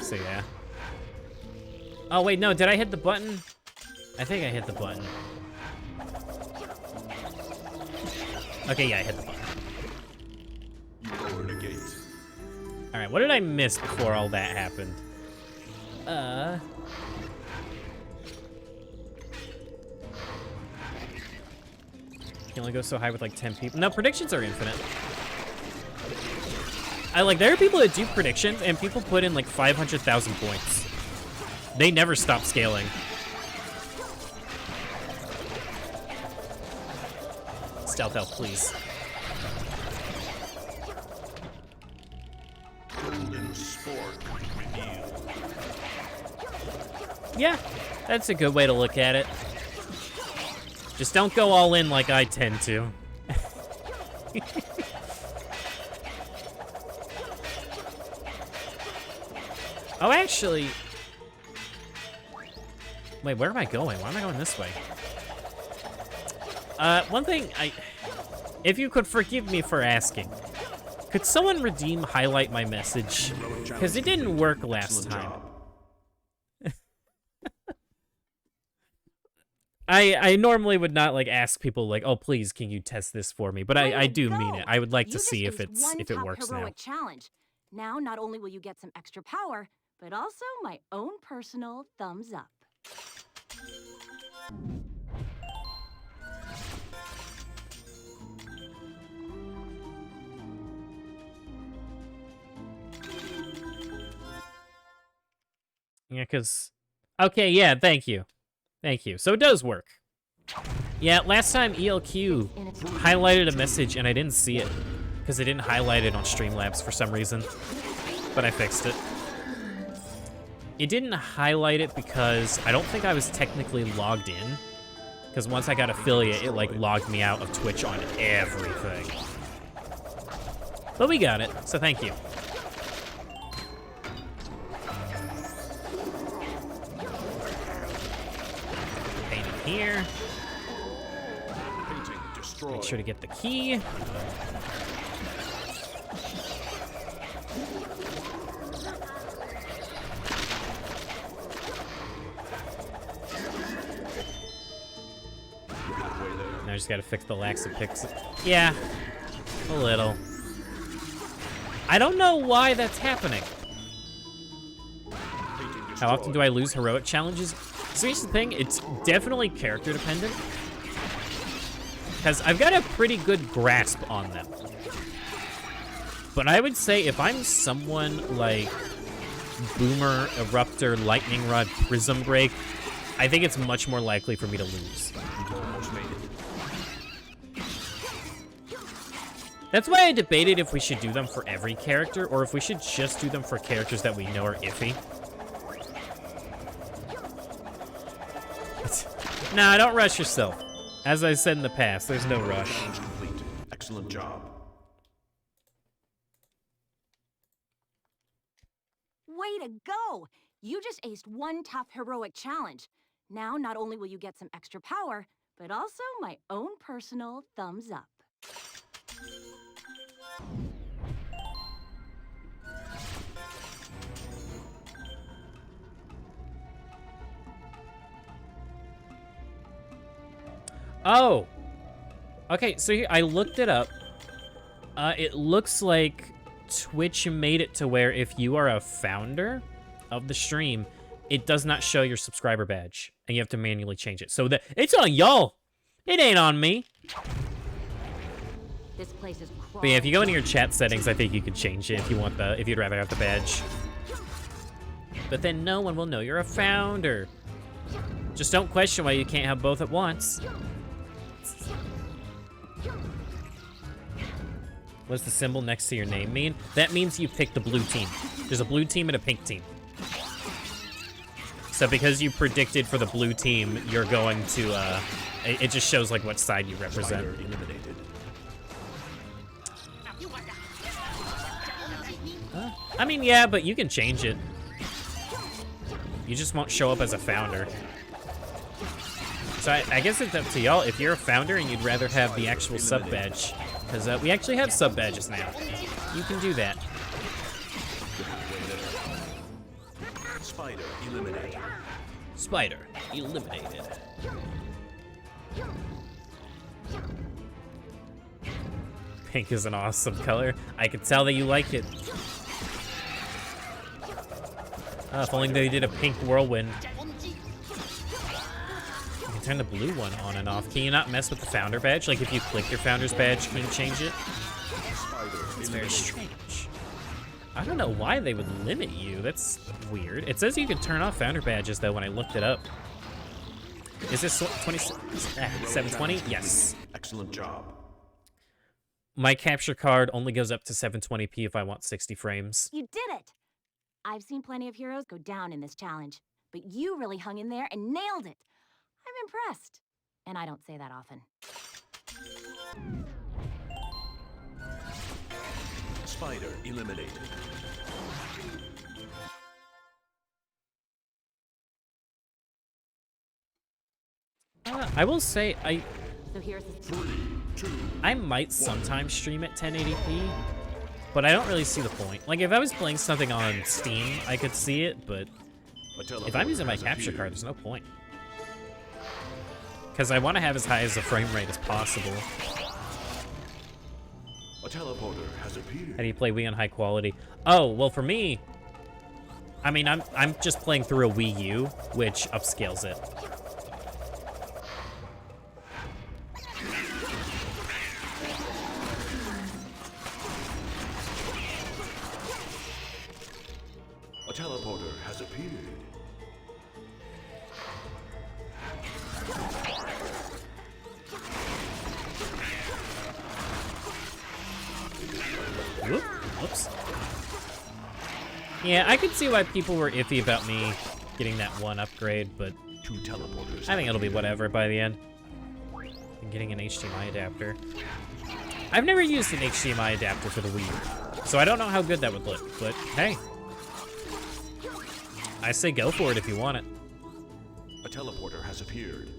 So yeah. Oh wait, no, did I hit the button? I think I hit the button. Okay, yeah, I hit the button. Alright, what did I miss before all that happened? You can only go so high with like 10 people. No, predictions are infinite. There are people that do predictions and people put in like 500,000 points. They never stop scaling. Stealth elf, please. Yeah, that's a good way to look at it. Just don't go all in like I tend to. Oh, actually... Wait, where am I going? Why am I going this way? One thing, if you could forgive me for asking, could someone redeem highlight my message? Because it didn't work last time. I normally would not like ask people like, oh please, can you test this for me? But I Way do to mean go. it. I would like You to just see if aced it one works top now. heroic challenge. Now, not only will you get some extra power, but also my own personal thumbs up. Yeah, because... Okay, yeah, thank you. Thank you. So it does work. Yeah, last time ELQ highlighted a message and I didn't see it. Because it didn't highlight it on Streamlabs for some reason. But I fixed it. It didn't highlight it because I don't think I was technically logged in. Because once I got affiliate, it like logged me out of Twitch on everything. But we got it, so thank you. Paint it here. Painting destroyed. Make sure to get the key. Now I just gotta fix the lax of pixels. Yeah, a little. I don't know why that's happening. How often do I lose heroic challenges? So here's the thing, it's definitely character dependent. Because I've got a pretty good grasp on them. But I would say if I'm someone like Boomer, Eruptor, Lightning Rod, Prism Break, I think it's much more likely for me to lose. Almost made it. That's why I debated if we should do them for every character, or if we should just do them for characters that we know are iffy. Nah, don't rush yourself. As I said in the past, there's no rush. Challenge complete. Excellent job. Way to go! You just aced one tough heroic challenge. Now, not only will you get some extra power, but also my own personal thumbs up. Oh! Okay, so here, I looked it up. It looks like Twitch made it to where if you are a founder of the stream, it does not show your subscriber badge, and you have to manually change it. So it's on y'all. It ain't on me. This place is But yeah, if you go into your chat settings, I think you could change it if you'd rather have the badge. But then no one will know you're a founder. Just don't question why you can't have both at once. What does the symbol next to your name mean? That means you picked the blue team. There's a blue team and a pink team. So because you predicted for the blue team, you're going to, it just shows like what side you represent. Spider eliminated. I mean, yeah, but you can change it. You just won't show up as a founder. So I guess it's up to y'all. If you're a founder and you'd rather have the actual sub badge, because we actually have sub badges now. You can do that. Spider eliminated. Spider eliminated. Pink is an awesome color. I can tell that you like it. If only they did a pink whirlwind. You can turn the blue one on and off. Can you not mess with the founder badge? Like if you click your founder's badge, can you change it? It's very strange. I don't know why they would limit you. That's weird. It says you can turn off founder badges though when I looked it up. Is this 720? Yes. Excellent job. My capture card only goes up to 720p if I want 60 frames. You did it! I've seen plenty of heroes go down in this challenge, but you really hung in there and nailed it. I'm impressed. And I don't say that often. Spider eliminated. I will say, So here's the 3, 2, I might sometimes stream at 1080p, but I don't really see the point. Like, if I was playing something on Steam, I could see it, but if I'm using my capture card, there's no point. because I want to have as high as a frame rate as possible. A teleporter has How appeared. do you play Wii on high quality? Oh, well, for me, I mean, I'm just playing through a Wii U, which upscales it. A teleporter has appeared. Whoop, whoops. Yeah, I could see why people were iffy about me getting that one upgrade, but 2 teleporters. I think it'll be whatever by the end. And getting an HDMI adapter. I've never used an HDMI adapter for the Wii, so I don't know how good that would look, but hey. I say go for it if you want it. A teleporter has appeared.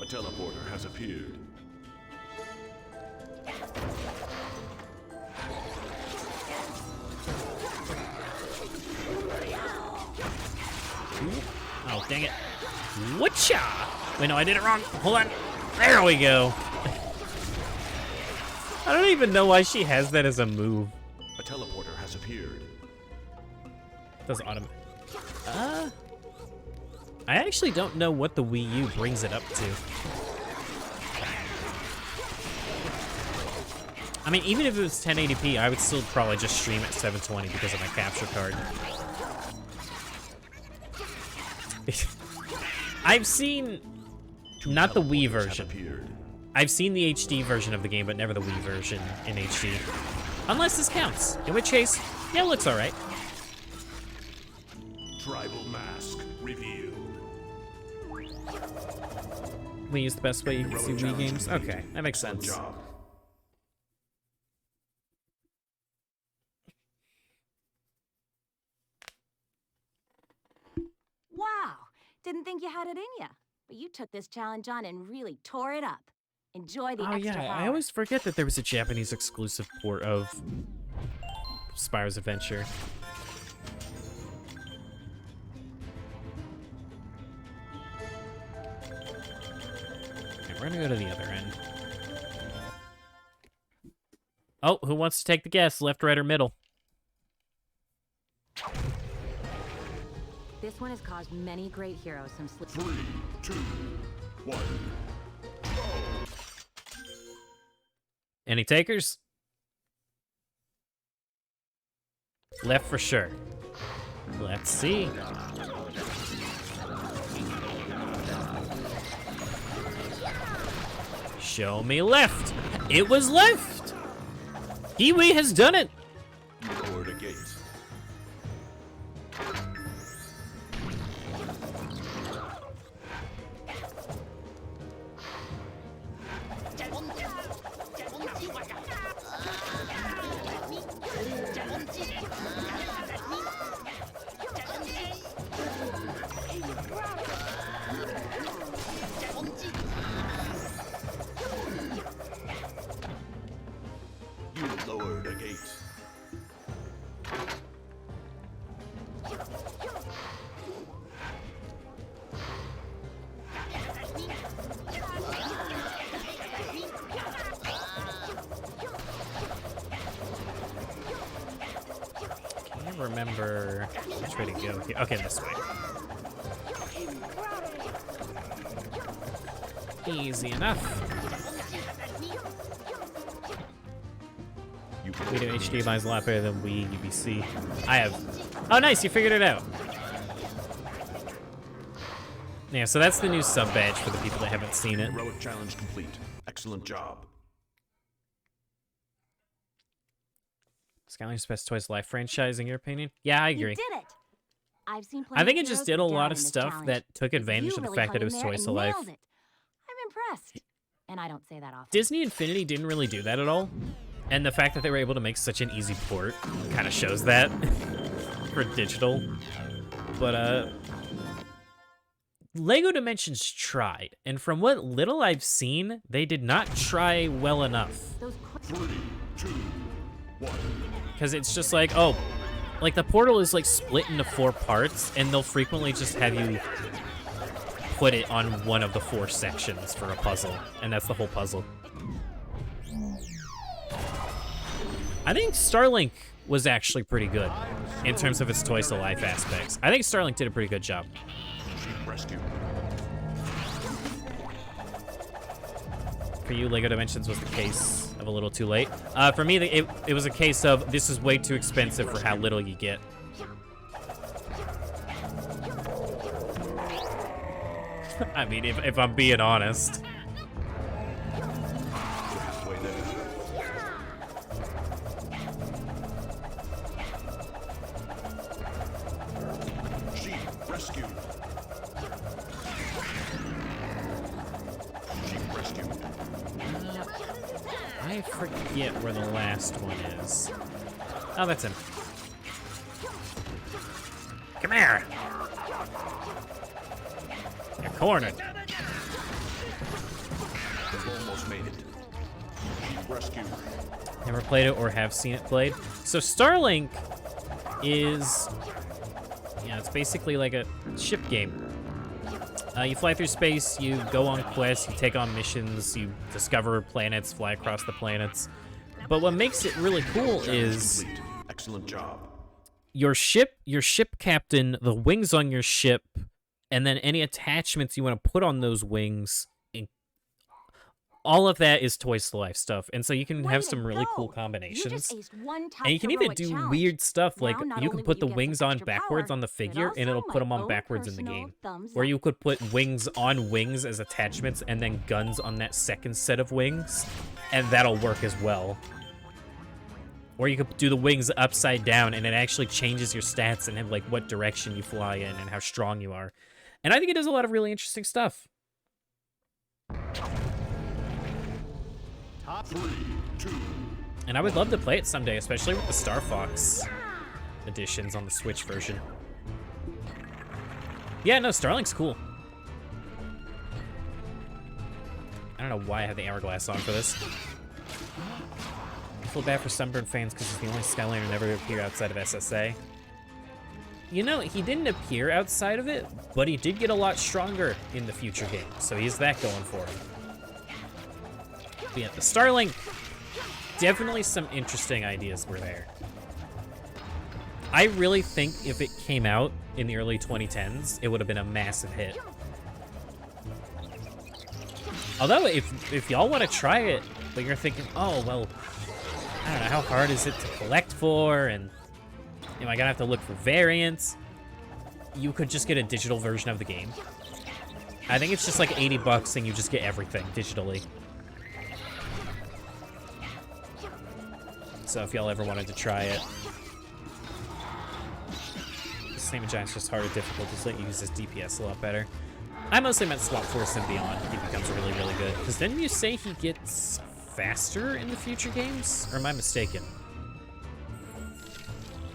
A teleporter has appeared. Oh, dang it. Whatcha? Wait, no, I did it wrong. Hold on. There we go. I don't even know why she has that as a move. A teleporter has appeared. Does automatic. I actually don't know what the Wii U brings it up to. I mean, even if it was 1080p, I would still probably just stream at 720 because of my capture card. I've seen, not the Wii version. I've seen the HD version of the game, but never the Wii version in HD. Unless this counts, in which case, yeah, it looks alright. Tribal mask revealed. Wii is the best way you can see Wii games? Okay, that makes Good sense. job. Wow, didn't think you had it in ya. But you took this challenge on and really tore it up. Enjoy the Oh extra yeah, I power. always forget that there was a Japanese exclusive port of Spyro's Adventure. Okay, we're gonna go to the other end. Oh, who wants to take the guess? Left, right, or middle? This one has caused many great heroes some sleep. 3, 2, 1. Any takers? Left for sure. Let's see. Show me left. It was left. Kiwi has done it. You lowered a gate. You lowered a gate. Can't remember which way to go here. Okay, this way. Easy enough. We do HDMI is a lot better than Wii UBC. I have. Oh, nice, you figured it out. Yeah, so that's the new sub badge for the people that haven't seen it. Heroic challenge complete. Excellent job. Skylanders Best Toys Life franchise, in your opinion? Yeah, I You agree. did it. I've seen I think plenty it of just heroes did a go lot down of in this stuff challenge, that took but advantage you of the really fact hung that it in was there Toys and to Life. nailed it. I'm impressed. And I don't say that often. Disney Infinity didn't really do that at all. And the fact that they were able to make such an easy port kind of shows that for digital. But, LEGO Dimensions tried, and from what little I've seen, they did not try well enough. Those 3, 2, 1. Because it's just like, oh, like the portal is like split into 4 parts, and they'll frequently just have you put it on one of the 4 sections for a puzzle, and that's the whole puzzle. I think Starlink was actually pretty good in terms of its Toys to Life aspects. I think Starlink did a pretty good job. Sheep rescue. For you, Lego Dimensions was the case of a little too late. For me, it was a case of this is way too expensive for how little you get. I mean, if I'm being honest. Halfway there. Sheep rescued. Sheep rescued. I forget where the last one is. Oh, that's him. Come here. You're cornered. We've almost made it. Sheep rescued. Never played it or have seen it played. So Starlink is, it's basically like a ship game. You fly through space, you go on quests, you take on missions, you discover planets, fly across the planets. But what makes it really cool is Complete. Excellent job. your ship captain, the wings on your ship, and then any attachments you want to put on those wings. All of that is Toys to Life stuff, and so you can have some really cool combinations. And you can even do weird stuff, like you can put the wings on backwards on the figure, and it'll put them on backwards in the game. Or you could put wings on wings as attachments, and then guns on that second set of wings, and that'll work as well. Or you could do the wings upside down, and it actually changes your stats and like what direction you fly in and how strong you are. And I think it does a lot of really interesting stuff. 3, 2. And I would love to play it someday, especially with the Star Fox editions on the Switch version. Yeah, no, Starlink's cool. I don't know why I have the hourglass on for this. I feel bad for Sunburn fans because he's the only Skylander to never appear outside of SSA. You know, he didn't appear outside of it, but he did get a lot stronger in the future games, so he has that going for him. But yeah, the Starlink, definitely some interesting ideas were there. I really think if it came out in the early 2010s, it would have been a massive hit. Although, if y'all want to try it, but you're thinking, oh, well, I don't know, how hard is it to collect for, and am I gonna have to look for variants? You could just get a digital version of the game. I think it's just like $80 and you just get everything digitally. So if y'all ever wanted to try it. Same Giant's just harder difficulties let you use this DPS a lot better. I mostly meant Swap Force and Beyond. He becomes really, really good. Because didn't you say he gets faster in the future games? Or am I mistaken?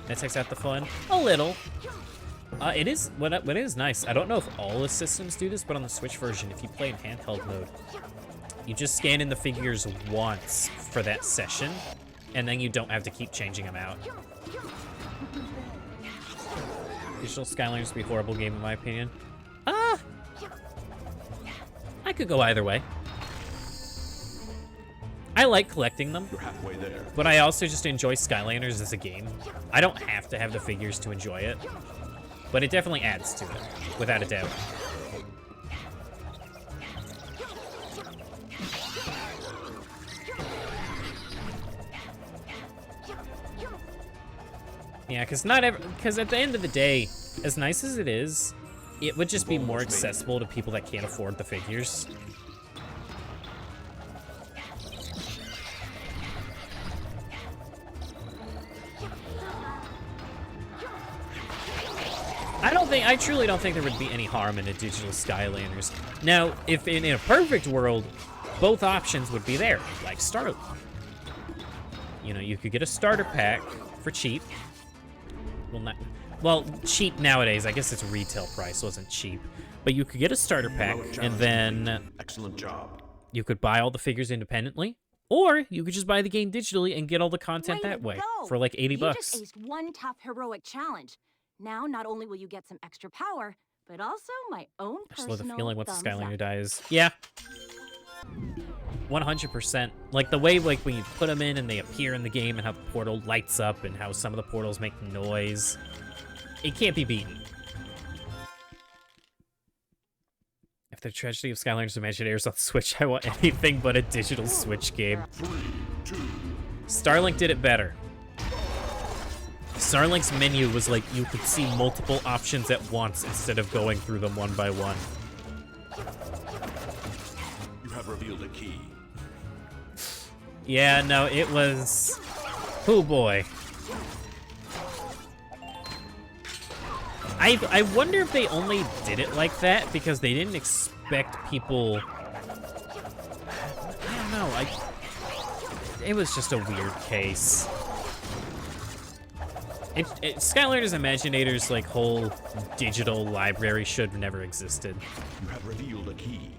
That takes out the fun. A little. It is nice. I don't know if all the systems do this, but on the Switch version, if you play in handheld mode, you just scan in the figures once for that session, and then you don't have to keep changing them out. Digital Skylanders would be a horrible game, in my opinion. I could go either way. I like collecting them, You're halfway there. but I also just enjoy Skylanders as a game. I don't have to have the figures to enjoy it, but it definitely adds to it, without a doubt. Yeah, because at the end of the day, as nice as it is, it would just be more accessible to people that can't afford the figures. I truly don't think there would be any harm in a digital Skylanders. Now, if in a perfect world, both options would be there, like Starlink. You know, you could get a starter pack for cheap. Well, cheap nowadays. I guess its retail price wasn't cheap, but you could get a starter pack, and then Excellent job. you could buy all the figures independently, Or you could just buy the game digitally and get all the content Way that to way go. for like 80 You bucks. just aced one tough heroic challenge. Now, not only will you get some extra power, but also my own I just personal love the feeling once the thumbs Skylander up. dies. Yeah. 100%. Like the way like when you put them in and they appear in the game and how the portal lights up and how some of the portals make noise. It can't be beaten. If the tragedy of Skylanders Imagineers on Switch, I want anything but a digital Switch game. Starlink did it better. Starlink's menu was like you could see multiple options at once instead of going through them one by one. You have revealed a key. Yeah, no, it was... Oh boy. I wonder if they only did it like that because they didn't expect people... I don't know, it was just a weird case. Skylanders Imagineers' like whole digital library should have never existed. You have revealed a key.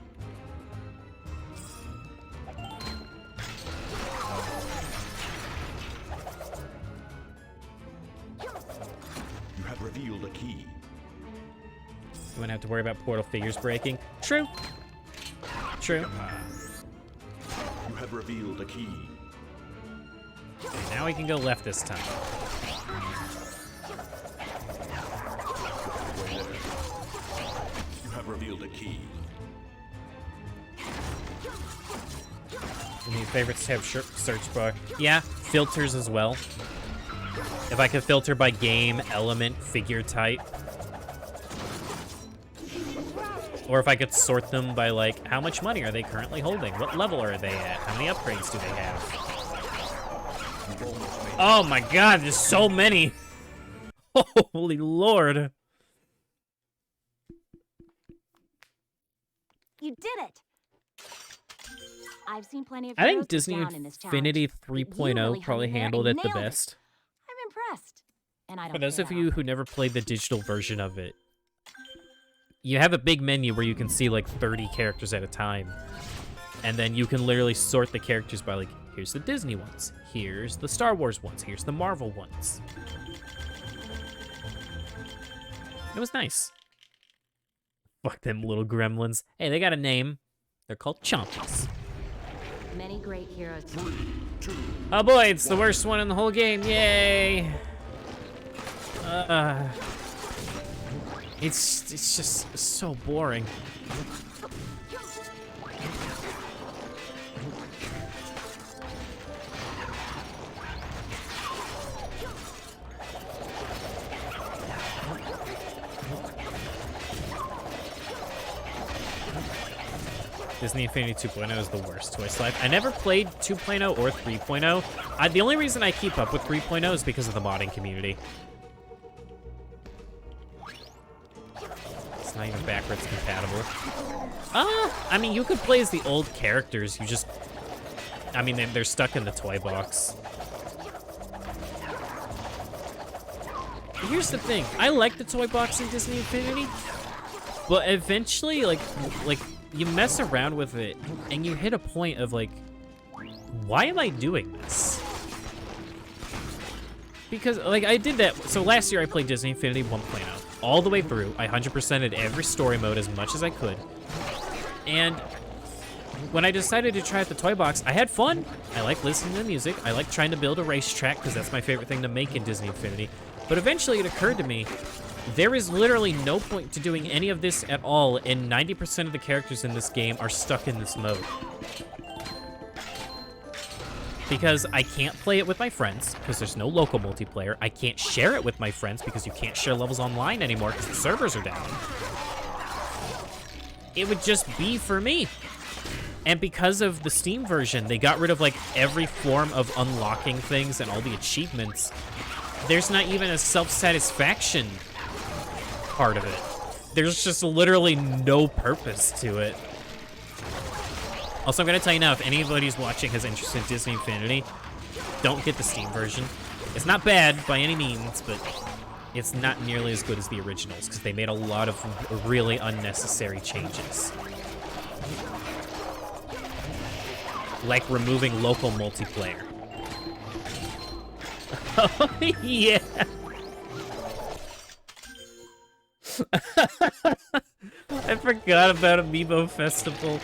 You have revealed a key. You wouldn't have to worry about portal figures breaking. True. True. You have revealed a key. Okay, now we can go left this time. You have revealed a key. New favorites tab search bar. Yeah, filters as well. If I could filter by game, element, figure type. Or if I could sort them by, like, how much money are they currently holding? What level are they at? How many upgrades do they have? Oh my god, there's so many! Holy lord! You did it! I've seen plenty of I think heroes Disney down in this Infinity challenge, but you 3.0 really hung probably in there handled and it the nailed best. I'm impressed. And I don't For those say of that you often. who never played the digital version of it, you have a big menu where you can see like 30 characters at a time. And then you can literally sort the characters by like, here's the Disney ones, here's the Star Wars ones, here's the Marvel ones. It was nice. Fuck them little gremlins. Hey, they got a name. They're called Chompies. Many great heroes. Oh boy, it's the worst one in the whole game. Yay! It's just so boring. Disney Infinity 2.0 is the worst Twice Life. I never played 2.0 or 3.0. The only reason I keep up with 3.0 is because of the modding community. It's not even backwards compatible. I mean, you could play as the old characters. You just... I mean, they're stuck in the toy box. Here's the thing. I like the toy box in Disney Infinity, but eventually, like you mess around with it, and you hit a point of like, why am I doing this? Because, like, I did that. So last year I played Disney Infinity 1.0 all the way through. I 100%ed every story mode as much as I could. And when I decided to try out the toy box, I had fun. I like listening to the music. I like trying to build a racetrack because that's my favorite thing to make in Disney Infinity. But eventually it occurred to me, there is literally no point to doing any of this at all, and 90% of the characters in this game are stuck in this mode. Because I can't play it with my friends, because there's no local multiplayer. I can't share it with my friends, because you can't share levels online anymore, because the servers are down. It would just be for me. And because of the Steam version, they got rid of, like, every form of unlocking things and all the achievements. There's not even a self-satisfaction part of it. There's just literally no purpose to it. Also, I'm gonna tell you now, if anybody who's watching has interest in Disney Infinity, don't get the Steam version. It's not bad by any means, but it's not nearly as good as the originals, because they made a lot of really unnecessary changes. like removing local multiplayer. Oh, yeah. I forgot about Amiibo Festival.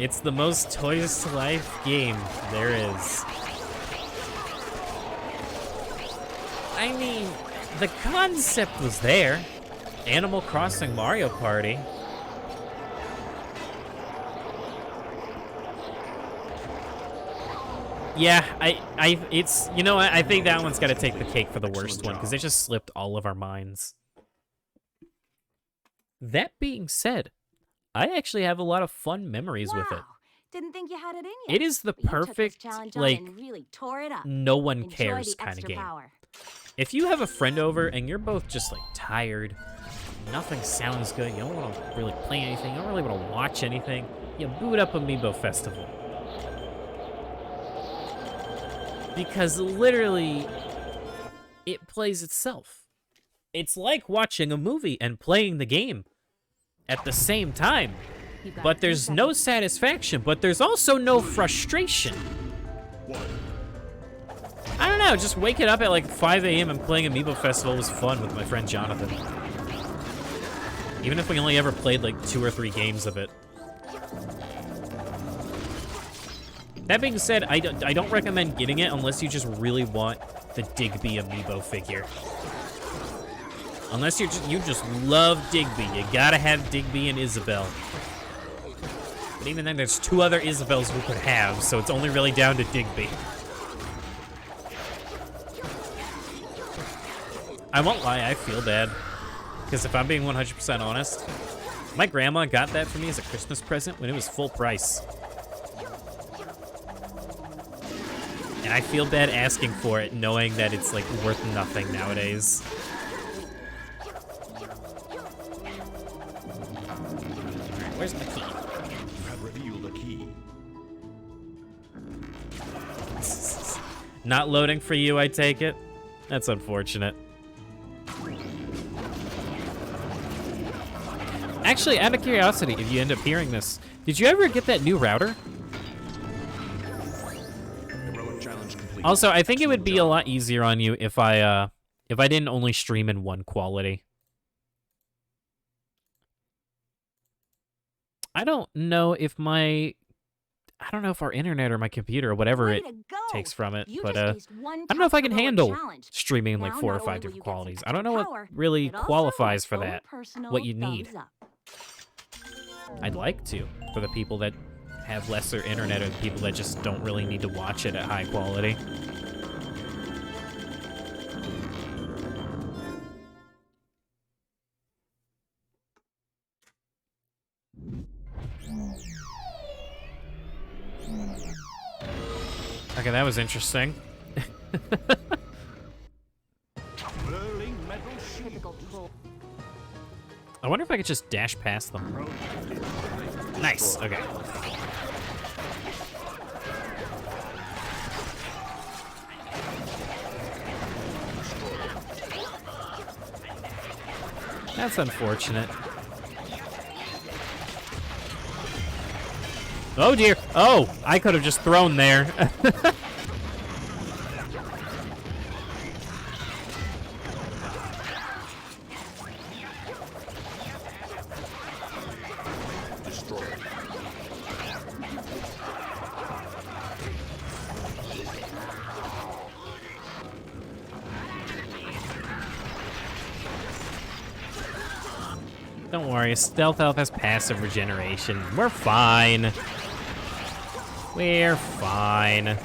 It's the most Toys to Life game there is. I mean, the concept was there. Animal Crossing Mario Party. Yeah, it's, you know, I think that one's got to take the cake for the worst one, because it just slipped all of our minds. That being said, I actually have a lot of fun memories with it. Didn't think you had it in you. It is the But you took this perfect, challenge on like, and really tore it up. no one Enjoy cares the kind of extra game. power. If you have a friend over and you're both just, like, tired, nothing sounds good, you don't want to really play anything, you don't really want to watch anything, you boot up Amiibo Festival. Because literally, it plays itself. It's like watching a movie and playing the game at the same time. But there's no satisfaction, but there's also no frustration. I don't know, just waking up at like 5 a.m. and playing Amiibo Festival was fun with my friend Jonathan. Even if we only ever played like 2 or 3 games of it. That being said, I don't recommend getting it unless you just really want the Digby Amiibo figure. Unless you just love Digby. You gotta have Digby and Isabelle. But even then, there's 2 other Isabelles we could have, so it's only really down to Digby. I won't lie, I feel bad. Because if I'm being 100% honest, my grandma got that for me as a Christmas present when it was full price. And I feel bad asking for it, knowing that it's, like, worth nothing nowadays. Alright, where's the key? You have revealed a key. Not loading for you, I take it? That's unfortunate. Actually, out of curiosity, if you end up hearing this, did you ever get that new router? Heroic challenge complete. Also, I think it would be a lot easier on you if I didn't only stream in one quality. I don't know if our internet or my computer or whatever Way it to go. takes from it, You but just aced one I don't know if I can tough heroic handle challenge. streaming in like Now, 4 or not 5 only will different you get qualities. some I don't know extra what power, really but also qualifies for my own that, personal what you need. thumbs up. I'd like to, for the people that have lesser internet or the people that just don't really need to watch it at high quality. Okay, that was interesting. Whirling metal sheet. Typical troll. I wonder if I could just dash past them. Nice, okay. That's unfortunate. Oh dear. Oh, I could have just thrown there. Don't worry, Stealth Elf has passive regeneration. We're fine. We're fine.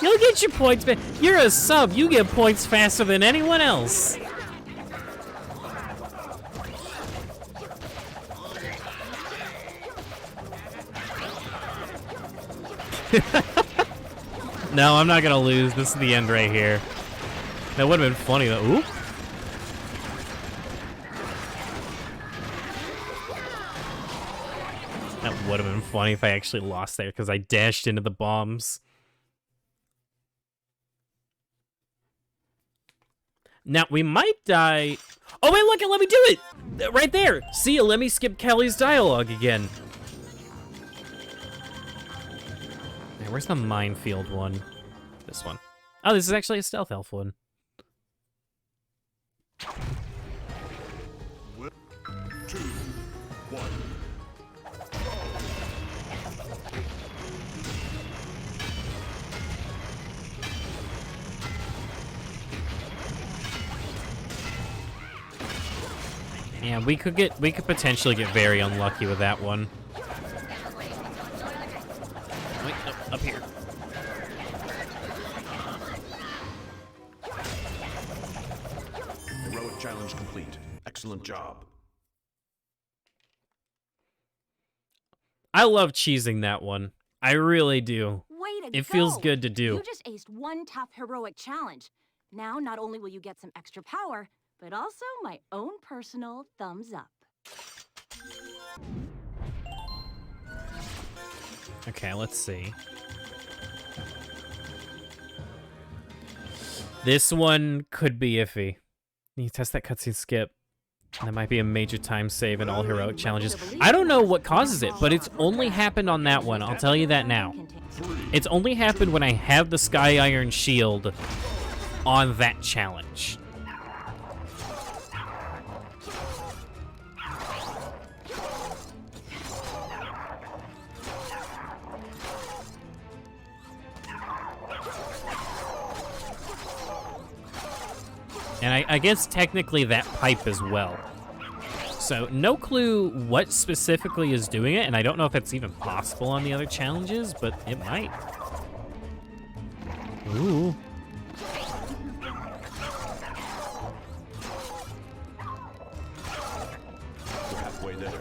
You'll get your points back. You're a sub. You get points faster than anyone else. No, I'm not gonna lose. This is the end right here. That would have been funny though. Oop. That would have been funny if I actually lost there because I dashed into the bombs. Now, we might die... Oh, wait, look, let me do it! Right there! See, let me skip Kelly's dialogue again. Hey, where's the minefield one? This one. Oh, this is actually a stealth elf one. 2, 1. Yeah, we could potentially get very unlucky with that one. Wait, no, up here. Heroic challenge complete. Excellent job. I love cheesing that one. I really do. Way to It go. feels good to do. You just aced one tough heroic challenge. Now, not only will you get some extra power, but also my own personal thumbs up. Okay, let's see. This one could be iffy. You test that cutscene skip. That might be a major time save in all heroic challenges. I don't know what causes it, but it's only happened on that one. I'll tell you that now. It's only happened when I have the Sky Iron Shield on that challenge. And I guess technically that pipe as well. So no clue what specifically is doing it, and I don't know if it's even possible on the other challenges, but it might. Ooh. We're halfway there.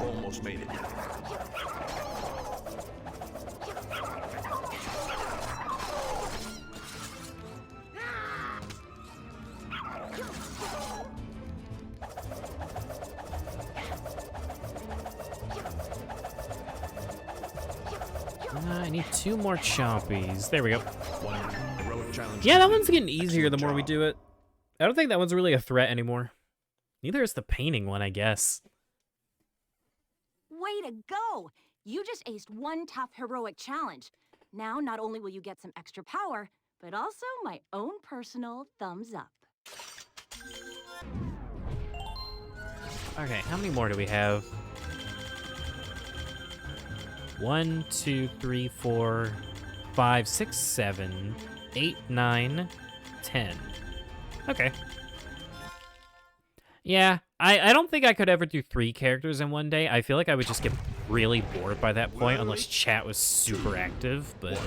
Almost made it. I need 2 more chompies. There we go. One heroic challenge. Yeah, that complete. one's getting easier the Excellent more we job. do it. I don't think that one's really a threat anymore. Neither is the painting one, I guess. Way to go! You just aced one tough heroic challenge. Now, not only will you get some extra power, but also my own personal thumbs up. Okay, how many more do we have? 1, 2, 3, 4, 5, 6, 7, 8, 9, 10. Okay. Yeah, I don't think I could ever do 3 characters in one day. I feel like I would just get really bored by that point unless chat was super active, but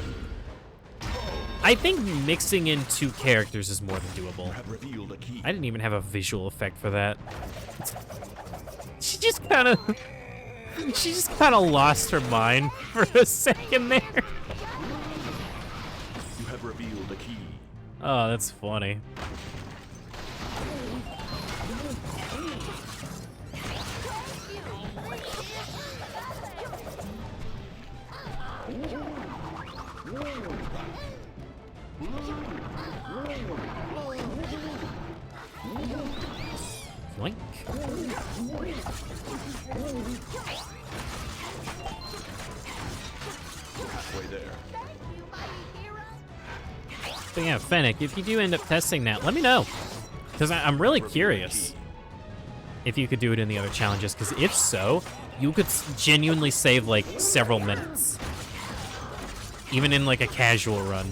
I think mixing in 2 characters is more than doable. You have revealed a key. I didn't even have a visual effect for that. She just kind of lost her mind for a second there. You have revealed a key. Oh, that's funny. Yoink. Halfway there. But yeah, Fennec, if you do end up testing that, let me know. Because I'm really curious if you could do it in the other challenges. Because if so, you could genuinely save like several minutes. Even in like a casual run.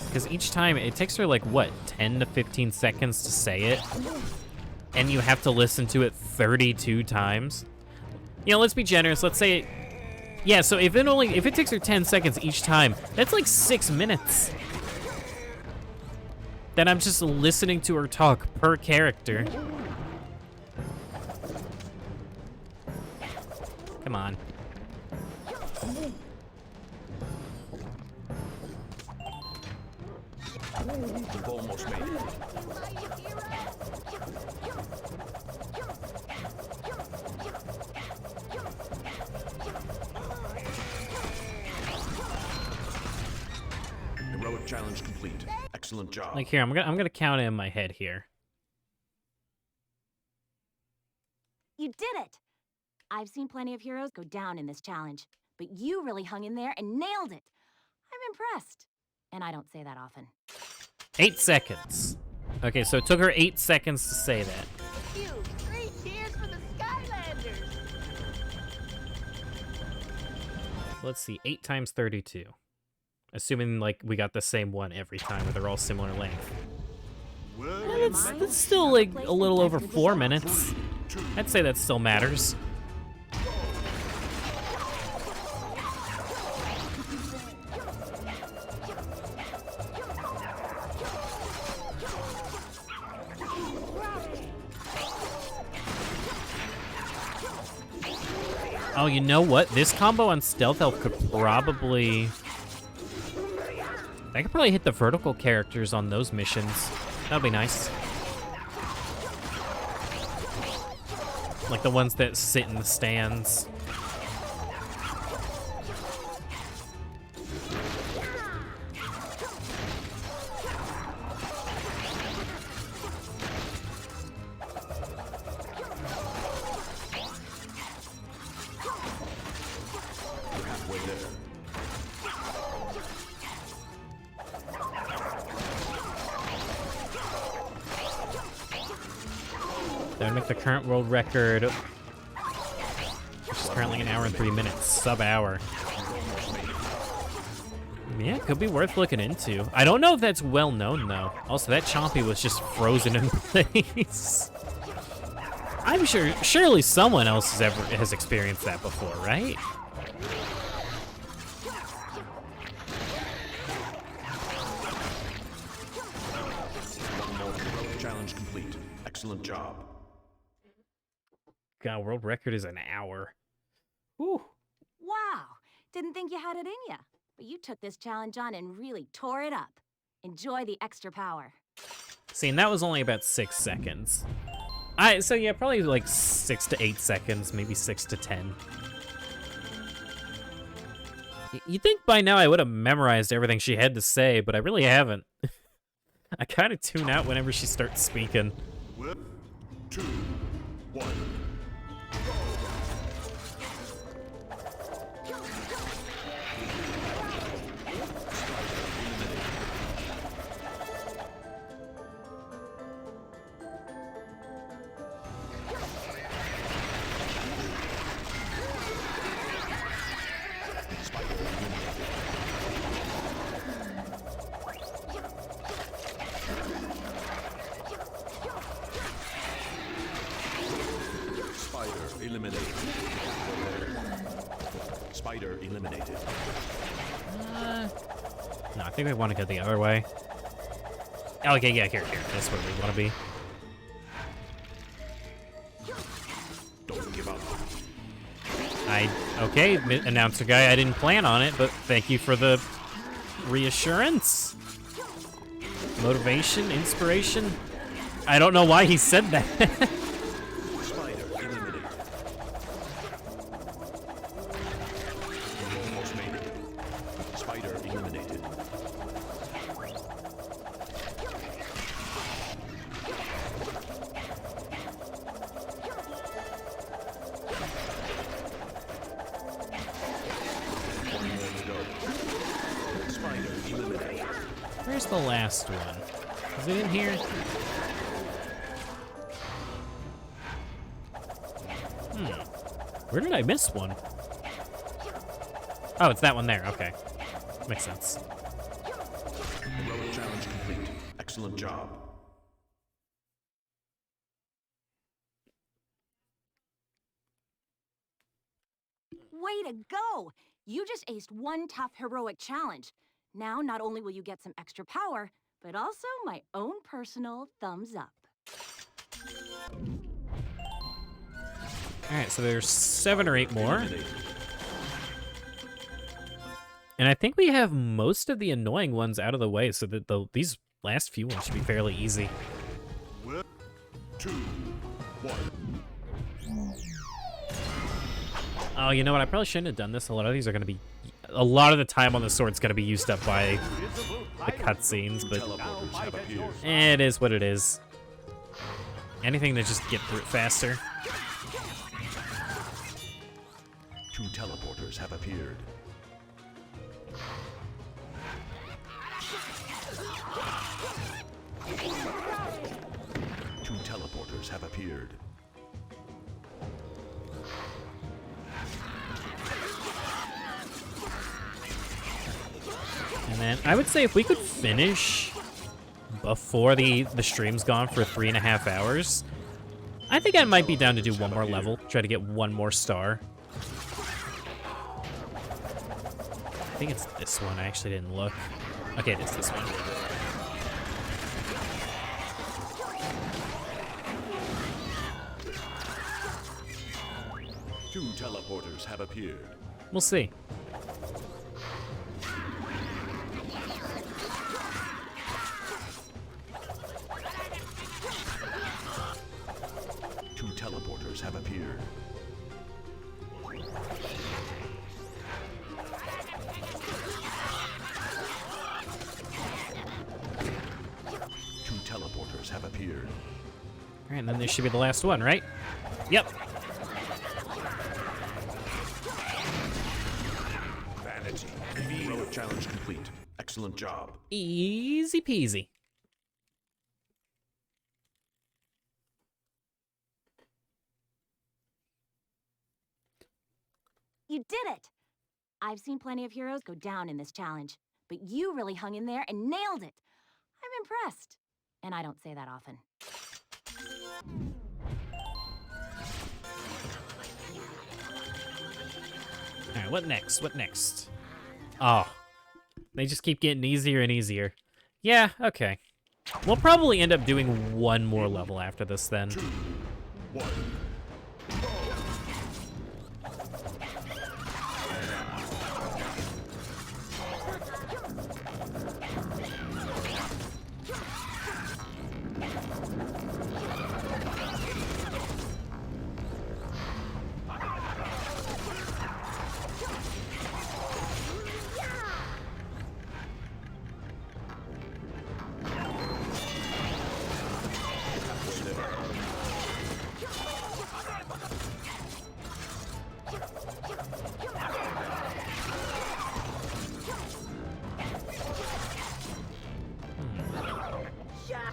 Because each time, it takes her like, what, 10 to 15 seconds to say it? And you have to listen to it 32 times? You know, let's be generous. Let's say, yeah, so if it takes her 10 seconds each time, that's like 6 minutes. Then I'm just listening to her talk per character. Come on. You've almost made it. Heroic challenge complete. Excellent job. Like here, I'm gonna count it in my head here. You did it! I've seen plenty of heroes go down in this challenge, but you really hung in there and nailed it. I'm impressed. And I don't say that often. 8 seconds. Okay, so it took her 8 seconds to say that. You, 3 cheers for the Skylanders. Let's see, 8 times 32. Assuming, like, we got the same one every time, where they're all similar length. That's still, like, a little over 4 minutes. I'd say that still matters. Oh, you know what? This combo on Stealth Elf could probably... I could probably hit the vertical characters on those missions. That'd be nice. Like the ones that sit in the stands. Halfway there. That would make the current world record, which is currently 1 hour and 3 minutes, sub-hour. Yeah, could be worth looking into. I don't know if that's well known though. Also, that Chompy was just frozen in place. I'm sure, surely someone else has experienced that before, right? One more heroic challenge complete. Excellent job. God, world record is 1 hour. Whew. Wow! Didn't think you had it in ya. But you took this challenge on and really tore it up. Enjoy the extra power. See, and that was only about 6 seconds. So yeah, probably like 6 to 8 seconds, maybe 6 to 10. You'd think by now I would have memorized everything she had to say, but I really haven't. I kind of tune out whenever she starts speaking. 2, 1. Spider eliminated. Spider eliminated. No, I think we want to go the other way. Oh, okay, yeah, here. That's where we want to be. Don't give up. Okay, announcer guy, I didn't plan on it, but thank you for the reassurance. Motivation, inspiration. I don't know why he said that. Spider eliminated. You almost made it. Spider eliminated. One more to go. Spider eliminated. Where's the last one? Is it in here? Where did I miss one? Oh, it's that one there. Okay. Makes sense. Heroic challenge complete. Excellent job. Way to go! You just aced one tough heroic challenge. Now, not only will you get some extra power, but also my own personal thumbs up. Alright, so there's 7 or 8 more. Eliminated. And I think we have most of the annoying ones out of the way, so that these last few ones should be fairly easy. 2, 1. Oh, you know what? I probably shouldn't have done this. A lot of these are going to be... A lot of the time on the sword's going to be used up by the cutscenes, but Teleporters have appeared. it is what it is. Anything to just get through it faster. 2 teleporters have appeared. Two teleporters have appeared. And then I would say if we could finish before the stream's gone for 3.5 hours, I think I might be down to do one more level, try to get one more star. I think it's this one. I actually didn't look. Okay, it is this one. Two teleporters have appeared. We'll see. Two teleporters have appeared. Two teleporters have appeared. All right, and then this should be the last one, right? Yep. Vanity. Heroic challenge complete. Excellent job. Easy peasy. You did it! I've seen plenty of heroes go down in this challenge, but you really hung in there and nailed it. I'm impressed. And I don't say that often. All right, what next? What next? Oh, they just keep getting easier and easier. Yeah, okay. We'll probably end up doing one more level after this then. 2, 1.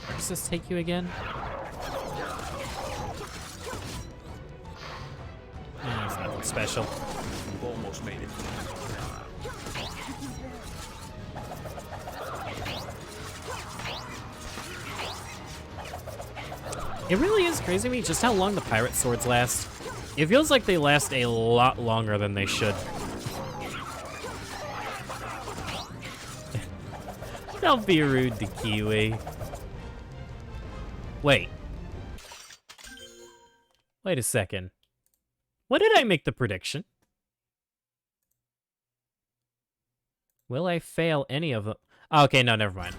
Where does this take you again? It's nothing special. You've almost made it. It really is crazy to me just how long the pirate swords last. It feels like they last a lot longer than they should. Don't be rude to Kiwi. Wait. Wait a second. What did I make the prediction? Will I fail any of them? Oh, okay, no, never mind.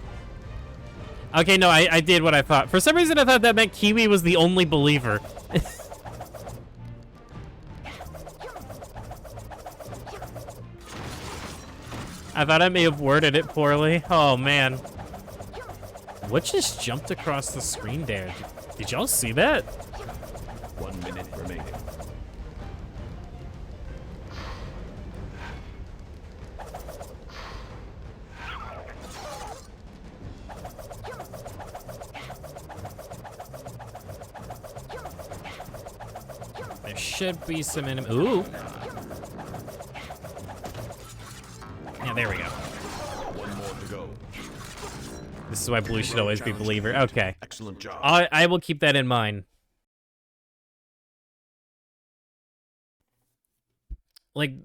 Okay, no, I did what I thought. For some reason, I thought that meant Kiwi was the only believer. I thought I may have worded it poorly. Oh, man. What just jumped across the screen there? Did y'all see that? 1 minute remaining. There should be some enemy. Ooh. Yeah, there we go. 1 more to go. This is why blue should always be believer. Okay. Excellent job. I will keep that in mind. Like,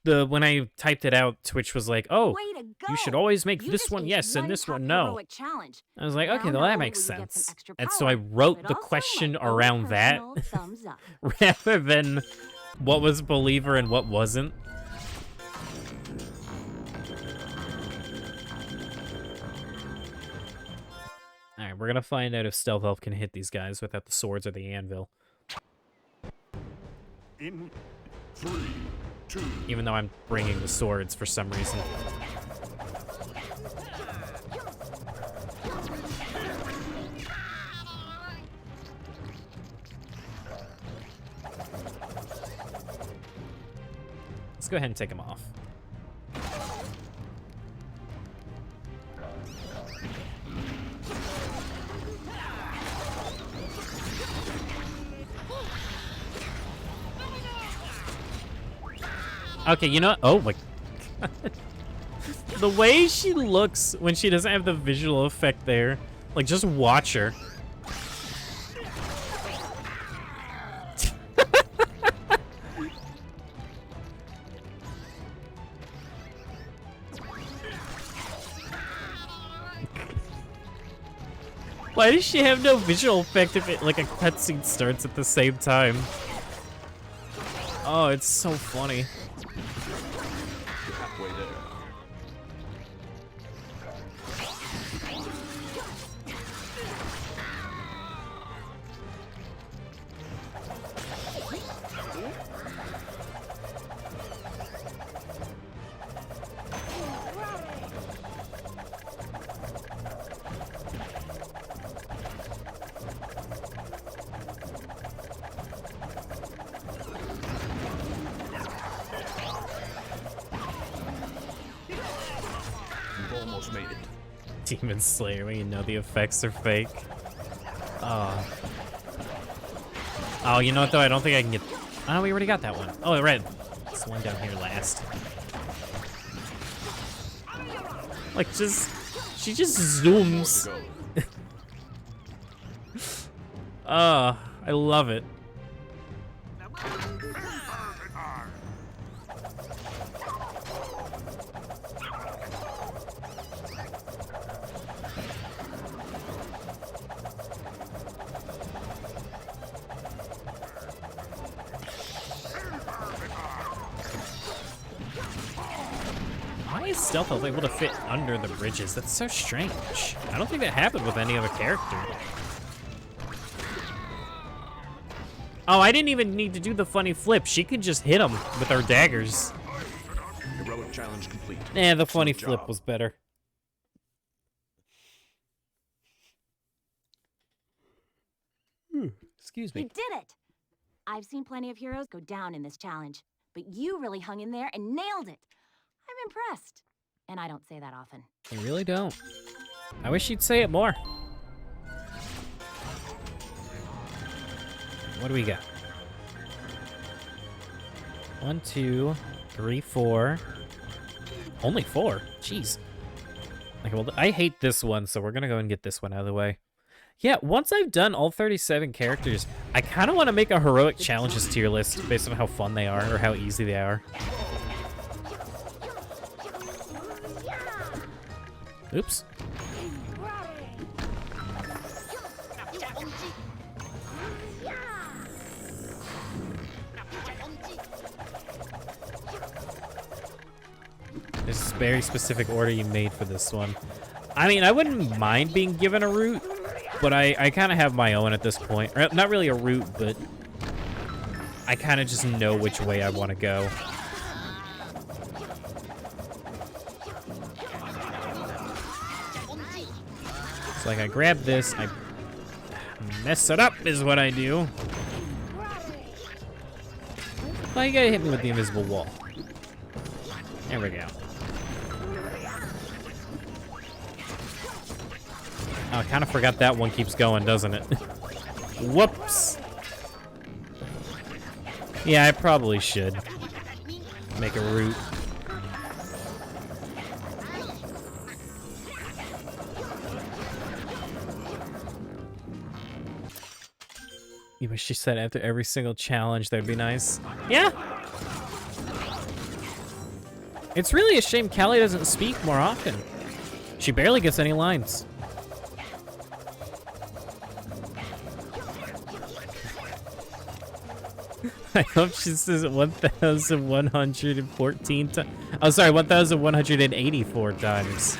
when I typed it out, Twitch was like, "Oh, Way to go. you should always make You this just one aced yes and this tough one no." heroic challenge. I was like, Now, "Okay, well not that only makes will you get some sense." extra And so I power, wrote but the also question my own around that personal thumbs up. rather than what was believer and what wasn't. All right, we're gonna find out if Stealth Elf can hit these guys without the swords or the anvil. In 3, 2, Even though I'm bringing the swords for some reason. Let's go ahead and take them off. Okay, you know what? Oh my god. The way she looks when she doesn't have the visual effect there. Like, just watch her. Why does she have no visual effect if it, like, a cutscene starts at the same time? Oh, it's so funny. you're halfway there. You've almost made it. Demon Slayer when you know the effects are fake. Oh. Oh, you know what though? I don't think I can get... Oh, we already got that one. Oh, right. This one down here last. Like, just... She just zooms. Go. I love it. Why is Stealth Elf able to fit under the bridges? That's so strange. I don't think that happened with any other character. Oh, I didn't even need to do the funny flip. She could just hit him with her daggers. Heroic challenge complete. Eh, the funny Good flip job. was better. Excuse You me. did it! I've seen plenty of heroes go down in this challenge, but you really hung in there and nailed it. I'm impressed. And I don't say that often. You really don't. I wish you'd say it more. What do we got? 1, 2, 3, 4. Only 4? Jeez. Okay, well, I hate this one, so we're gonna go and get this one out of the way. Yeah, once I've done all 37 characters, I kind of want to make a heroic challenges tier list based on how fun they are or how easy they are. Oops. There's a very specific order you made for this one. I mean, I wouldn't mind being given a route, but I kind of have my own at this point. Or, not really a route, but I kind of just know which way I want to go. It's like I grab this, I mess it up is what I do. Well, you gotta hit me with the invisible wall. There we go. Oh, I kind of forgot that one keeps going, doesn't it? Whoops. Yeah, I probably should make a route. You wish you said after every single challenge, that'd be nice. Yeah. It's really a shame Callie doesn't speak more often. She barely gets any lines. I hope she says 1,114 times. Oh, sorry, 1,184 times.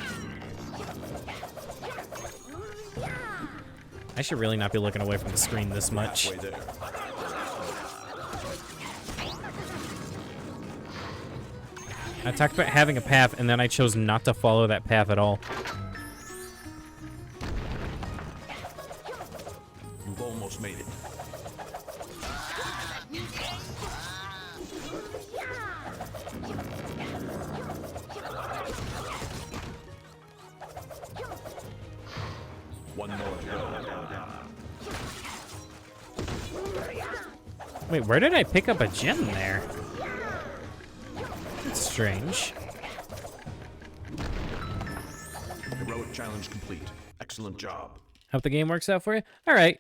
I should really not be looking away from the screen this much. Halfway there. I talked about having a path, and then I chose not to follow that path at all. You've almost made it. One more to go. Wait, where did I pick up a gem there? That's strange. Heroic challenge complete. Excellent job. Hope the game works out for you. All right.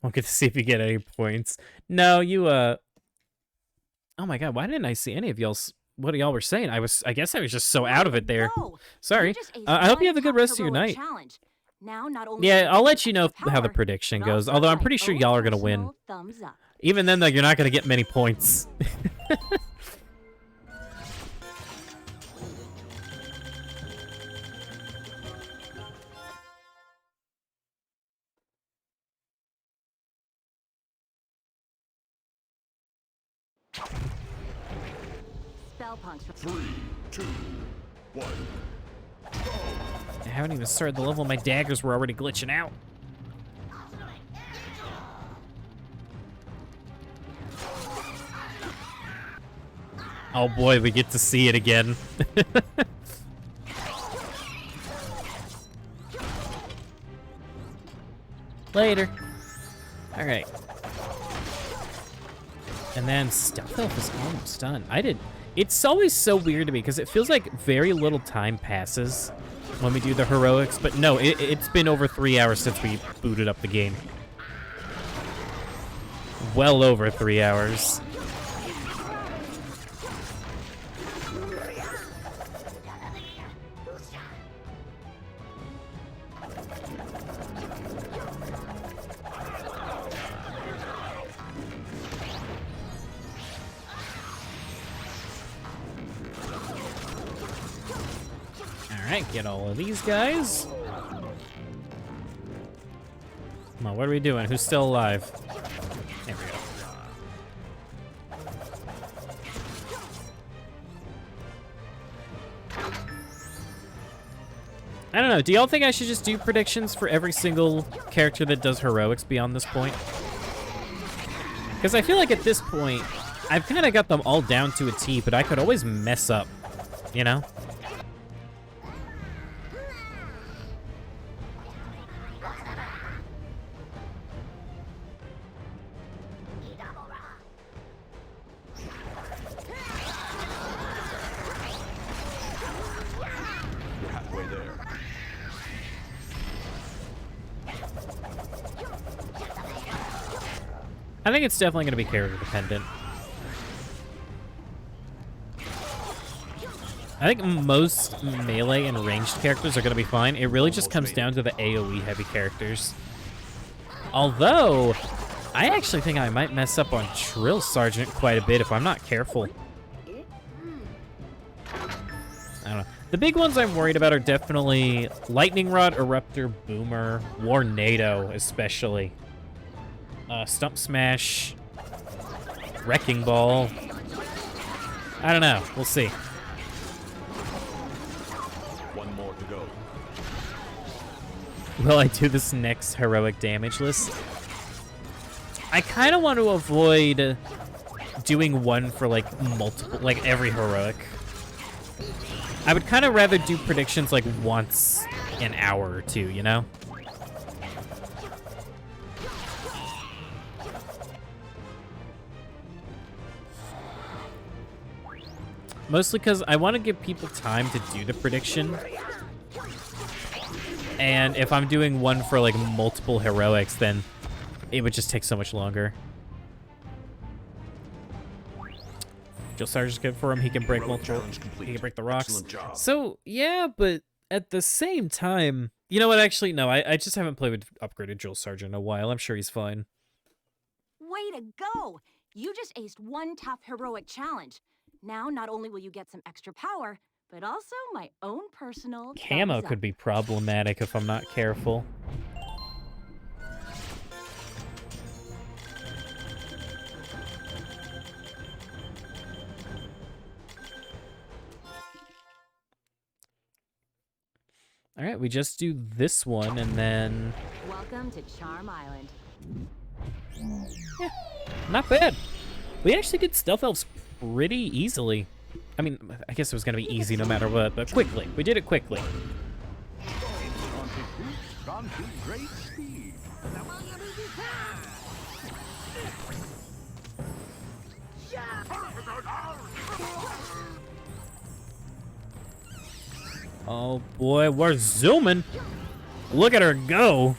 Won't get to see if you get any points. No, you, Oh my god, why didn't I see any of y'all's... what y'all were saying? I guess I was just so out of it there. No, Sorry. you just aced I hope you have a one good rest of your heroic night. challenge. Now, not only Yeah, will I'll you let get you know power, how the prediction but goes. also Although I'm my pretty sure own y'all are gonna win. personal thumbs up. Even then, though, you're not gonna get many points. Spell punks. 3, 2, 1. I haven't even started the level. My daggers were already glitching out. Oh boy, we get to see it again. Later. All right. And then Stealth Elf is almost done. It's always so weird to me because it feels like very little time passes when we do the heroics, but no, it's been over 3 hours since we booted up the game. Well over 3 hours. Alright, get all of these guys. Come on, what are we doing? Who's still alive? There we go. I don't know, do y'all think I should just do predictions for every single character that does heroics beyond this point? Because I feel like at this point, I've kind of got them all down to a T, but I could always mess up, you know? You're halfway there. I think it's definitely going to be character dependent. I think most melee and ranged characters are going to be fine. It really just comes down to the AoE heavy characters. Although, I actually think I might mess up on Drill Sergeant quite a bit if I'm not careful. I don't know. The big ones I'm worried about are definitely Lightning Rod, Eruptor, Boomer, Warnado especially. Stump Smash, Wrecking Ball. I don't know. We'll see. One more to go. Will I do this next heroic damage list? I kind of want to avoid doing one for like multiple, like every heroic. I would kind of rather do predictions like once an hour or two, you know? Mostly because I want to give people time to do the prediction. And if I'm doing one for like multiple heroics, then it would just take so much longer. Drill Sergeant's good for him. He can break Heroic multiple. challenge complete. He can break the rocks. Excellent job. So yeah, but at the same time, you know what? Actually, no. I just haven't played with upgraded Drill Sergeant in a while. I'm sure he's fine. Way to go! You just aced one tough heroic challenge. Now, not only will you get some extra power, but also my own personal Camo thumbs could up. be problematic if I'm not careful. All right, we just do this one and then... Welcome to Charm Island. Yeah, not bad. We actually did Stealth Elves pretty easily. I mean, I guess it was going to be easy no matter what, but quickly. We did it quickly. Gone to great speed. Oh boy, we're zooming. Look at her go.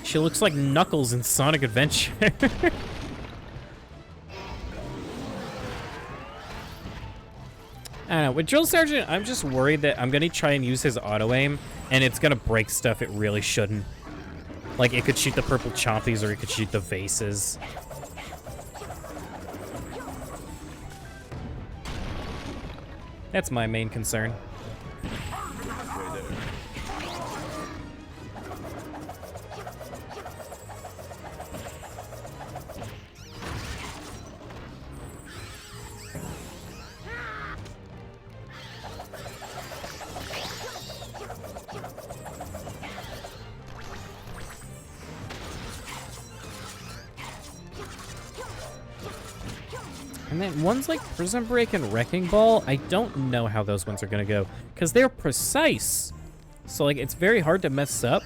She looks like Knuckles in Sonic Adventure. I don't know, with Drill Sergeant, I'm just worried that I'm gonna try and use his auto-aim, and it's gonna break stuff it really shouldn't. Like, it could shoot the purple chompies, or it could shoot the vases. That's my main concern. And then ones like Prison Break and Wrecking Ball, I don't know how those ones are gonna go, because they're precise. So like, it's very hard to mess up,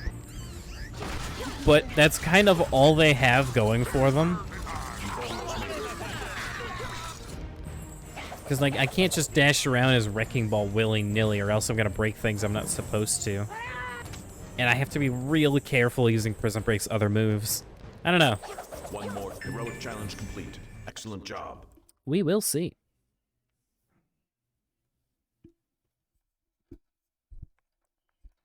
but that's kind of all they have going for them. Because like, I can't just dash around as Wrecking Ball willy-nilly, or else I'm gonna break things I'm not supposed to. And I have to be real careful using Prison Break's other moves. I don't know. One more heroic challenge complete. Excellent job. We will see.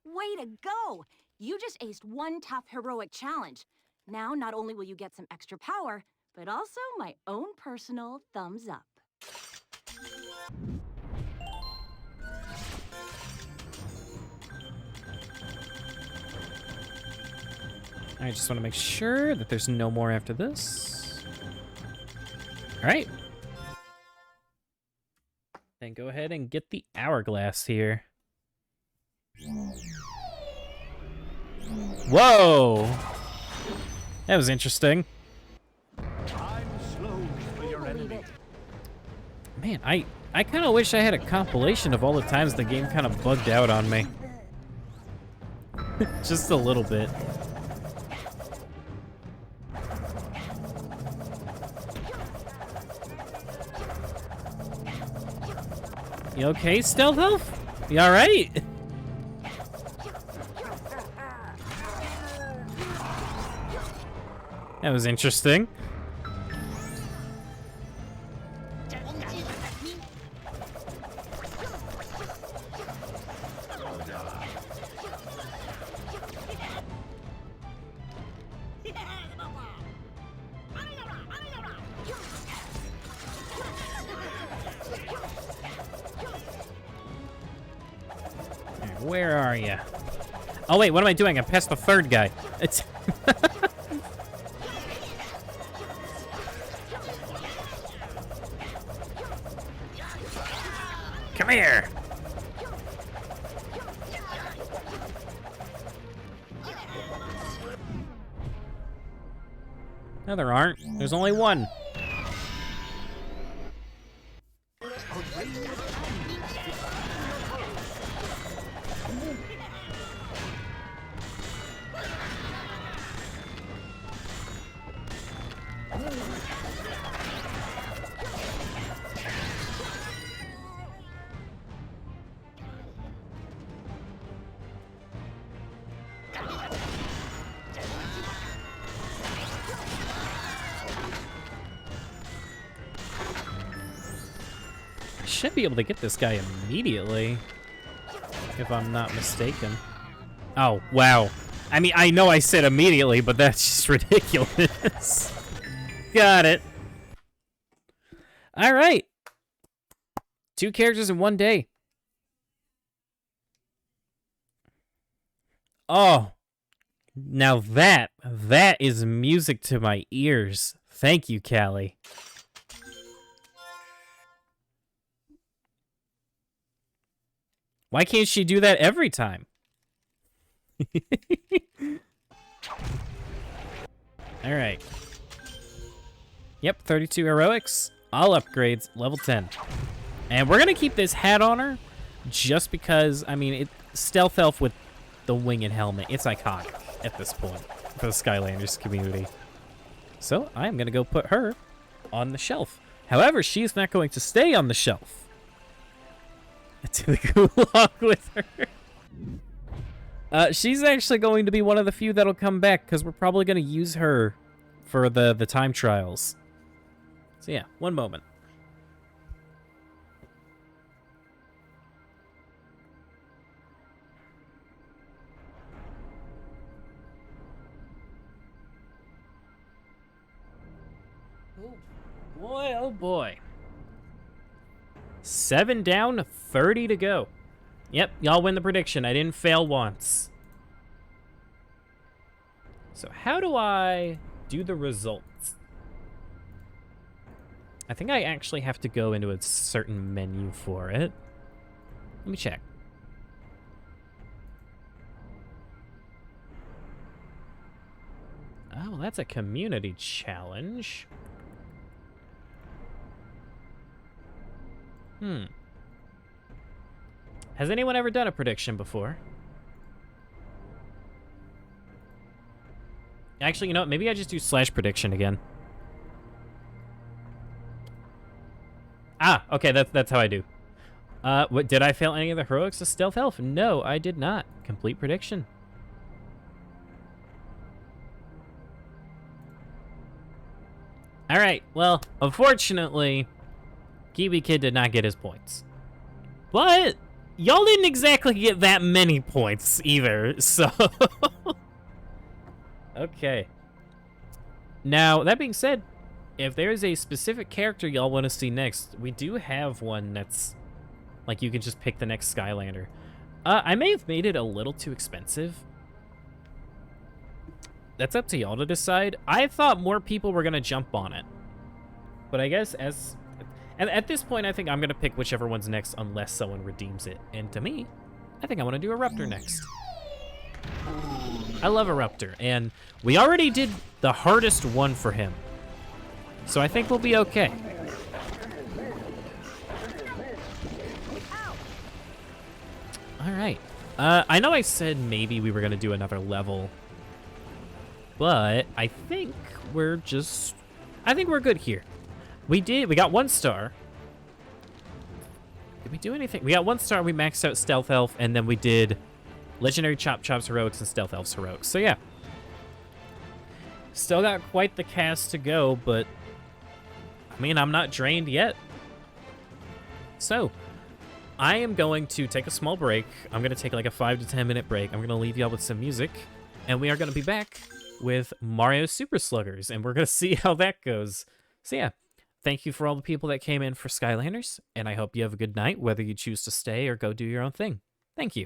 Way to go! You just aced one tough heroic challenge. Now, not only will you get some extra power, but also my own personal thumbs up. I just want to make sure that there's no more after this. All right. Then go ahead and get the hourglass here. Whoa! That was interesting. Time slows for your Believe enemy. it. Man, I kind of wish I had a compilation of all the times the game kind of bugged out on me. Just a little bit. You okay, Stealth Elf? You alright? That was interesting. Where are you? Oh wait, what am I doing? I passed the third guy. It's Come here. No, there aren't. There's only one. should be able to get this guy immediately, if I'm not mistaken. Oh, wow. I mean, I know I said immediately, but that's just ridiculous. Got it. All right. 2 characters in 1 day. Oh. Now that is music to my ears. Thank you, Callie. Why can't she do that every time? All right. Yep, 32 heroics. All upgrades, level 10. And we're going to keep this hat on her just because, I mean, stealth elf with the winged helmet. It's iconic at this point for the Skylanders community. So I'm going to go put her on the shelf. However, she's not going to stay on the shelf. To the gulag with her. She's actually going to be one of the few that'll come back because we're probably going to use her for the time trials. So yeah, one moment. Oh boy, oh boy. 7 down, 30 to go. Yep, y'all win the prediction. I didn't fail once. So how do I do the results? I think I actually have to go into a certain menu for it. Let me check. Oh, that's a community challenge. Has anyone ever done a prediction before? Actually, you know what? Maybe I just do / prediction again. Ah, okay, that's how I do. What, did I fail any of the heroics of stealth elf? No, I did not. Complete prediction. All right, well, unfortunately, Kiwi Kid did not get his points. But y'all didn't exactly get that many points either, so... Okay. Now, that being said, if there's a specific character y'all want to see next, we do have one that's... Like, you can just pick the next Skylander. I may have made it a little too expensive. That's up to y'all to decide. I thought more people were going to jump on it. But I guess as... And at this point, I think I'm going to pick whichever one's next unless someone redeems it. And to me, I think I want to do a Raptor next. I love a Raptor, and we already did the hardest one for him. So I think we'll be okay. All right. I know I said maybe we were going to do another level, but I think we're just... I think we're good here. We got 1 star. Did we do anything? We got 1 star, we maxed out Stealth Elf, and then we did Legendary Chop's Heroics and Stealth Elf's Heroics. So yeah. Still got quite the cast to go, but I mean, I'm not drained yet. So, I am going to take a small break. I'm going to take like a 5 to 10 minute break. I'm going to leave y'all with some music, and we are going to be back with Mario Super Sluggers, and we're going to see how that goes. So yeah. Thank you for all the people that came in for Skylanders, and I hope you have a good night, whether you choose to stay or go do your own thing. Thank you.